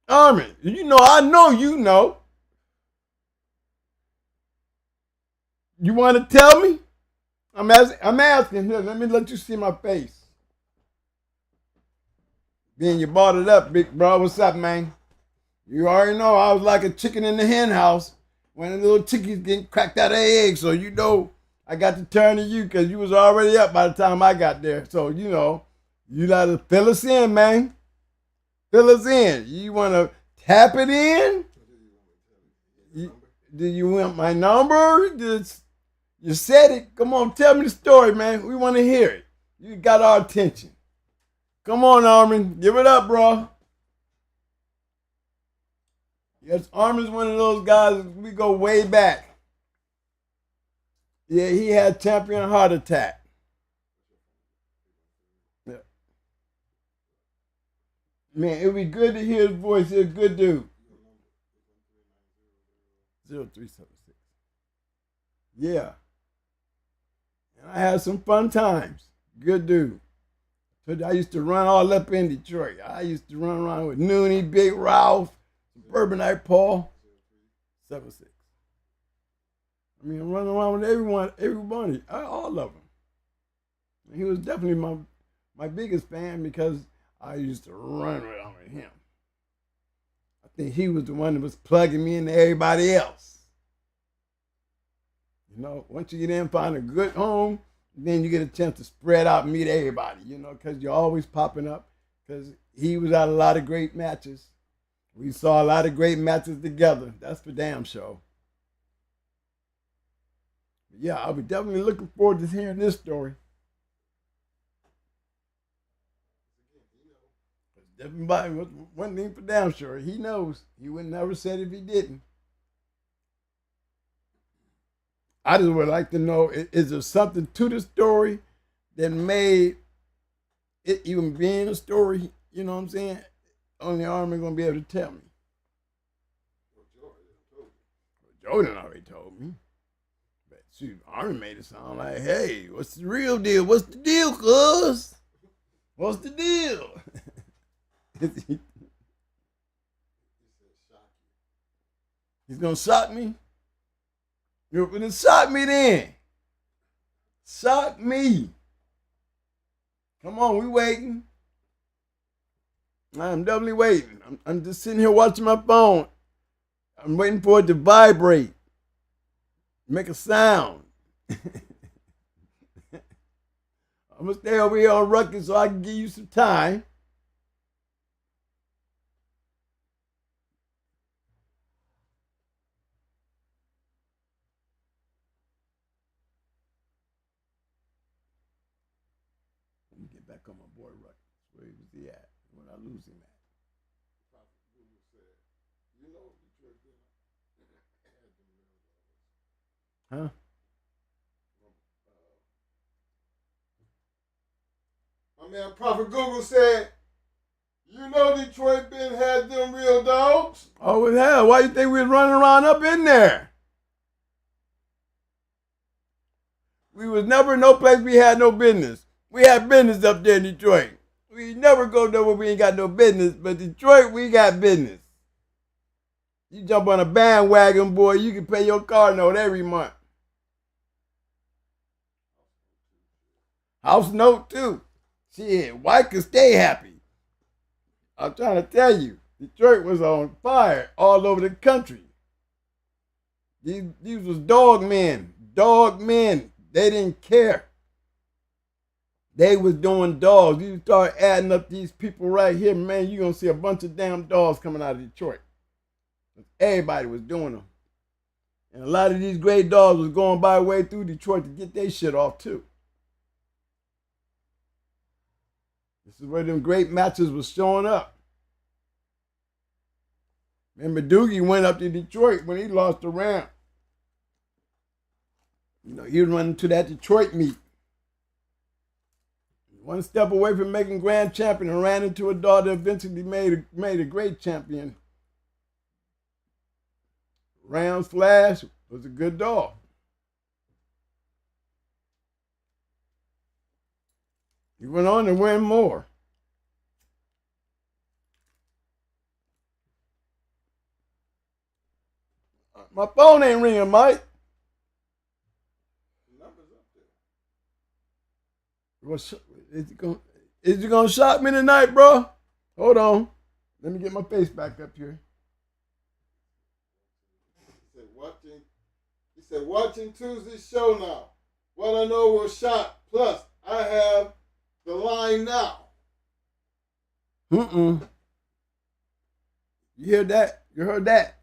Armin, I know you know. You want to tell me? I'm asking. Here, let me let you see my face. Then you brought it up, big bro. What's up, man? You already know I was like a chicken in the hen house when the little chickies getting cracked out of eggs. So I got to turn to you because you was already up by the time I got there. So you gotta fill us in, man. Fill us in. You want to tap it in? Do you want my number? You said it. Come on, tell me the story, man. We want to hear it. You got our attention. Come on, Armin. Give it up, bro. Yes, Armin's one of those guys, we go way back. Yeah, he had champion heart attack. Yeah. Man, it'd be good to hear his voice. He's a good dude. 0376. Yeah. And I had some fun times. Good dude. So I used to run all up in Detroit. I used to run around with Noonie, Big Ralph, Suburbanite Paul, 76. I mean, I'm running around with everybody, all of them. And he was definitely my biggest fan because I used to run around with him. I think he was the one that was plugging me into everybody else. Once you get in, find a good home, then you get a chance to spread out and meet everybody, because you're always popping up. Because he was at a lot of great matches. We saw a lot of great matches together. That's for damn sure. Yeah, I'll be definitely looking forward to hearing this story. Definitely one thing for damn sure. He knows. He would never said if he didn't. I just would like to know, is there something to the story that made it even being a story? You know what I'm saying? Only Armin going to be able to tell me. Jordan already told me. But shoot, Armin made it sound like, hey, what's the real deal? What's the deal, cuz? What's the deal? He's going to shock me? You're going to shock me then. Shock me. Come on, we waiting. I'm definitely waiting. I'm just sitting here watching my phone. I'm waiting for it to vibrate. Make a sound. I'm going to stay over here on record so I can give you some time. Back on my boy Ruck. Where was he at? When I lose him at? Huh? My man Prophet Google said, Detroit had them real dogs? Oh, hell, why you think we was running around up in there? We was never no place we had no business. We had business up there in Detroit. We never go there where we ain't got no business, but Detroit, we got business. You jump on a bandwagon, boy, you can pay your car note every month. House note too. Shit, wife could stay happy. I'm trying to tell you, Detroit was on fire all over the country. These was dog men. They didn't care. They was doing dogs. You start adding up these people right here, man, you're going to see a bunch of damn dogs coming out of Detroit. Everybody was doing them. And a lot of these great dogs was going by way through Detroit to get their shit off too. This is where them great matches was showing up. Remember, Doogie went up to Detroit when he lost the round. You know, he was running to that Detroit meet. One step away from making grand champion and ran into a dog that eventually made a great champion. Round Flash was a good dog. He went on to win more. My phone ain't ringing, Mike. The number's up there. Is you gonna shock me tonight, bro? Hold on. Let me get my face back up here. He said, watching Tuesday's show now. What I know will shock. Plus, I have the line now. You hear that? You heard that?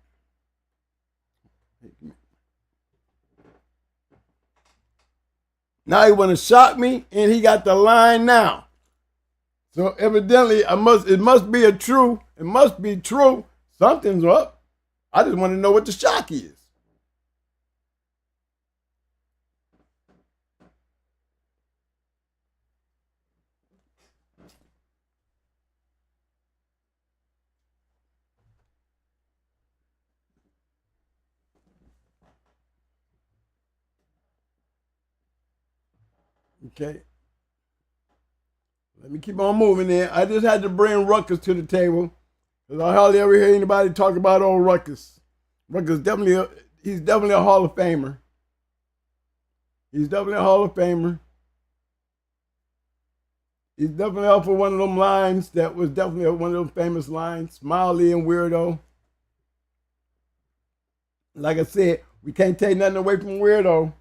Now he want to shock me, and he got the line now. So evidently, it must be true. It must be true. Something's up. I just want to know what the shock is. Okay. Let me keep on moving there. I just had to bring Ruckus to the table because I hardly ever hear anybody talk about old Ruckus. Ruckus he's definitely a Hall of Famer. He's definitely a Hall of Famer. He's definitely off of one of them lines that was definitely one of those famous lines, Smiley and Weirdo. Like I said, we can't take nothing away from Weirdo.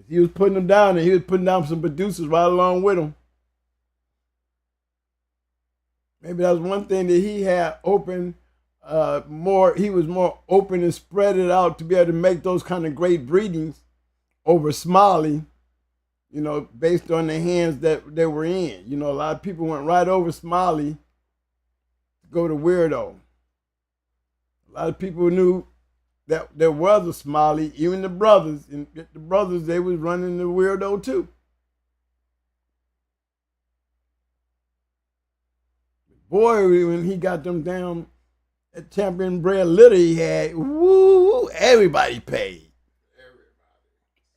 He was putting them down, and he was putting down some producers right along with him. Maybe that was one thing that he had open more. He was more open and spread it out to be able to make those kind of great breedings over Smiley, you know, based on the hands that they were in. You know, a lot of people went right over Smiley to go to Weirdo. A lot of people knew that there was a Smiley, even the brothers. And the brothers, they was running the Weirdo too. Boy, when he got them down at champion bred litter he had, woo, everybody paid.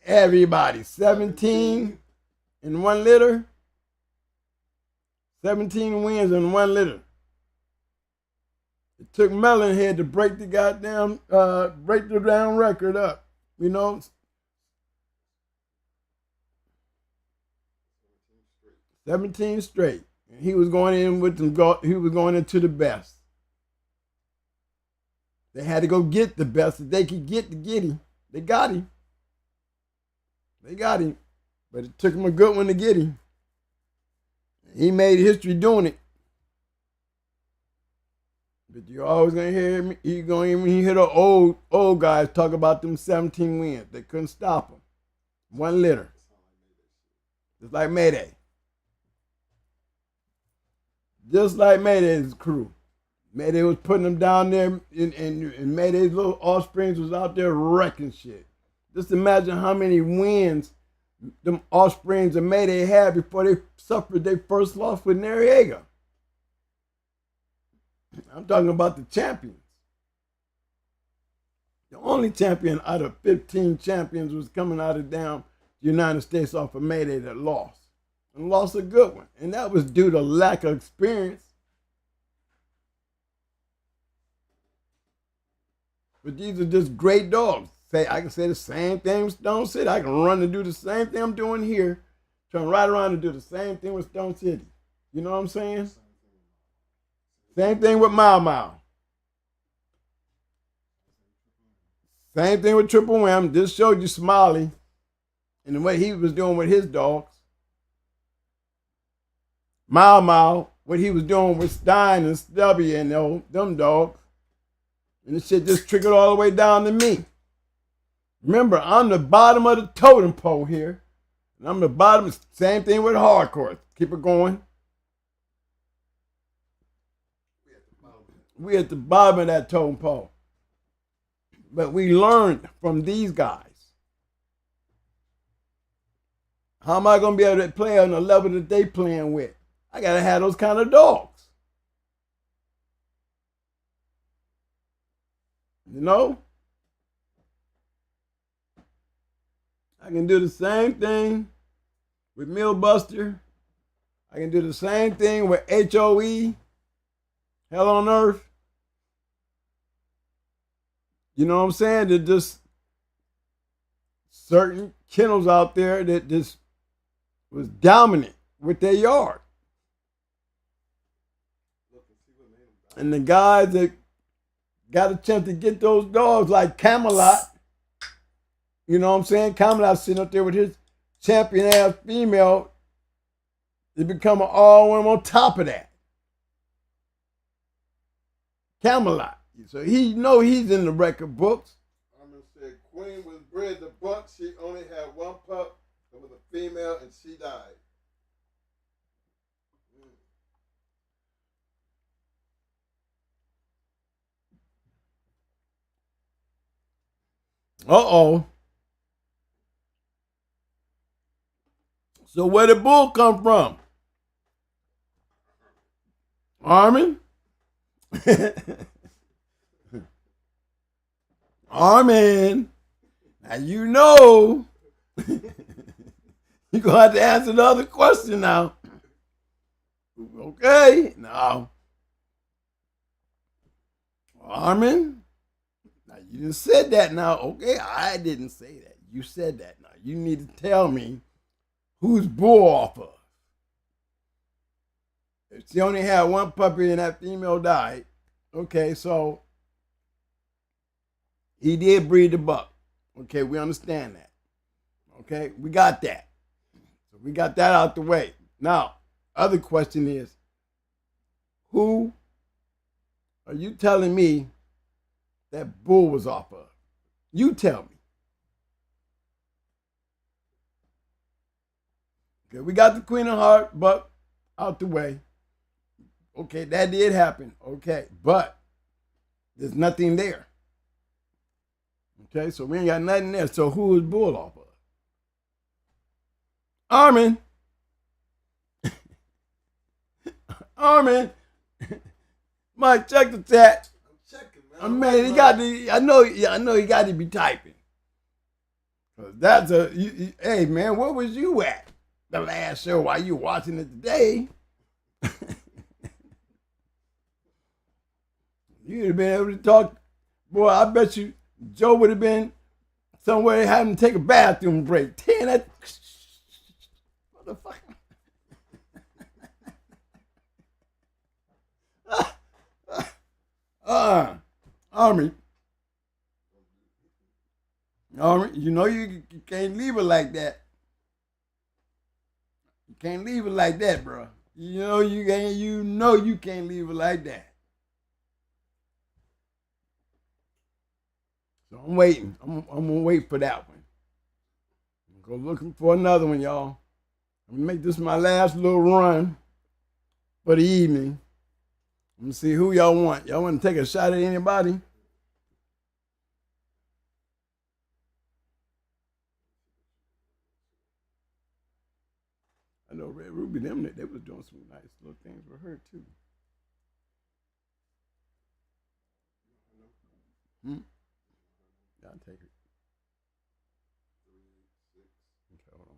Everybody. 17 in one litter. 17 wins in one litter. It took Melonhead to break the goddamn, break the down record up, you know. 17 straight. And he was going in with them, he was going into the best. They had to go get the best that they could get to get him. They got him. They got him. But it took him a good one to get him. He made history doing it. But you're always gonna hear me. You're gonna hear the old guys talk about them 17 wins. They couldn't stop them. One litter. Just like Mayday. Just like Mayday's crew. Mayday was putting them down there, and Mayday's little offsprings was out there wrecking shit. Just imagine how many wins them offsprings of Mayday had before they suffered their first loss with Noriega. I'm talking about the champions. The only champion out of 15 champions was coming out of down the United States off of Mayday that lost. And lost a good one. And that was due to lack of experience. But these are just great dogs. I can say the same thing with Stone City. I can run and do the same thing I'm doing here, turn right around and do the same thing with Stone City. You know what I'm saying? Same thing with Mau Mau. Same thing with Triple Wham. Just showed you Smiley and the way he was doing with his dogs. Mau Mau, what he was doing with Stein and Stubby and them dogs. And this shit just trickled all the way down to me. Remember, I'm the bottom of the totem pole here. And I'm the bottom, same thing with hardcore. Keep it going. We at the bottom of that totem pole. But we learned from these guys. How am I going to be able to play on the level that they playing with? I got to have those kind of dogs. You know? I can do the same thing with Millbuster. I can do the same thing with HOE, Hell on Earth. You know what I'm saying? There's just certain kennels out there that just was dominant with their yard. And the guys that got a chance to get those dogs like Camelot, you know what I'm saying? Camelot sitting up there with his champion ass female, they become an all-one on top of that. Camelot. So he know he's in the record books. I'm gonna say Queen was bred the buck. She only had one pup. It was a female, and she died. Uh-oh. So where did Bull come from? Armin? Armin. Now you know. You're going to have to answer the other question now. Okay. Now. Armin. Now you just said that now. Okay, I didn't say that. You said that now. You need to tell me who's Bull off of. If she only had one puppy and that female died, okay, so he did breed the buck. Okay, we understand that. Okay, we got that. So we got that out the way. Now, other question is, who are you telling me that Bull was off of? You tell me. Okay, we got the Queen of Heart buck out the way. Okay, that did happen. Okay, but there's nothing there. Okay, so we ain't got nothing there. So who is Bull off of? Armin. Armin. Mike, check the chat. I'm checking, man. Man, he got the. I know he got to be typing. Cause that's hey man, where was you at the last show while you watching it today? You'd have been able to talk. Boy, I bet you Joe would have been somewhere having to take a bathroom break. Damn, that motherfucker. Army, you know you can't leave it like that. You can't leave it like that, bro. You know you can't. You know you can't leave it like that. So I'm waiting. I'm gonna wait for that one. I'm gonna go looking for another one, y'all. I'm gonna make this my last little run for the evening. I'm gonna see who y'all want. Y'all want to take a shot at anybody? I know Red Ruby, they was doing some nice little things for her too. I'll take it. Okay, hold on.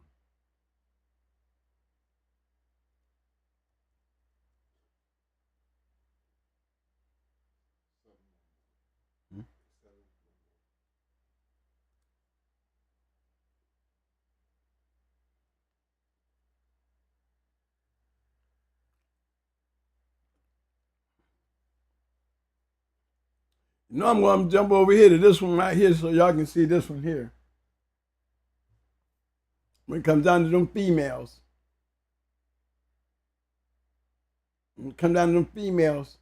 You know I'm going to jump over here to this one right here so y'all can see this one here. When it comes down to them females. When it comes down to them females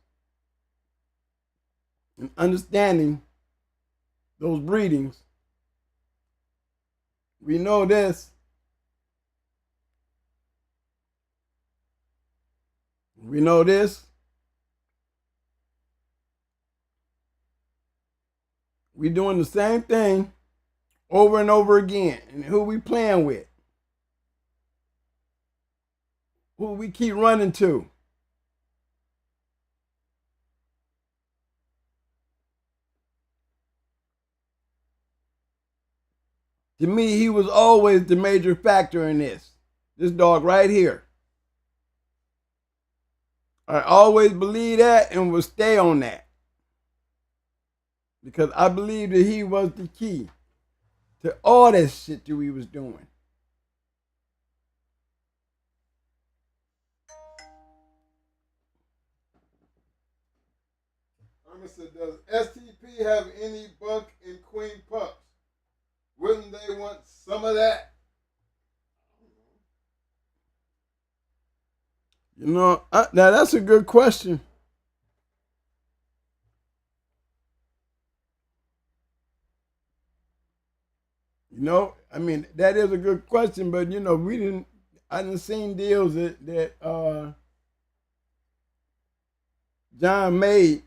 and understanding those breedings, we know this. We know this. We doing the same thing over and over again. And who we playing with? Who we keep running to? To me, he was always the major factor in this. This dog right here. I always believe that and will stay on that. Because I believe that he was the key to all that shit that we was doing. Irma said, does STP have any buck and queen pups? Wouldn't they want some of that? You know, now that's a good question. You know, I mean, that is a good question, but you know, I didn't seen deals that John made.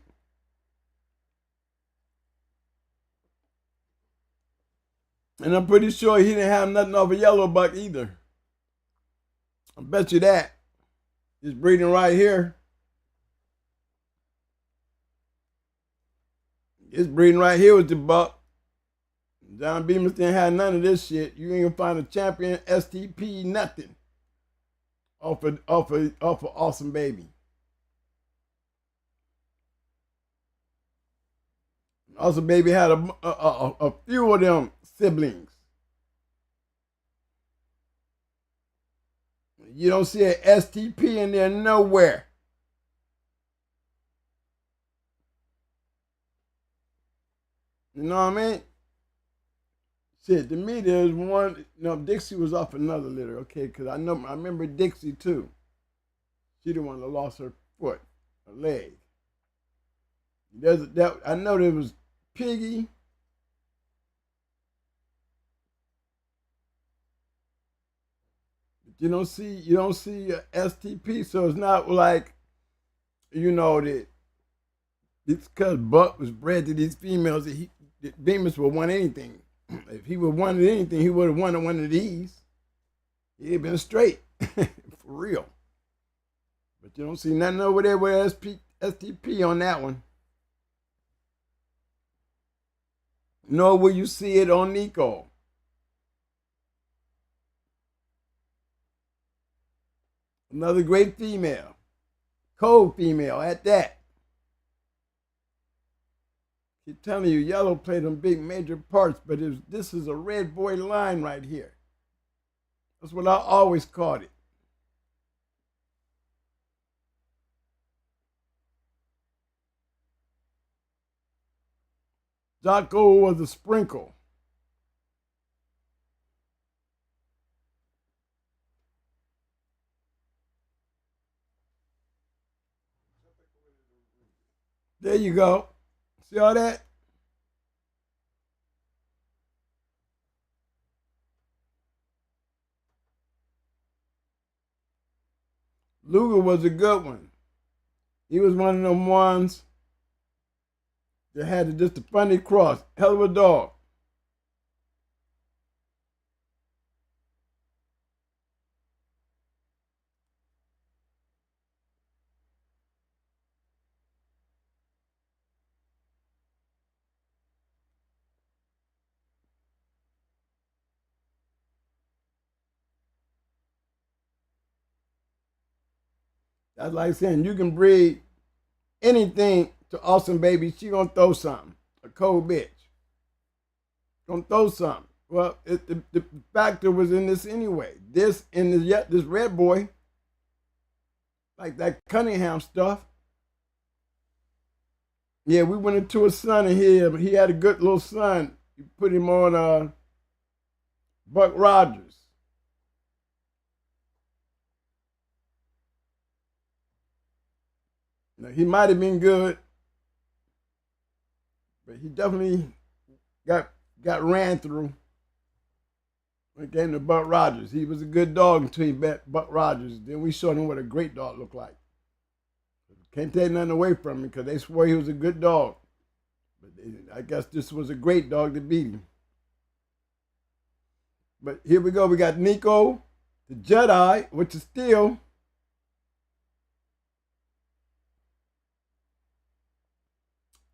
And I'm pretty sure he didn't have nothing off a yellow buck either. I bet you that. This breeding right here. This breeding right here was the buck. John Bemis didn't have none of this shit. You ain't gonna find a champion STP nothing off of Awesome Baby. Awesome Baby had a few of them siblings. You don't see an STP in there nowhere. You know what I mean? Shit, to me there's one, Dixie was off another litter, okay, because I remember Dixie too. She the one that lost her foot, her leg. I know there was Piggy. You don't see a STP, so it's not like, that it's because Buck was bred to these females that Bemis would want anything. If he would wanted anything, he would have wanted one of these. He'd have been straight, for real. But you don't see nothing over there with STP on that one. Nor will you see it on Nico. Another great female. Cold female at that. Keep telling you, yellow played some big major parts, but this is a red boy line right here. That's what I always called it. Jocko was a sprinkle. There you go. See all that? Luger was a good one. He was one of them ones that had just a funny cross. Hell of a dog. That's like saying you can breed anything to Awesome Baby. She gonna throw something. A cold bitch. Gonna throw something. Well, the factor was in this anyway. This red boy, like that Cunningham stuff. Yeah, we went into a son of him. He had a good little son. He put him on Buck Rogers. Now, he might have been good, but he definitely got ran through when it came to Buck Rogers. He was a good dog until he met Buck Rogers. Then we showed him what a great dog looked like. Can't take nothing away from him because they swore he was a good dog. But I guess this was a great dog to beat him. But here we go. We got Nico, the Jedi, which is still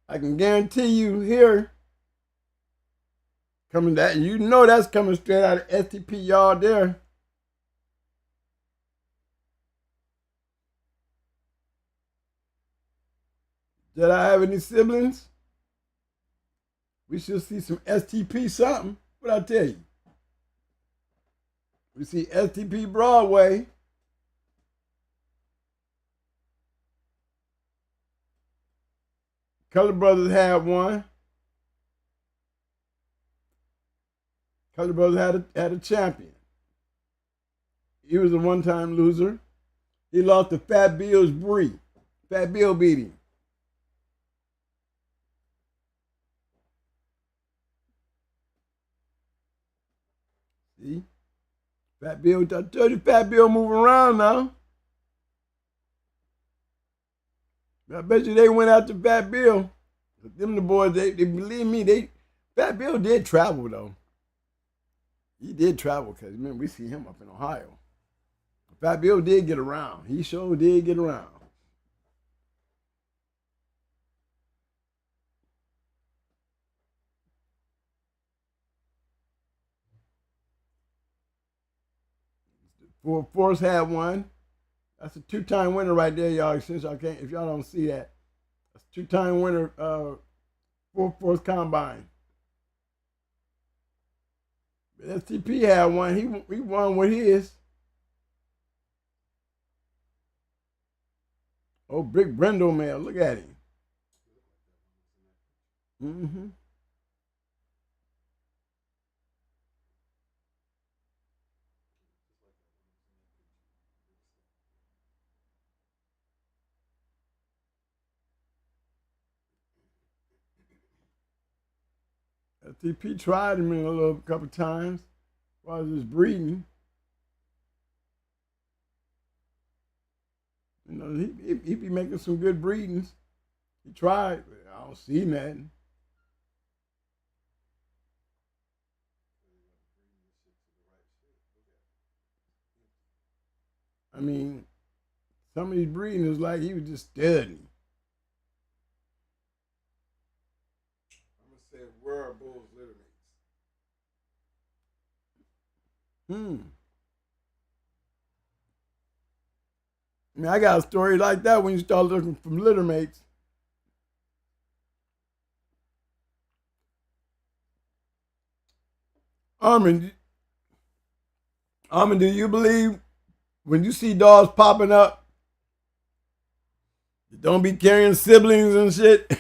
I can guarantee you here, coming that, you know that's coming straight out of STP yard there. Did I have any siblings? We should see some STP something. What I tell you? We see STP Broadway. Color Brothers had one. Color Brothers had a champion. He was a one-time loser. He lost to Fat Bill's Bree. Fat Bill beat him. See? Fat Bill, I told you Fat Bill moving around now. I bet you they went out to Fat Bill. But them the boys, they believe me, Fat Bill did travel though. He did travel because remember we see him up in Ohio. Fat Bill did get around. He sure did get around. Force had one. That's a two-time winner right there, y'all. Since y'all can't, if y'all don't see that, that's a two-time winner. Force Combine. But STP had one. He won with his. Oh, Big Brindle Mail. Look at him. Mm-hmm. STP tried him in a couple times while he was breeding. You know, he be making some good breedings. He tried, but I don't see nothing. I mean, some of these breeding is like he was just studying. Where are bulls litter mates? I mean, I got a story like that when you start looking from litter mates. Armin, do you believe when you see dogs popping up, you don't be carrying siblings and shit?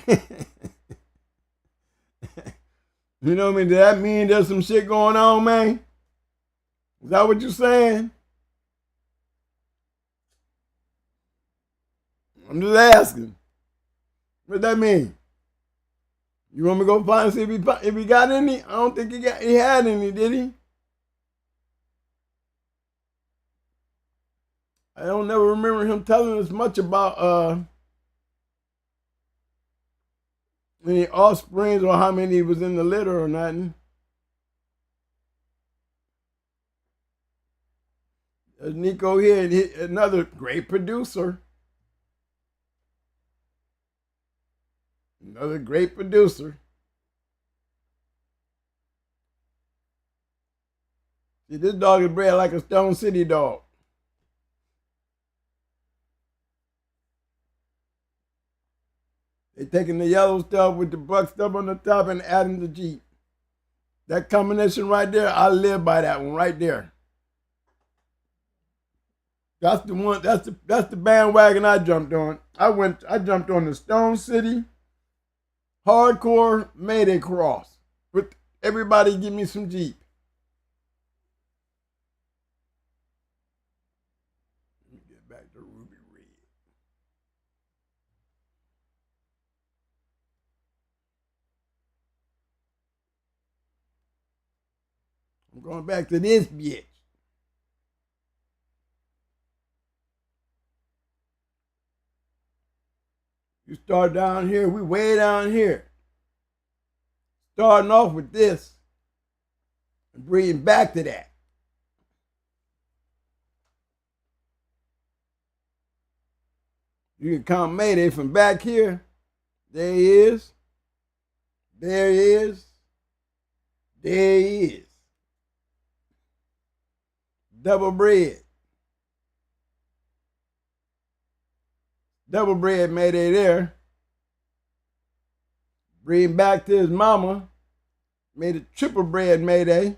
You know what I mean? Does that mean there's some shit going on, man? Is that what you're saying? I'm just asking. What that mean? You want me to go find and see if he got any? I don't think he had any, did he? I don't never remember him telling us much about any offsprings or how many was in the litter or nothing. There's Nico here, another great producer. Another great producer. See, this dog is bred like a Stone City dog. They taking the yellow stuff with the buck stuff on the top and adding the Jeep. That combination right there, I live by that one right there. That's the one. That's the bandwagon I jumped on. I jumped on the Stone City hardcore Mayday cross. With everybody give me some Jeep. Let me get back to Ruby Red. I'm going back to this bitch. You start down here, we way down here. Starting off with this and bringing back to that. You can count Mayday from back here. There he is. There he is. There he is. Double bread. Double bread Mayday there. Bring back to his mama. Made a triple bread Mayday.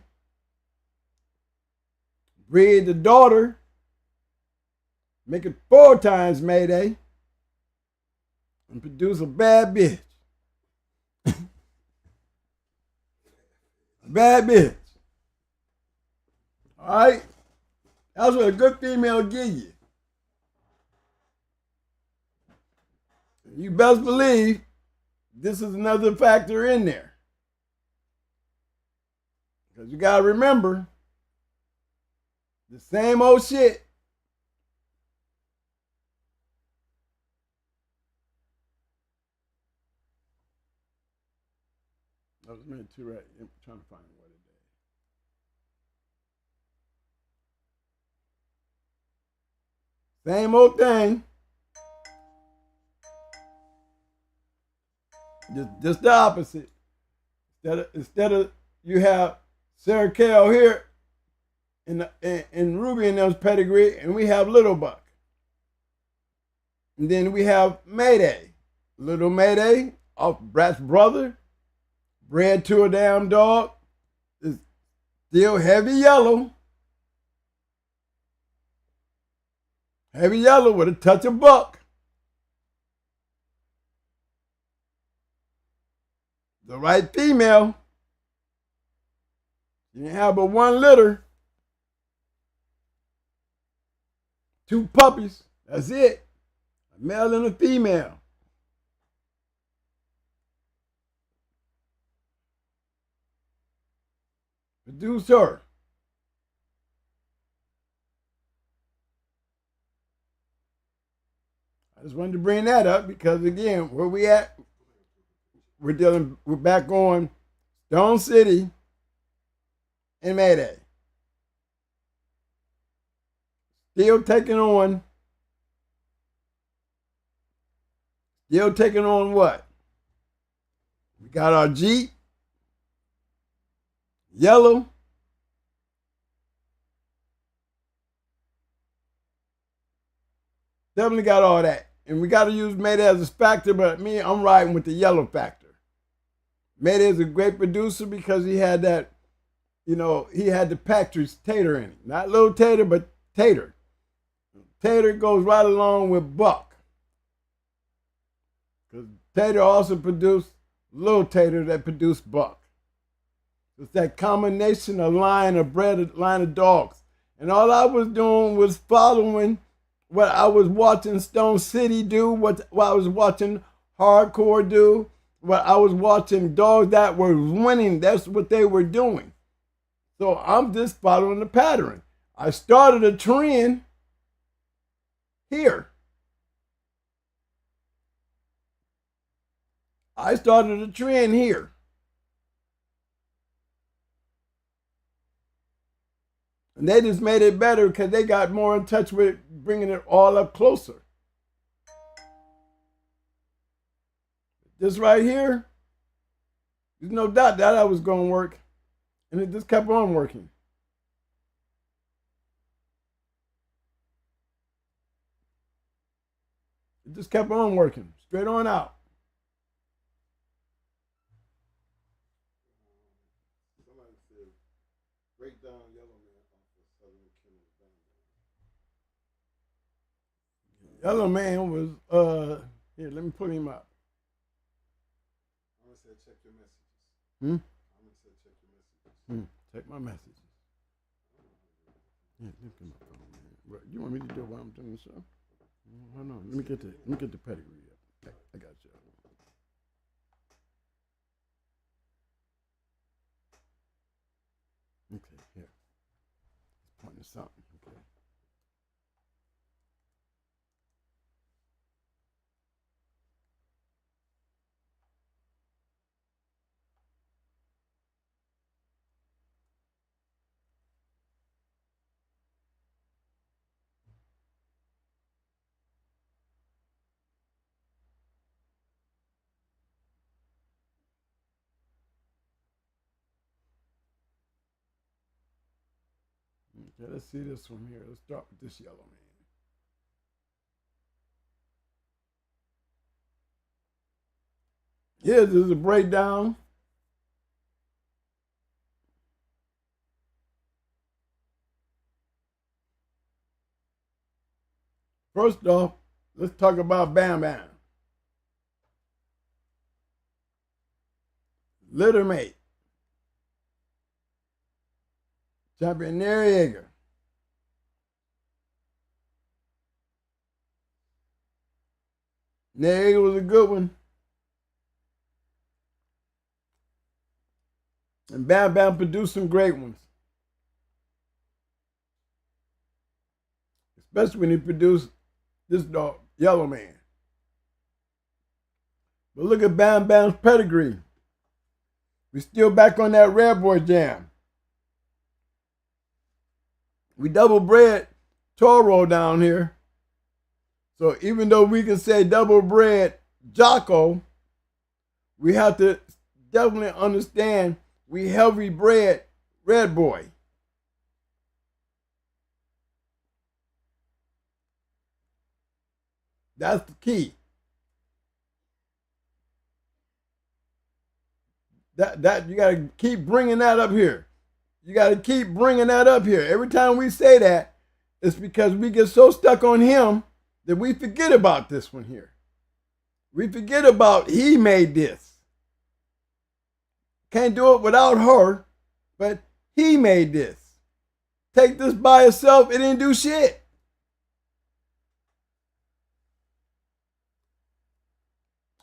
Breed the daughter. Make it 4 times Mayday. And produce a bad bitch. Bad bitch. All right? That's what a good female give you. You best believe this is another factor in there. Because you got to remember, the same old shit. I was meant to, right? I'm trying to find what it is. Same old thing. Just the opposite. Instead of you have Sarah Kale here in Ruby and those Pedigree, and we have Little Buck. And then we have Mayday. Little Mayday, off Brat's brother, bred to a damn dog, is still heavy yellow. Heavy yellow with a touch of buck. The right female. You can have but 1 litter. 2 puppies. That's it. A male and a female. Produce her. I just wanted to bring that up because, again, where we at, we're back on Stone City and Mayday. Still taking on what? We got our Jeep, yellow, definitely got all that. And we got to use Mayday as a factor, but me, I'm riding with the yellow factor. Mayday is a great producer because he had that, he had the Patrick's Tater in it. Not Little Tater, but Tater. Tater goes right along with Buck. Because Tater also produced Little Tater that produced Buck. It's that combination of line of dogs. And all I was doing was following what I was watching Stone City do, what I was watching Hardcore do, what I was watching dogs that were winning. That's what they were doing. So I'm just following the pattern. I started a trend here. I started a trend here. And they just made it better because they got more in touch with bringing it all up closer. This right here, there's no doubt that I was going to work. And it just kept on working. It just kept on working, straight on out. Somebody said, break down Yellow Man off the Southern Kennels. Yellow Man was, here, let me pull him up. Thomas said check your messages. Hmm? Thomas said check your messages. Check my messages. Yeah, look at my phone, man. What, you want me to do it while I'm doing the show? Hold on. Let me get the pedigree up. I got you. Okay, here. It's pointing to something. Okay. Okay, let's see this one here. Let's start with this yellow man. Here, this is a breakdown. First off, let's talk about Bam Bam. Littermate. Champion Noriega. Noriega was a good one. And Bam Bam produced some great ones. Especially when he produced this dog, Yellow Man. But look at Bam Bam's pedigree. We still back on that Red Boy jam. We double bred Toro down here. So even though we can say double bred Jocko, we have to definitely understand we heavy bred Red Boy. That's the key. That you gotta keep bringing that up here. You gotta keep bringing that up here. Every time we say that, it's because we get so stuck on him that we forget about this one here. We forget about he made this. Can't do it without her, but he made this. Take this by itself, it didn't do shit.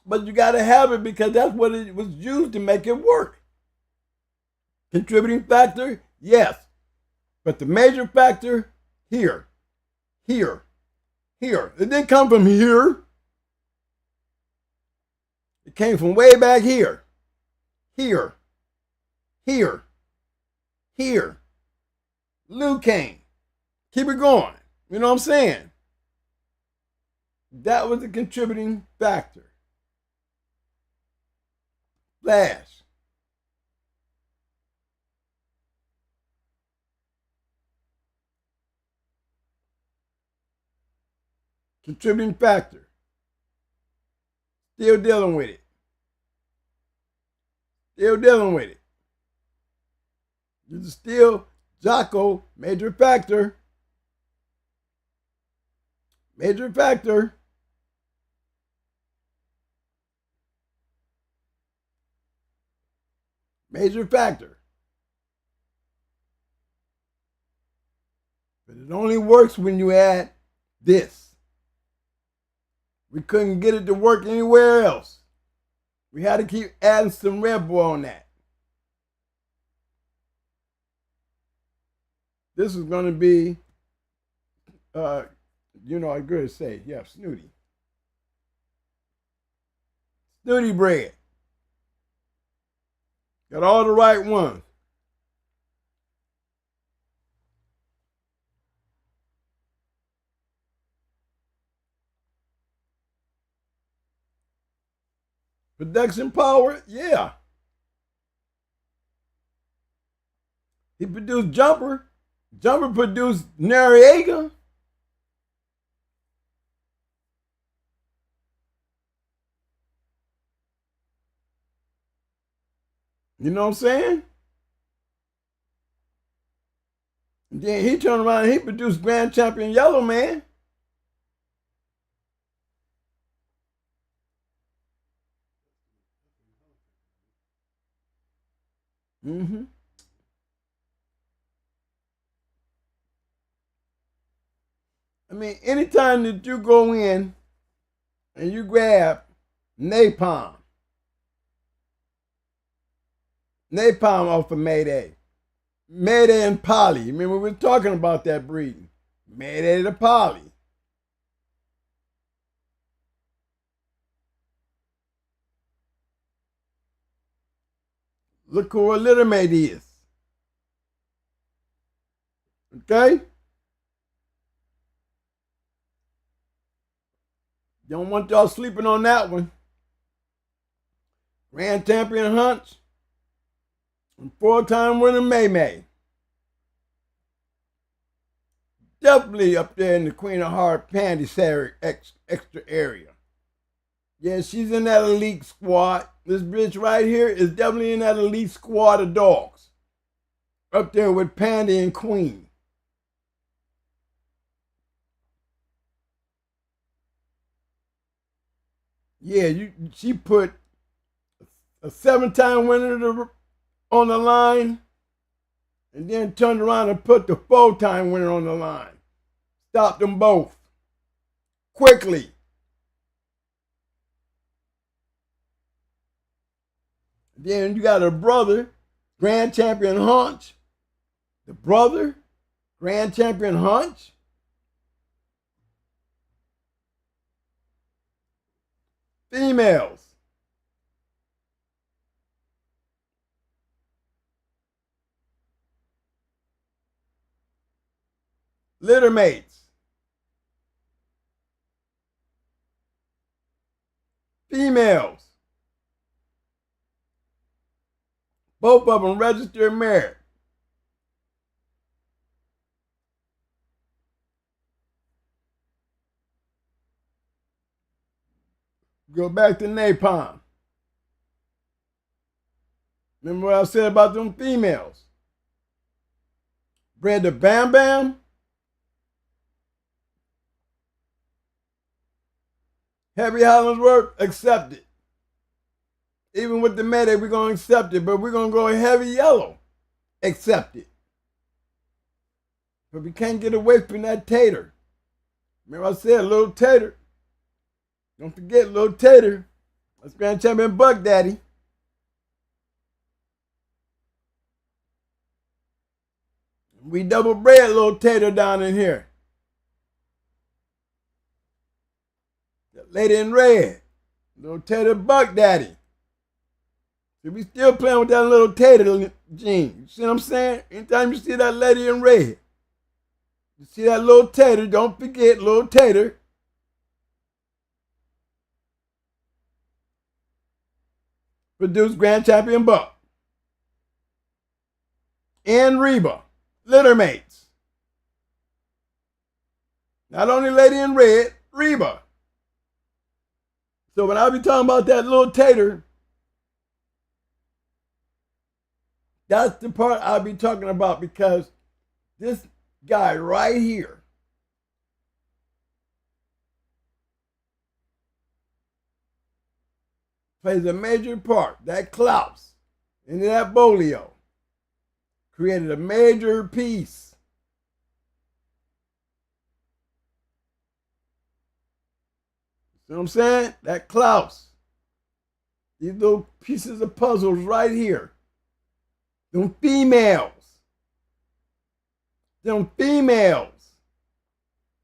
But you got to have it because that's what it was used to make it work. Contributing factor, yes. But the major factor, here. It didn't come from here. It came from way back here. Here. Lou Kane. Keep it going. You know what I'm saying? That was the contributing factor. Flash. Contributing factor. Still dealing with it. This is still Jocko, major factor. Major factor. But it only works when you add this. We couldn't get it to work anywhere else. We had to keep adding some Red Boy on that. This is going to be, I'm going to say, Snooty. Snooty bread. Got all the right ones. Production power, yeah. He produced Jumper. Jumper produced Noriega. You know what I'm saying? And then he turned around and he produced Grand Champion Yellow Man. Mm-hmm. I mean, anytime that you go in and you grab napalm off of Mayday, Mayday and Polly. Remember, we were talking about that breeding. Mayday to Polly. Look who a litter mate is. Okay? Don't want y'all sleeping on that one. Grand Champion Hunts and 4-time winner May May. Definitely up there in the Queen of Heart Panties extra area. Yeah, she's in that elite squad. This bitch right here is definitely in that elite squad of dogs. Up there with Pandy and Queen. Yeah, she put a 7-time winner on the line and then turned around and put the 4-time winner on the line. Stopped them both quickly. Then you got a brother, Grand Champion Hunch. The brother, Grand Champion Hunch. Females. Litter mates. Females. Both of them registered married. Go back to napalm. Remember what I said about them females? Bred to Bam Bam. Heavy Hollingsworth, accept it. Even with the Mayday, we're going to accept it, but we're going to go heavy yellow. Accept it. But we can't get away from that tater. Remember I said little tater. Don't forget little tater. That's Grand Champion Buck Daddy. We double bred little tater down in here. That lady in red. Little tater Buck Daddy. So we still playing with that little tater gene. You see what I'm saying? Anytime you see that lady in red, you see that little tater, don't forget little tater. Produced Grand Champion Buck. And Reba, litter mates. Not only lady in red, Reba. So when I be talking about that little tater, that's the part I'll be talking about, because this guy right here plays a major part. That Klaus and that Bolio created a major piece. See what I'm saying? That Klaus. These little pieces of puzzles right here. Them females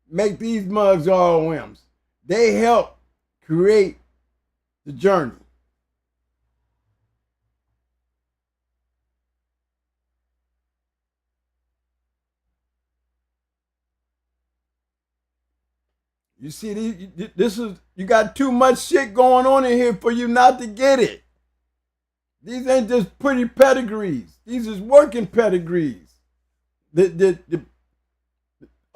make these mugs ROMs. They help create the journey. You see, you got too much shit going on in here for you not to get it. These ain't just pretty pedigrees. These is working pedigrees.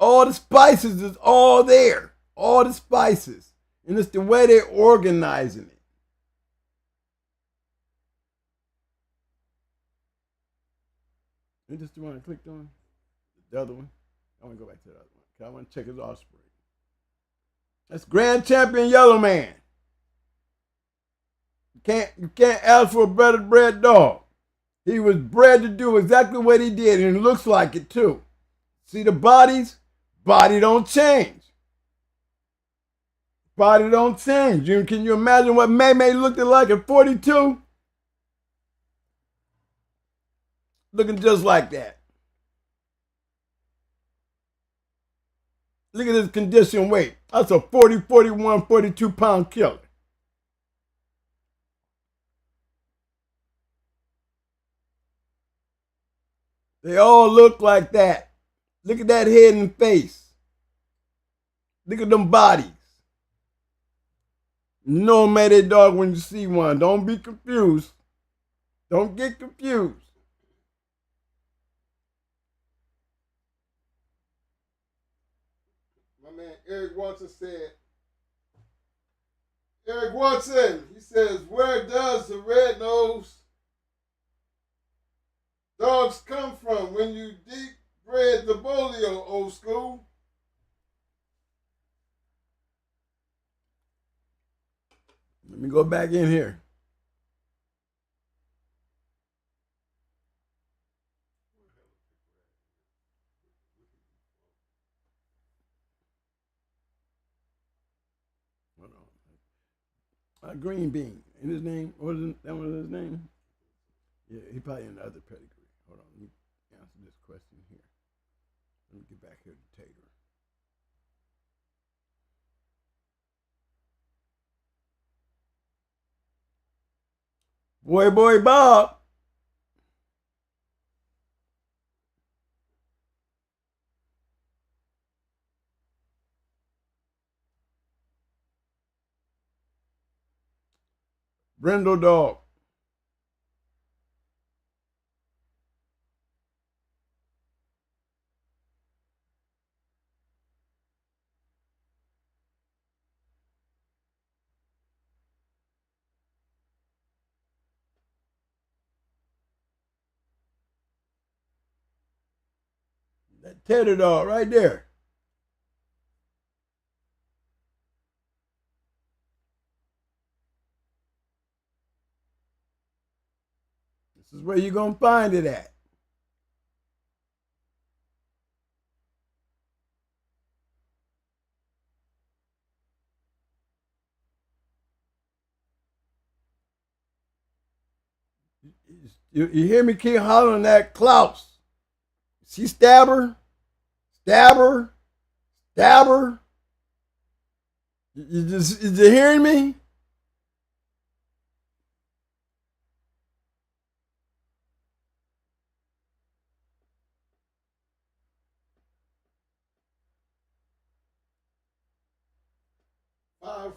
All the spices is all there. All the spices. And it's the way they're organizing it. Is this the one I clicked on? The other one? I want to go back to the other one, because I want to check his offspring. That's Grand Champion Yellow Man. You can't ask for a better bred dog. He was bred to do exactly what he did, and it looks like it too. See the bodies? Body don't change. Body don't change. Can you imagine what May looked like at 42? Looking just like that. Look at his condition weight. That's a 40, 41, 42-pound killer. They all look like that. Look at that head and face. Look at them bodies. You know man, that dog when you see one. Don't be confused. Don't get confused. My man Eric Watson said, Eric Watson, he says, where does the red-nosed dogs come from when you deep bred the bolio, old school? Let me go back in here. Hold on. Green Bean. In his name? What is that one his name? Yeah, he probably in the other pedigree. Hold on. Let me answer this question here. Let me get back here to Tater. Boy Bob. Brindle dog. That Tater dog right there. This is where you're going to find it at. You hear me keep hollering that Klaus. See stabber? Stabber? Stabber? You hearing me? Five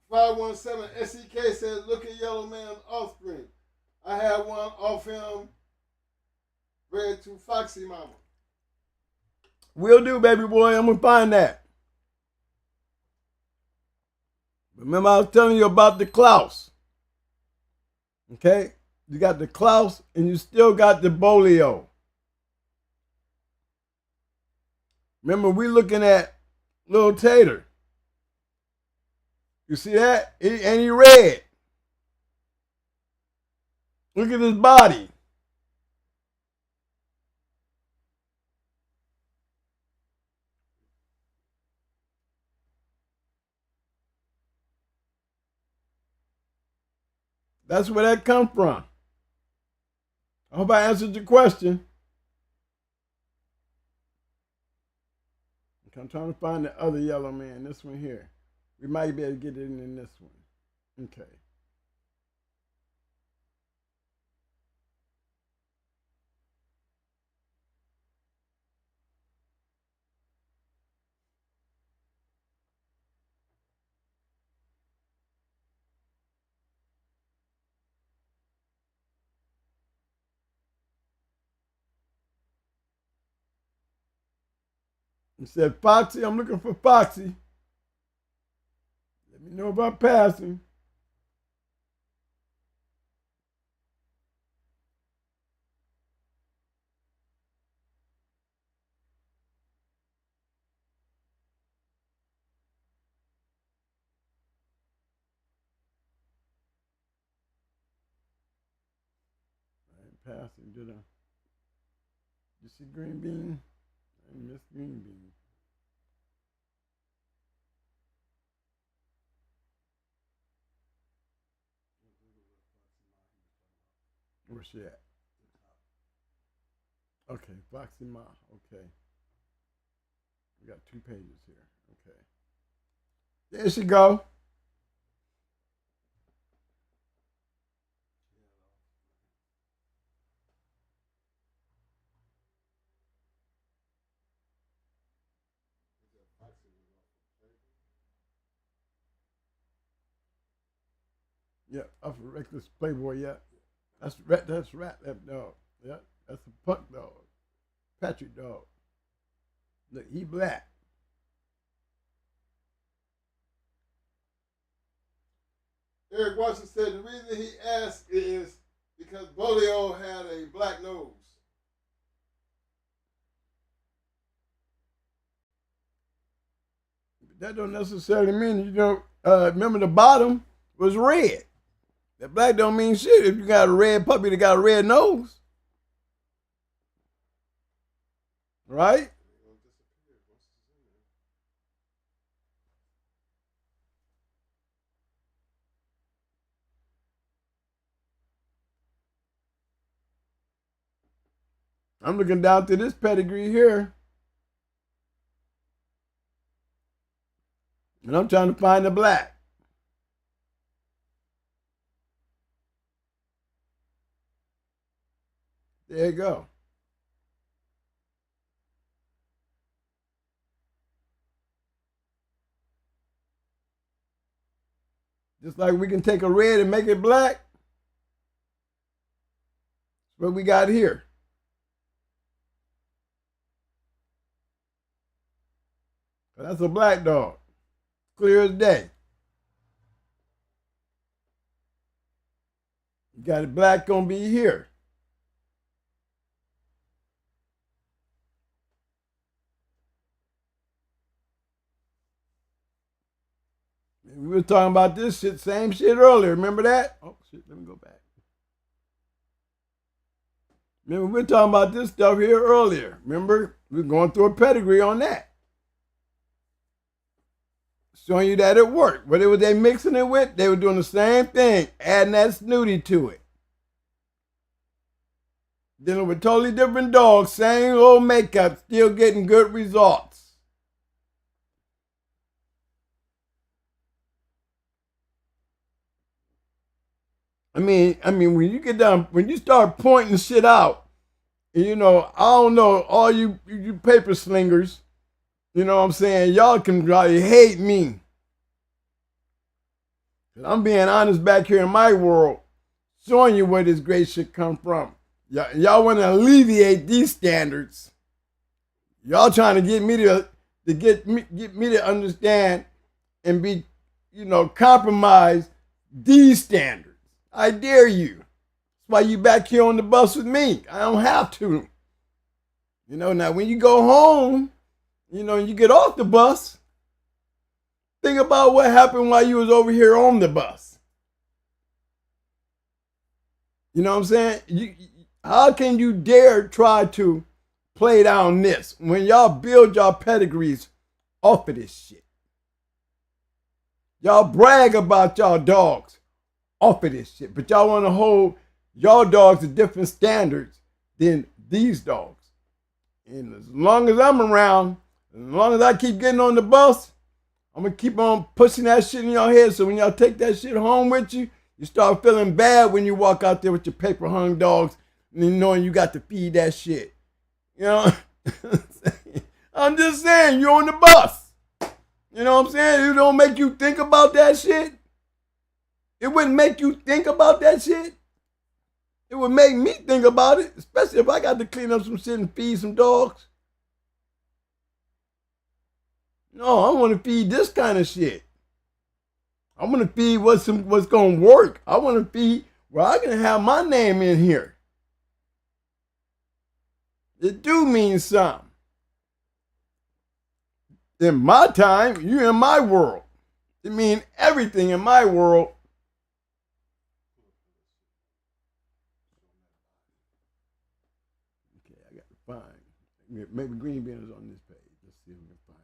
517 SEK says, look at Yellow Man's offspring. I had one off him bred to Foxy Mama. Will do, baby boy. I'm going to find that. Remember I was telling you about the Klaus. Okay? You got the Klaus and you still got the Bolio. Remember we looking at Little Tater. You see that? And he red. Look at his body. That's where that come from. I hope I answered your question. I'm trying to find the other yellow man. This one here. We might be able to get it in this one. Okay. He said, Foxy, I'm looking for Foxy. Let me know about passing. passing, did I? You see green bean? I miss green bean. Where's she at? Okay, Foxy Ma. Okay. We got 2 pages here. Okay. There she go. Yeah, off a reckless Playboy, yeah. That's rat that dog. Yeah, that's a punk dog. Patrick dog. Look, he black. Eric Washington said the reason he asked is because Bolio had a black nose. That don't necessarily mean, you know, remember the bottom was red. That black don't mean shit if you got a red puppy that got a red nose. Right? I'm looking down through this pedigree here. And I'm trying to find the black. There you go. Just like we can take a red and make it black. That's what we got here. That's a black dog. Clear as day. You got it black gonna be here. We were talking about this shit, same shit earlier. Remember that? Oh shit, let me go back. Remember, we were talking about this stuff here earlier. Remember, we were going through a pedigree on that. Showing you that it worked. What was they mixing it with? They were doing the same thing, adding that snooty to it. Dealing with totally different dogs, same old makeup, still getting good results. I mean, when you get down, when you start pointing shit out, you know, I don't know, all you paper slingers, you know what I'm saying? Y'all can probably hate me. I'm being honest back here in my world, showing you where this great shit come from. Y'all want to alleviate these standards. Y'all trying to get me to understand and be, you know, compromise these standards. I dare you. That's why you back here on the bus with me. I don't have to. You know, now when you go home, you know, you get off the bus, think about what happened while you was over here on the bus. You know what I'm saying? How can you dare try to play down this when y'all build y'all pedigrees off of this shit? Y'all brag about y'all dogs off of this shit, but y'all want to hold y'all dogs to different standards than these dogs. And as long as I'm around, as long as I keep getting on the bus, I'm going to keep on pushing that shit in your head. So when y'all take that shit home with you, you start feeling bad when you walk out there with your paper hung dogs and knowing you got to feed that shit. You know? I'm just saying, you're on the bus. You know what I'm saying? It don't make you think about that shit. It wouldn't make you think about that shit. It would make me think about it, especially if I got to clean up some shit and feed some dogs. No, I want to feed this kind of shit. I want to feed what's going to work. I want to feed where I can have my name in here. It do mean something. In my time, you in my world. It mean everything in my world. find. Maybe Green Bean is on this page. Let's see if we can find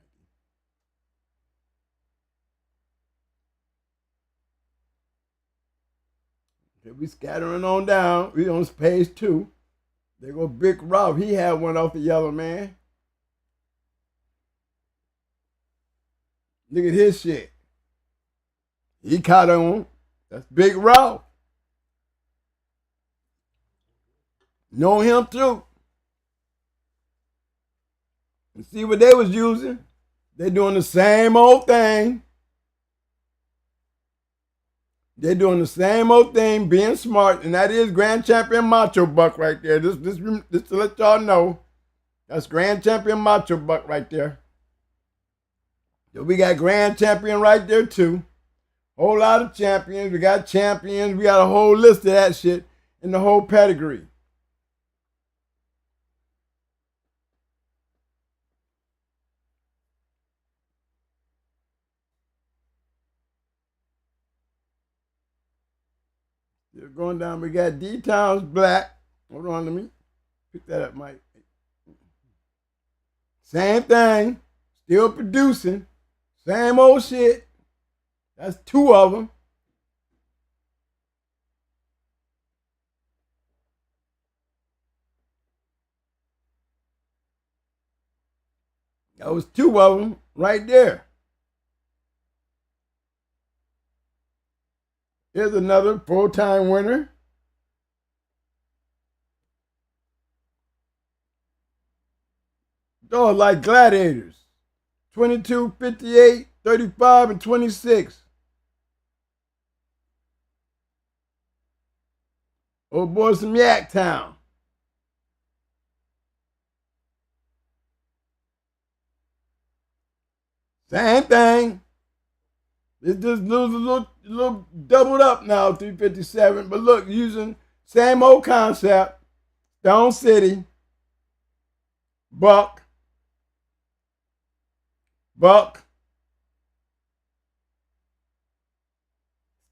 it. Okay, we scattering on down. We on page 2. There go Big Ralph. He had one off the Yellow Man. Look at his shit. He caught on. That's Big Ralph. Know him too. And see what they was using? They doing the same old thing. They're doing the same old thing, being smart, and that is Grand Champion Macho Buck right there. This to let y'all know. That's Grand Champion Macho Buck right there. So we got Grand Champion right there too. Whole lot of champions. We got champions. We got a whole list of that shit in the whole pedigree. Still going down. We got D-Town's Black. Hold on, let me pick that up, Mike. Same thing. Still producing. Same old shit. That's 2 of them. That was 2 of them right there. Here's another 4-time winner. Dogs like gladiators. 22, 58, 35, and 26. Old boys from Yaktown. Same thing. It's just a little doubled up now, 357. But look, using same old concept. Stone City. Buck.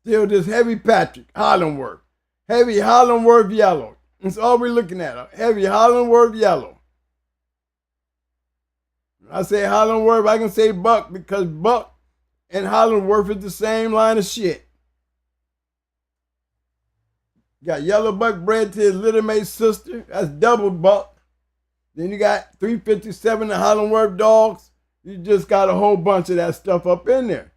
Still just heavy Patrick, Hollandworth. Heavy Hollandworth yellow. That's all we're looking at. Heavy Hollandworth yellow. When I say Hollandworth, I can say Buck because Buck and Hollandworth is the same line of shit. Got Yellow Buck bred to his little mate's sister. That's double Buck. Then you got 357 and Hollandworth dogs. You just got a whole bunch of that stuff up in there.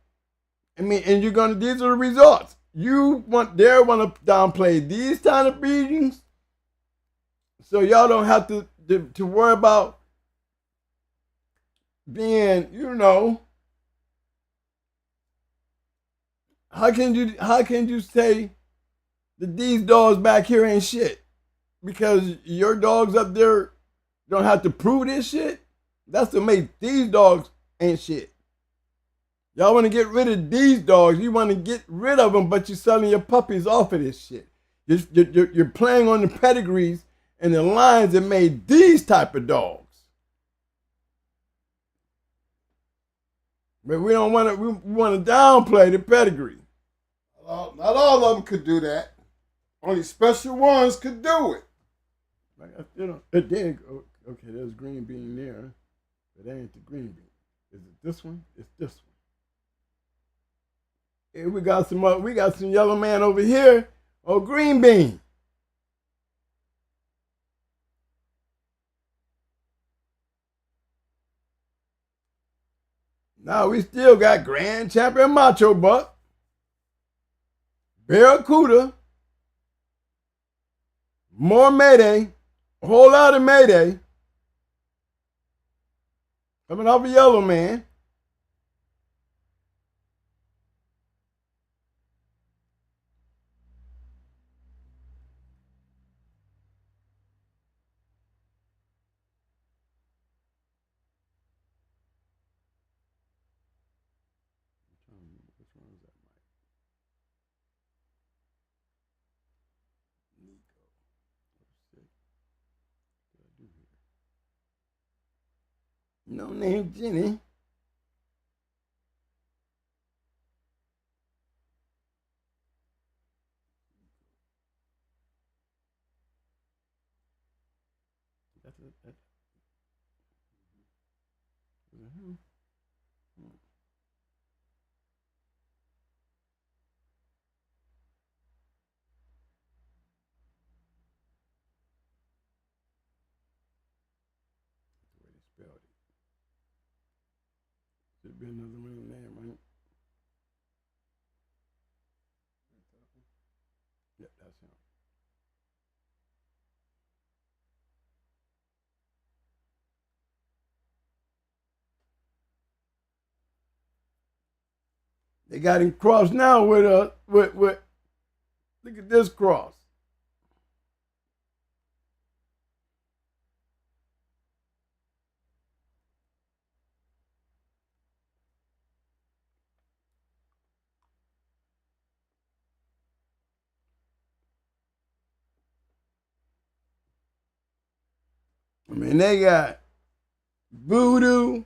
I mean, and these are the results. You want to downplay these kind of breedings, so y'all don't have to worry about being, how can you say that these dogs back here ain't shit? Because your dogs up there don't have to prove this shit? That's to make these dogs ain't shit. Y'all want to get rid of these dogs. You want to get rid of them, but you're selling your puppies off of this shit. You're playing on the pedigrees and the lines that made these type of dogs. But we don't want to. We want to downplay the pedigree. Not all of them could do that. Only special ones could do it. Okay, there's green bean there, but that ain't the green bean. Is it this one? It's this one. Hey, we got some yellow man over here. Oh, green bean. Now we still got Grand Champion Macho Buck, Barracuda, more Mayday, a whole lot of Mayday. Coming off a yellow man. No name Jenny. That's Mhm. That's the way they spelled it. Should be another middle name, right? Yeah, that's him. They got him crossed now with look at this cross. I mean, they got voodoo,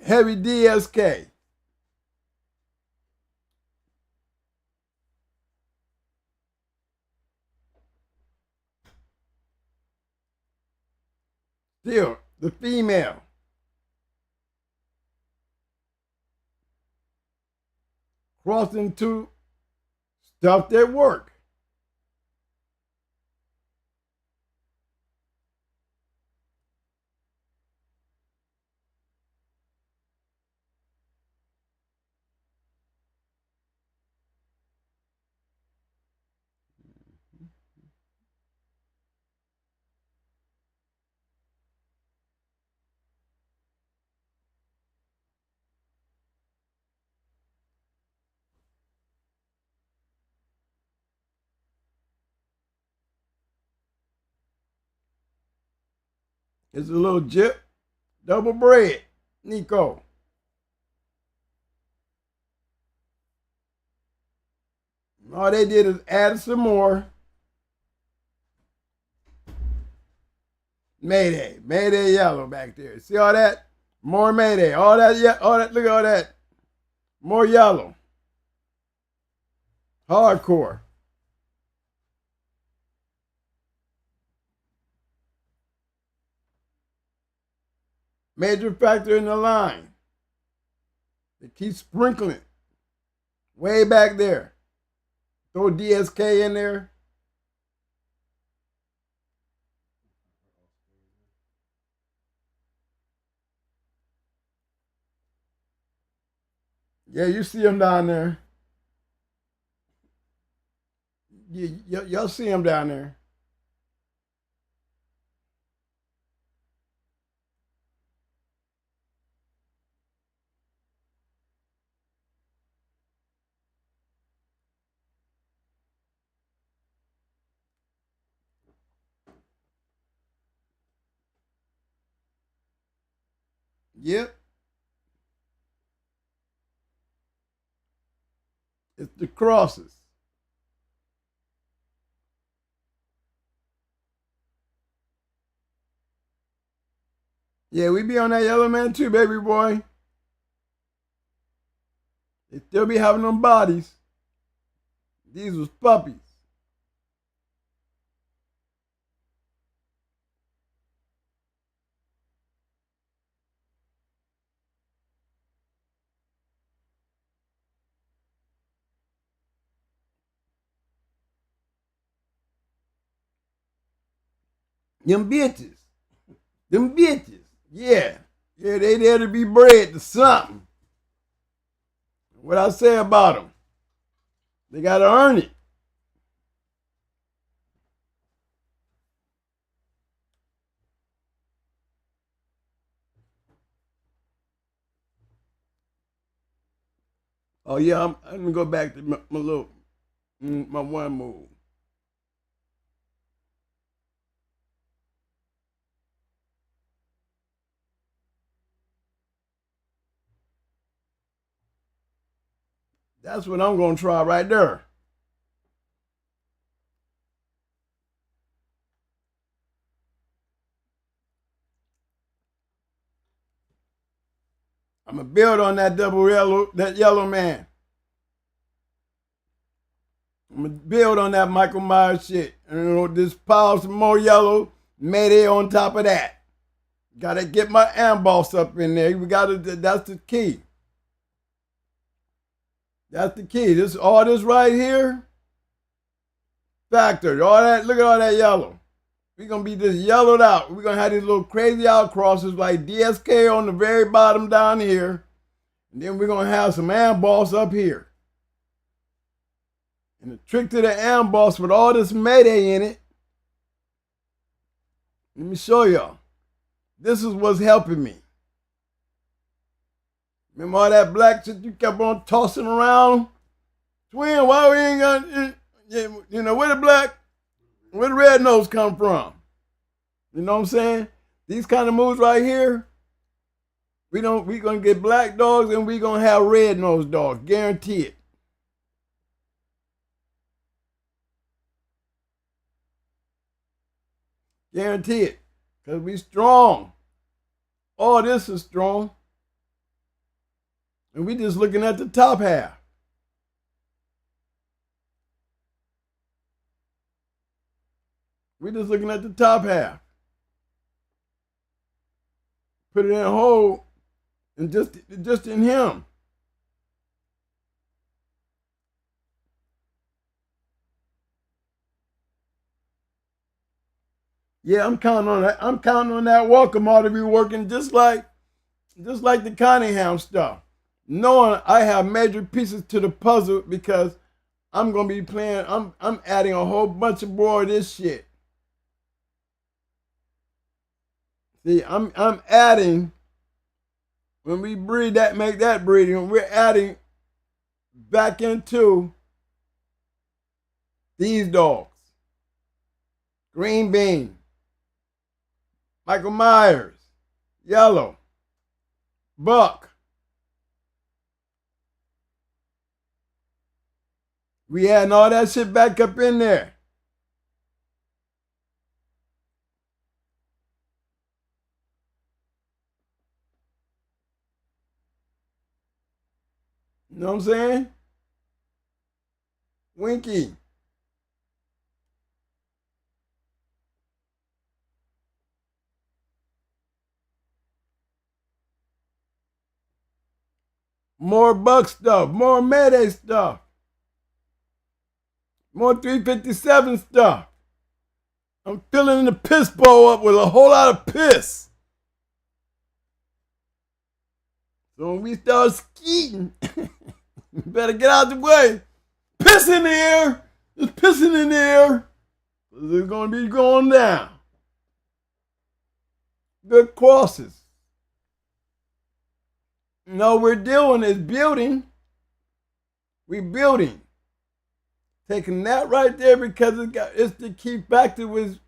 heavy DSK. Still, the female. Crossed into stuff that work. It's a little jip, double bread, Nico. All they did is add some more. Mayday, Mayday yellow back there. See all that? More Mayday. All that, yeah, all that, look at all that. More yellow. Hardcore. Major factor in the line. They keep sprinkling. Way back there. Throw DSK in there. Yeah, you see them down there. Y'all see them down there. Yep. It's the crosses. Yeah, we be on that yellow man too, baby boy. They still be having them bodies. These was puppies. Them bitches. Them bitches. Yeah. Yeah, they there to be bred to something. What I say about them? They got to earn it. Oh yeah, I'm gonna go back to my little my one move. That's what I'm gonna try right there. I'm gonna build on that double yellow, that yellow man. I'm gonna build on that Michael Myers shit. And just pile some more yellow, Mayday on top of that. Gotta get my amboss up in there. That's the key. That's the key. All this right here, factor. All that, look at all that yellow. We're gonna be just yellowed out. We're gonna have these little crazy outcrosses like DSK on the very bottom down here. And then we're gonna have some amboss up here. And the trick to the amboss with all this Mayday in it, let me show y'all. This is what's helping me. Remember all that black shit you kept on tossing around? Twin, why we ain't got, where the red nose come from? You know what I'm saying? These kind of moves right here, we gonna get black dogs and we gonna have red nose dogs, guarantee it. Guarantee it, because we strong. All this is strong. And we just looking at the top half. We just looking at the top half. Put it in a hole and just in him. Yeah, I'm counting on that. I'm counting on that Welcome all to be working just like the Cunningham stuff. Knowing I have major pieces to the puzzle because I'm gonna be playing. I'm adding a whole bunch of more of this shit. See, I'm adding. When we breed that, make that breeding, we're adding back into these dogs. Green bean. Michael Myers, yellow, buck. We adding all that shit back up in there. You know what I'm saying? Winky. More buck stuff, more Mayday stuff, more 357 stuff. I'm filling the piss bowl up with a whole lot of piss. So when we start skeeting, you better get out the way. Piss in the air. There's pissing in the air. It's going to be going down. Good crosses. No, we're doing is building. We're building. Taking that right there because it's the key factor was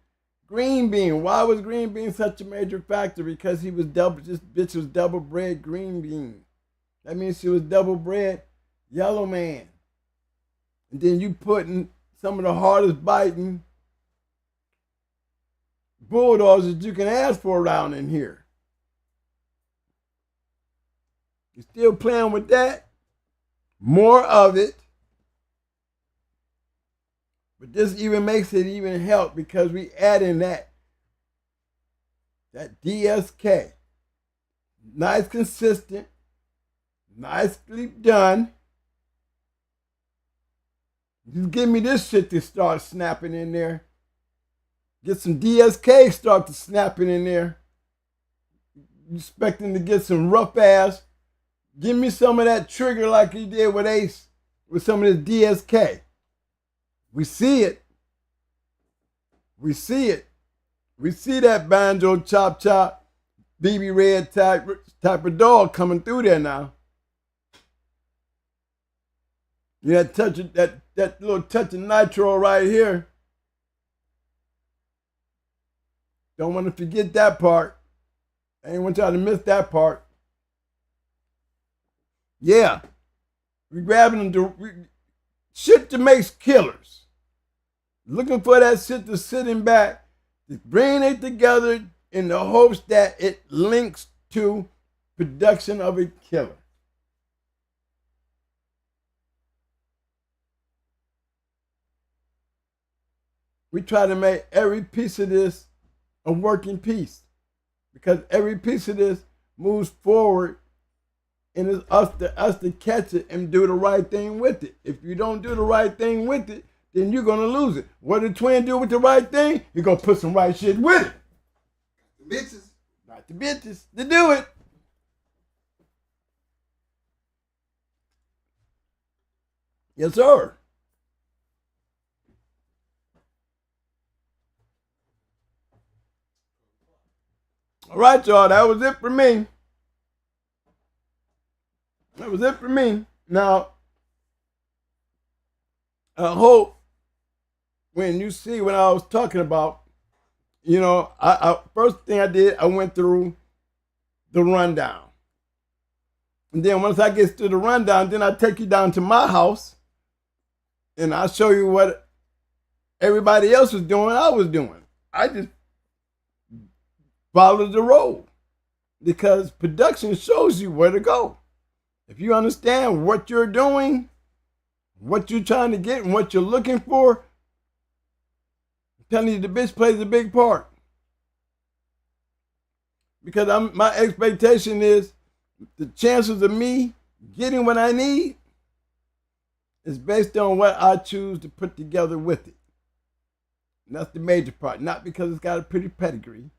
green bean. Why was green bean such a major factor? Because this bitch was double bred green bean. That means she was double bred yellow man. And then you putting some of the hardest biting bulldogs that you can ask for around in here. You still playing with that? More of it. But this even makes it even help because we add in that DSK. Nice, consistent, nicely done. Just give me this shit to start snapping in there. Get some DSK start to snapping in there. You expecting to get some rough ass. Give me some of that trigger like you did with Ace with some of this DSK. We see it. We see it. We see that banjo chop chop, BB Red type of dog coming through there now. You had that little touch of nitro right here. Don't want to forget that part. I ain't want y'all to miss that part. Yeah. We grabbing them shit that makes killers. Looking for that shit that's sitting back, just bringing it together in the hopes that it links to production of a killer. we try to make every piece of this a working piece, because every piece of this moves forward, and it's us to catch it and do the right thing with it. If you don't do the right thing with it, then you're gonna lose it. What did twin do with the right thing? You're gonna put some right shit with it. The bitches. Not the bitches to do it. Yes, sir. All right, y'all. That was it for me. That was it for me. Now, I hope when you see what I was talking about, you know, I first thing I did, I went through the rundown. And then once I get to the rundown, then I take you down to my house and I'll show you what everybody else was doing, I was doing. I just followed the road because production shows you where to go. If you understand what you're doing, what you're trying to get, and what you're looking for, I'm telling you, the bitch plays a big part. Because my expectation is the chances of me getting what I need is based on what I choose to put together with it. And that's the major part. Not because it's got a pretty pedigree.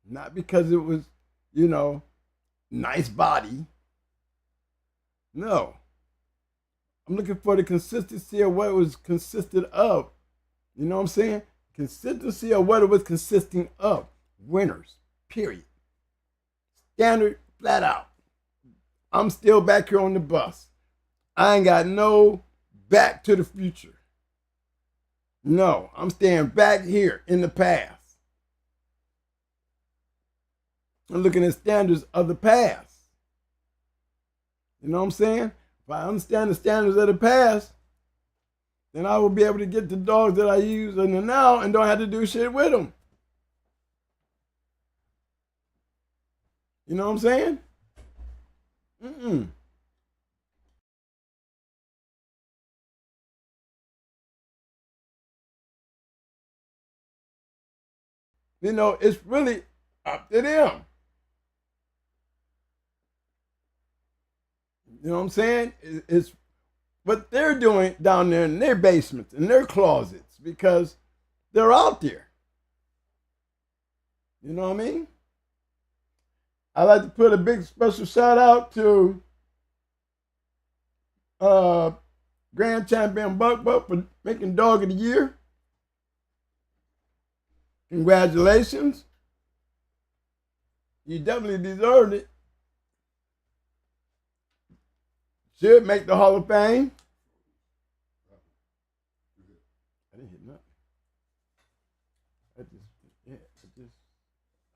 Not because it was, you know, nice body. No. I'm looking for the consistency of what it was consisted of. You know what I'm saying? Consistency of what it was consisting of. Winners. Period. Standard, flat out. I'm still back here on the bus. I ain't got no back to the future. No, I'm staying back here in the past. I'm looking at standards of the past. You know what I'm saying? If I understand the standards of the past, then I will be able to get the dogs that I use in the now and don't have to do shit with them. You know what I'm saying? You know, it's really up to them. You know what I'm saying? It's what they're doing down there in their basements, in their closets, because they're out there. You know what I mean? I'd like to put a big special shout out to Grand Champion Buck for making Dog of the Year. Congratulations. You definitely deserved it. Should make the Hall of Fame. I didn't hit nothing.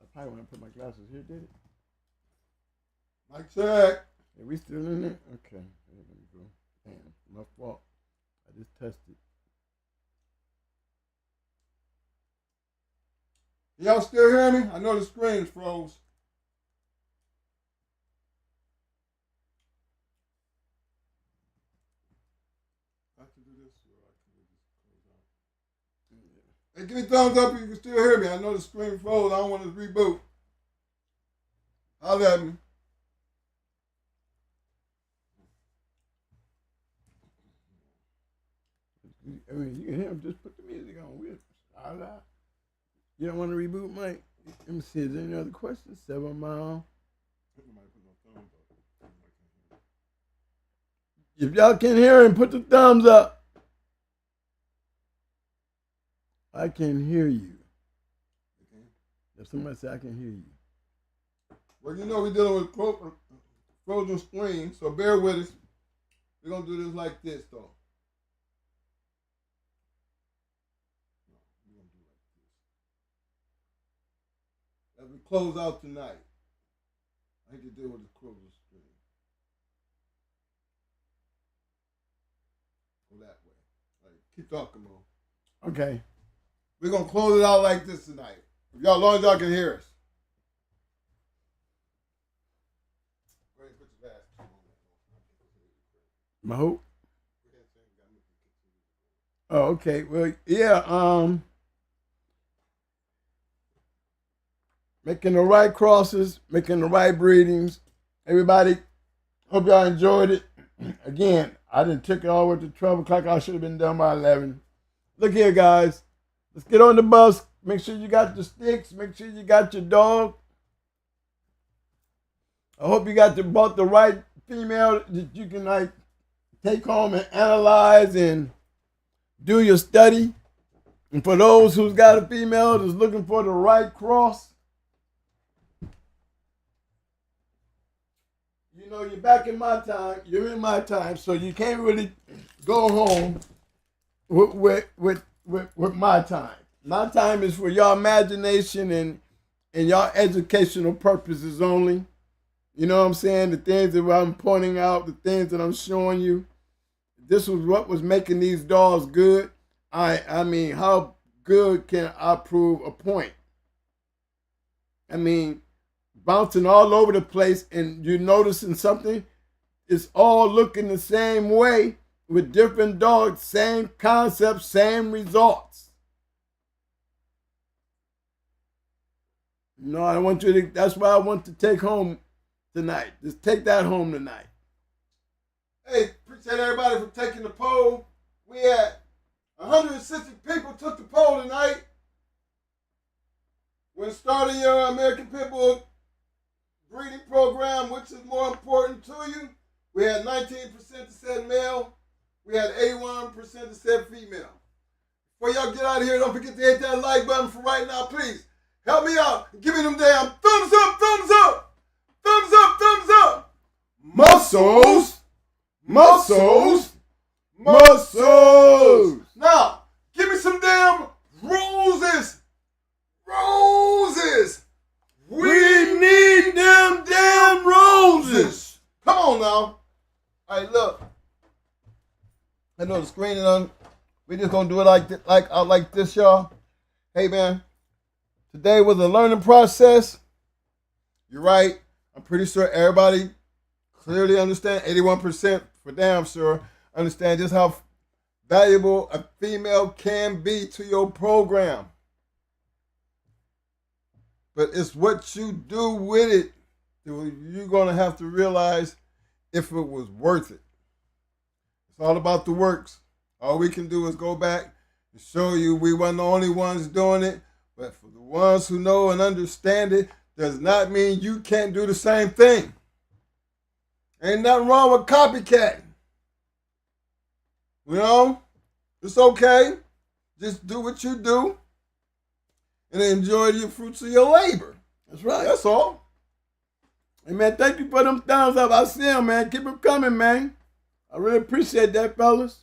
I probably want to put my glasses here, did it? Mic check. Are we still in there? Okay. There we go. Damn, my fault. I just tested. Y'all still hear me? I know the screen is froze. I have to do this or I can just close out. Hey, give me a thumbs up if you can still hear me. I know the screen froze. I don't want to reboot. Holler at me. I mean, you can hear him. Just put the music on. You don't want to reboot, Mike? Let me see. Is there any other questions? 7 Mile. If y'all can hear him, put the thumbs up. I can hear you. If somebody say I can hear you. Well, you know we're dealing with frozen screen, so bear with us. We're going to do this like this, though. As we close out tonight, I hate to deal with the frozen screen. Go that way. All right, keep talking, Mo. Okay. We're going to close it out like this tonight. As long as y'all can hear us. My hope. Oh, okay. Well, yeah. Making the right crosses, making the right breedings. Everybody, hope y'all enjoyed it. Again, I didn't take it all the way to 12 o'clock. I should have been done by 11. Look here, guys. Let's get on the bus. Make sure you got the sticks. Make sure you got your dog. I hope you bought the right female that you can like take home and analyze and do your study. And for those who's got a female that's looking for the right cross, you know, you're back in my time. You're in my time, so you can't really go home with my time. My time is for your imagination and your educational purposes only. You know what I'm saying? The things that I'm pointing out, the things that I'm showing you. This was what was making these dogs good. I mean, how good can I prove a point? I mean, bouncing all over the place and you're noticing something, it's all looking the same way with different dogs, same concept, same results. No, I want you to, that's why I want to take home tonight. Just take that home tonight. Hey, appreciate everybody for taking the poll. We had 160 people took the poll tonight. When starting your American Pit Bull breeding program, which is more important to you, we had 19% that said male. We had 81% that said female. Before y'all get out of here, don't forget to hit that like button for right now, please. Help me out. Give me them damn thumbs up, thumbs up, thumbs up, thumbs up. Muscles, muscles, muscles. Now, give me some damn roses. Roses. We need them damn roses. Come on now. All right, look. I know the screen is on. We just gonna do it like this, y'all. Hey, man. Today was a learning process. You're right. I'm pretty sure everybody clearly understand. 81% for damn sure understand just how valuable a female can be to your program. But it's what you do with it that you're going to have to realize if it was worth it. It's all about the works. All we can do is go back and show you we weren't the only ones doing it. But for the ones who know and understand it, does not mean you can't do the same thing. Ain't nothing wrong with copycatting. You know, it's okay. Just do what you do and enjoy the fruits of your labor. That's right. That's all. Hey, man, thank you for them thumbs up. I see them, man. Keep them coming, man. I really appreciate that, fellas.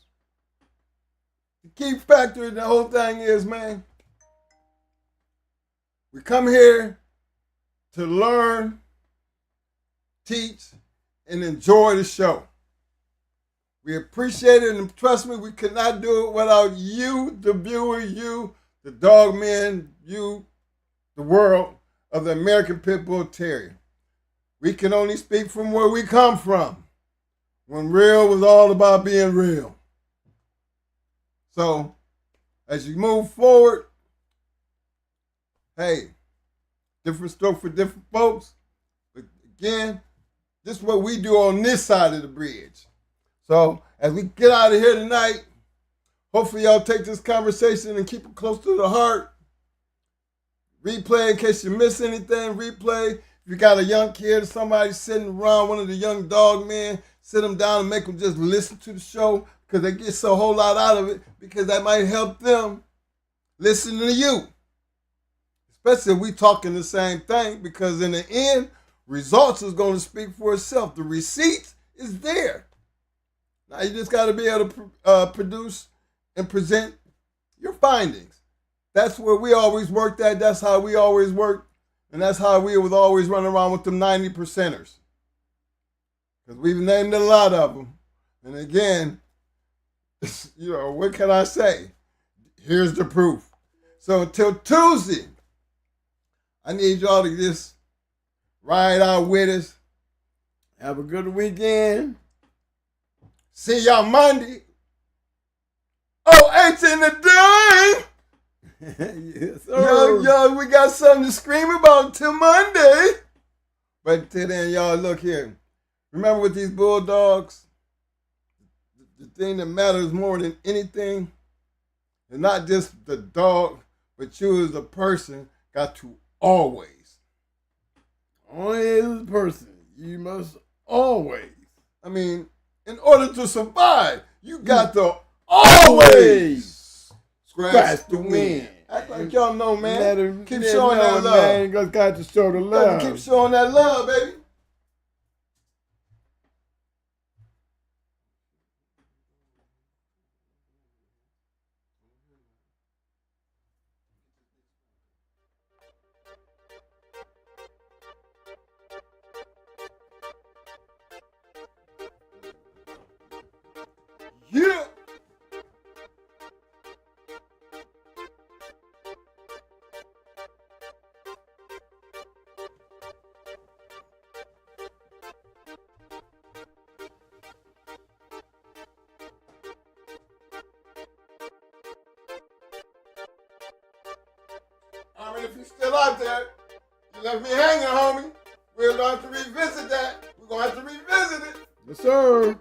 The key factor in the whole thing is, man, we come here to learn, teach, and enjoy the show. We appreciate it, and trust me, we could not do it without you, the viewer, you, the dog man, you, the world of the American Pit Bull Terrier. We can only speak from where we come from, when real was all about being real. So, as you move forward, hey, different stroke for different folks. But again, this is what we do on this side of the bridge. So, as we get out of here tonight, hopefully y'all take this conversation and keep it close to the heart. Replay in case you miss anything, replay. If you got a young kid or somebody sitting around, one of the young dog men, sit them down and make them just listen to the show because they get so whole lot out of it because that might help them listen to you. Especially if we talking the same thing because in the end, results is going to speak for itself. The receipt is there. Now you just got to be able to produce and present your findings. That's where we always worked at. That's how we always worked. And that's how we would always run around with them 90%ers. Because we've named a lot of them. And again, you know, what can I say? Here's the proof. So until Tuesday, I need y'all to just ride out with us. Have a good weekend. See y'all Monday. Oh, It's in the dime. Yes, sir. Yo, we got something to scream about till Monday. But till then, y'all, look here. Remember with these bulldogs, the thing that matters more than anything is not just the dog, but you as a person got to always. Only as a person, you must always. I mean, in order to survive, you got to always scratch the wind. Act like y'all know, man. Keep showing that love. Man, you got to show the love. Keep showing that love, baby. Yeah. I mean, if you're still out there, you left me hanging, homie. We're going to revisit that. We're going to have to revisit it. Yes, sir.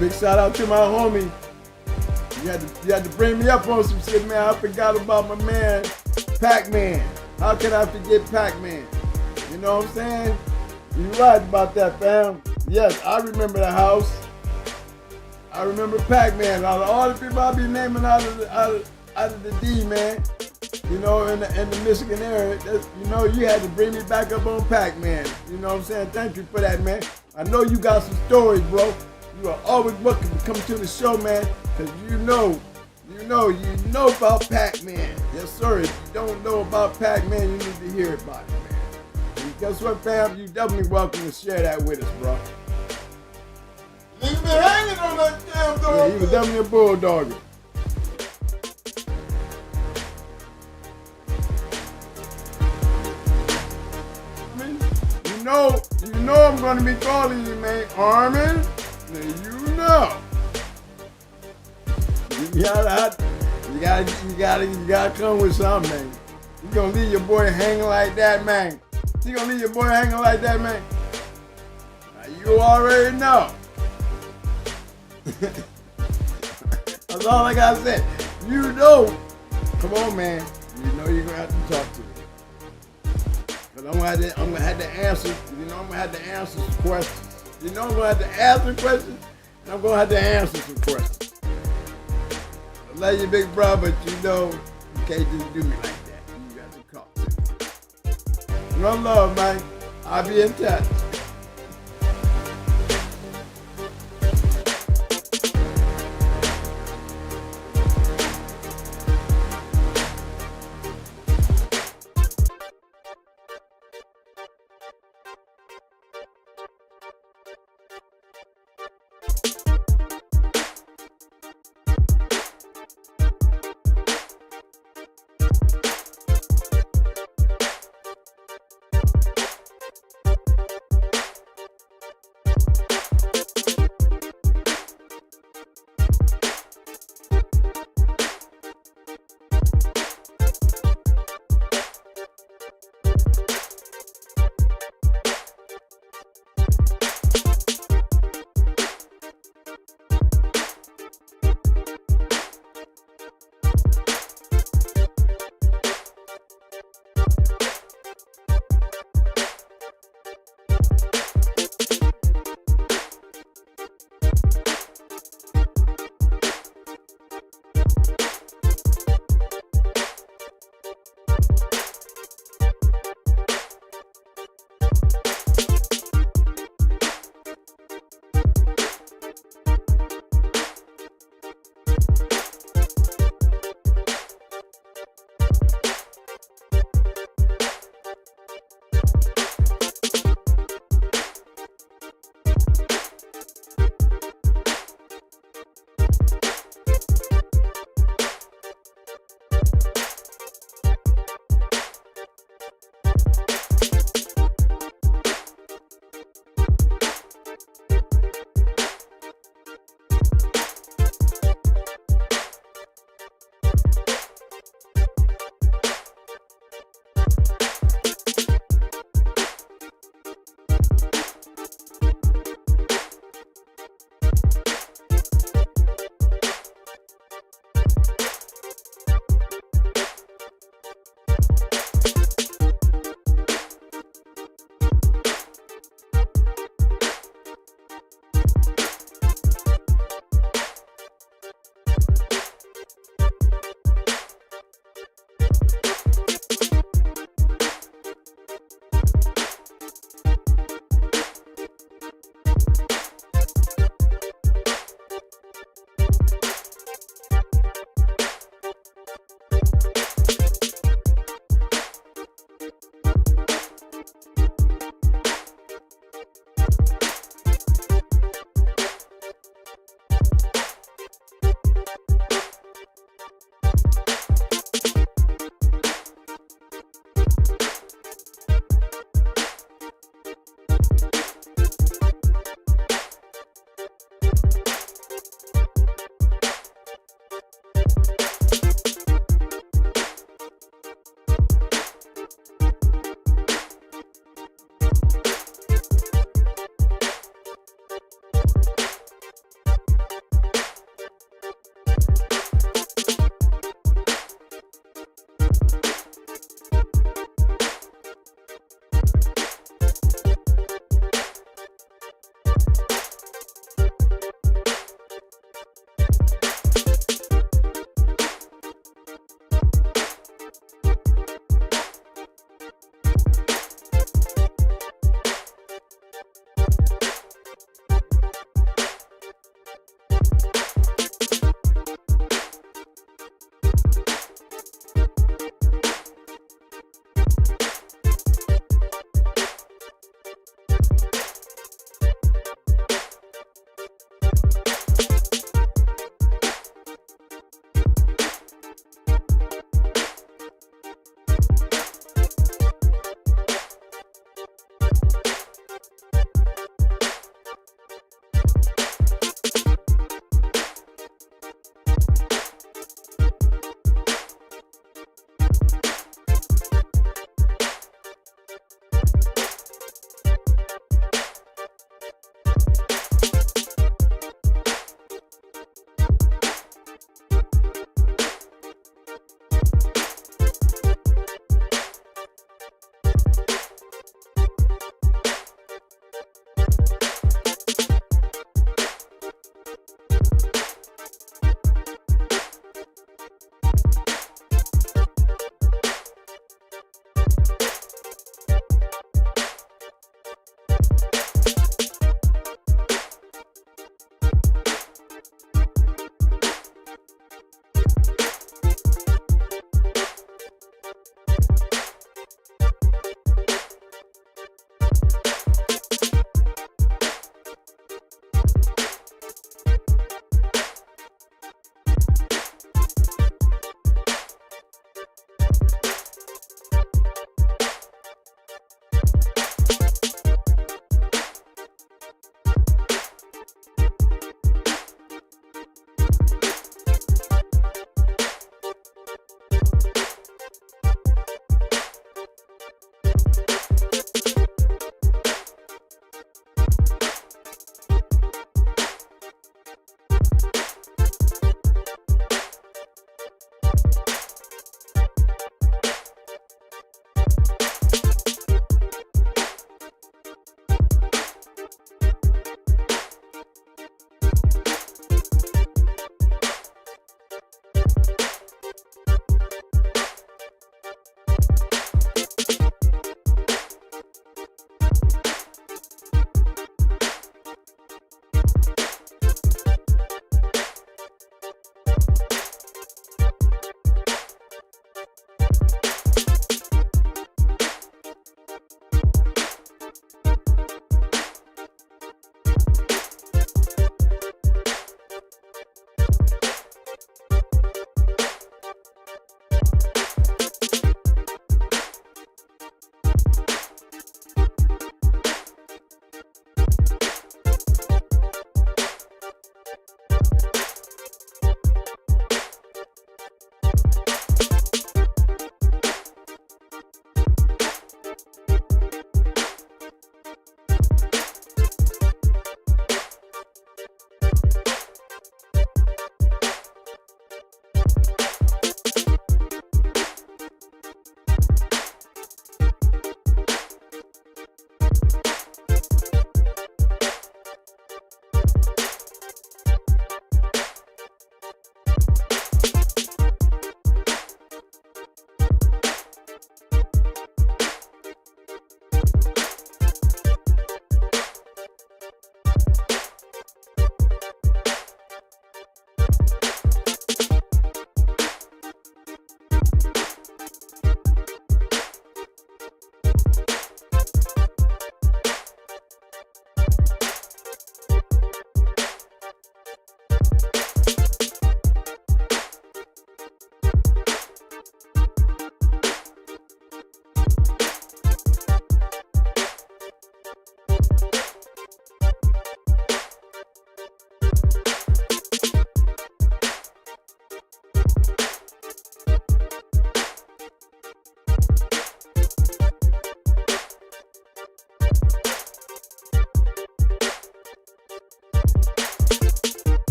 Big shout out to my homie. You had to bring me up on some shit, man. I forgot about my man, Pac-Man. How can I forget Pac-Man? You know what I'm saying? You're right about that, fam. Yes, I remember the house. I remember Pac-Man. Out of all the people I be naming out of the D, man. You know, in the Michigan area, you know, you had to bring me back up on Pac-Man. You know what I'm saying? Thank you for that, man. I know you got some stories, bro. You are always welcome to come to the show, man, because you know about Pac-Man. Yes, sir. If you don't know about Pac-Man, you need to hear about it, man. And guess what, fam? You definitely welcome to share that with us, bro. Leave me hanging on that damn dog. Yeah, he was definitely a bulldog. You know I'm going to be calling you, man. Armin, you know. You gotta come with something, man. You gonna leave your boy hanging like that, man. You gonna leave your boy hanging like that, man. Now, you already know. That's all I gotta say. You know. Come on, man. You know you're gonna have to talk to me. But I'm gonna have to answer. You know I'm gonna have to answer some questions. You know I'm gonna have to answer questions, and I'm gonna have to answer some questions. I love you, big bro, but you know you can't just do me like that. You got to talk to me. No love, man. I'll be in touch.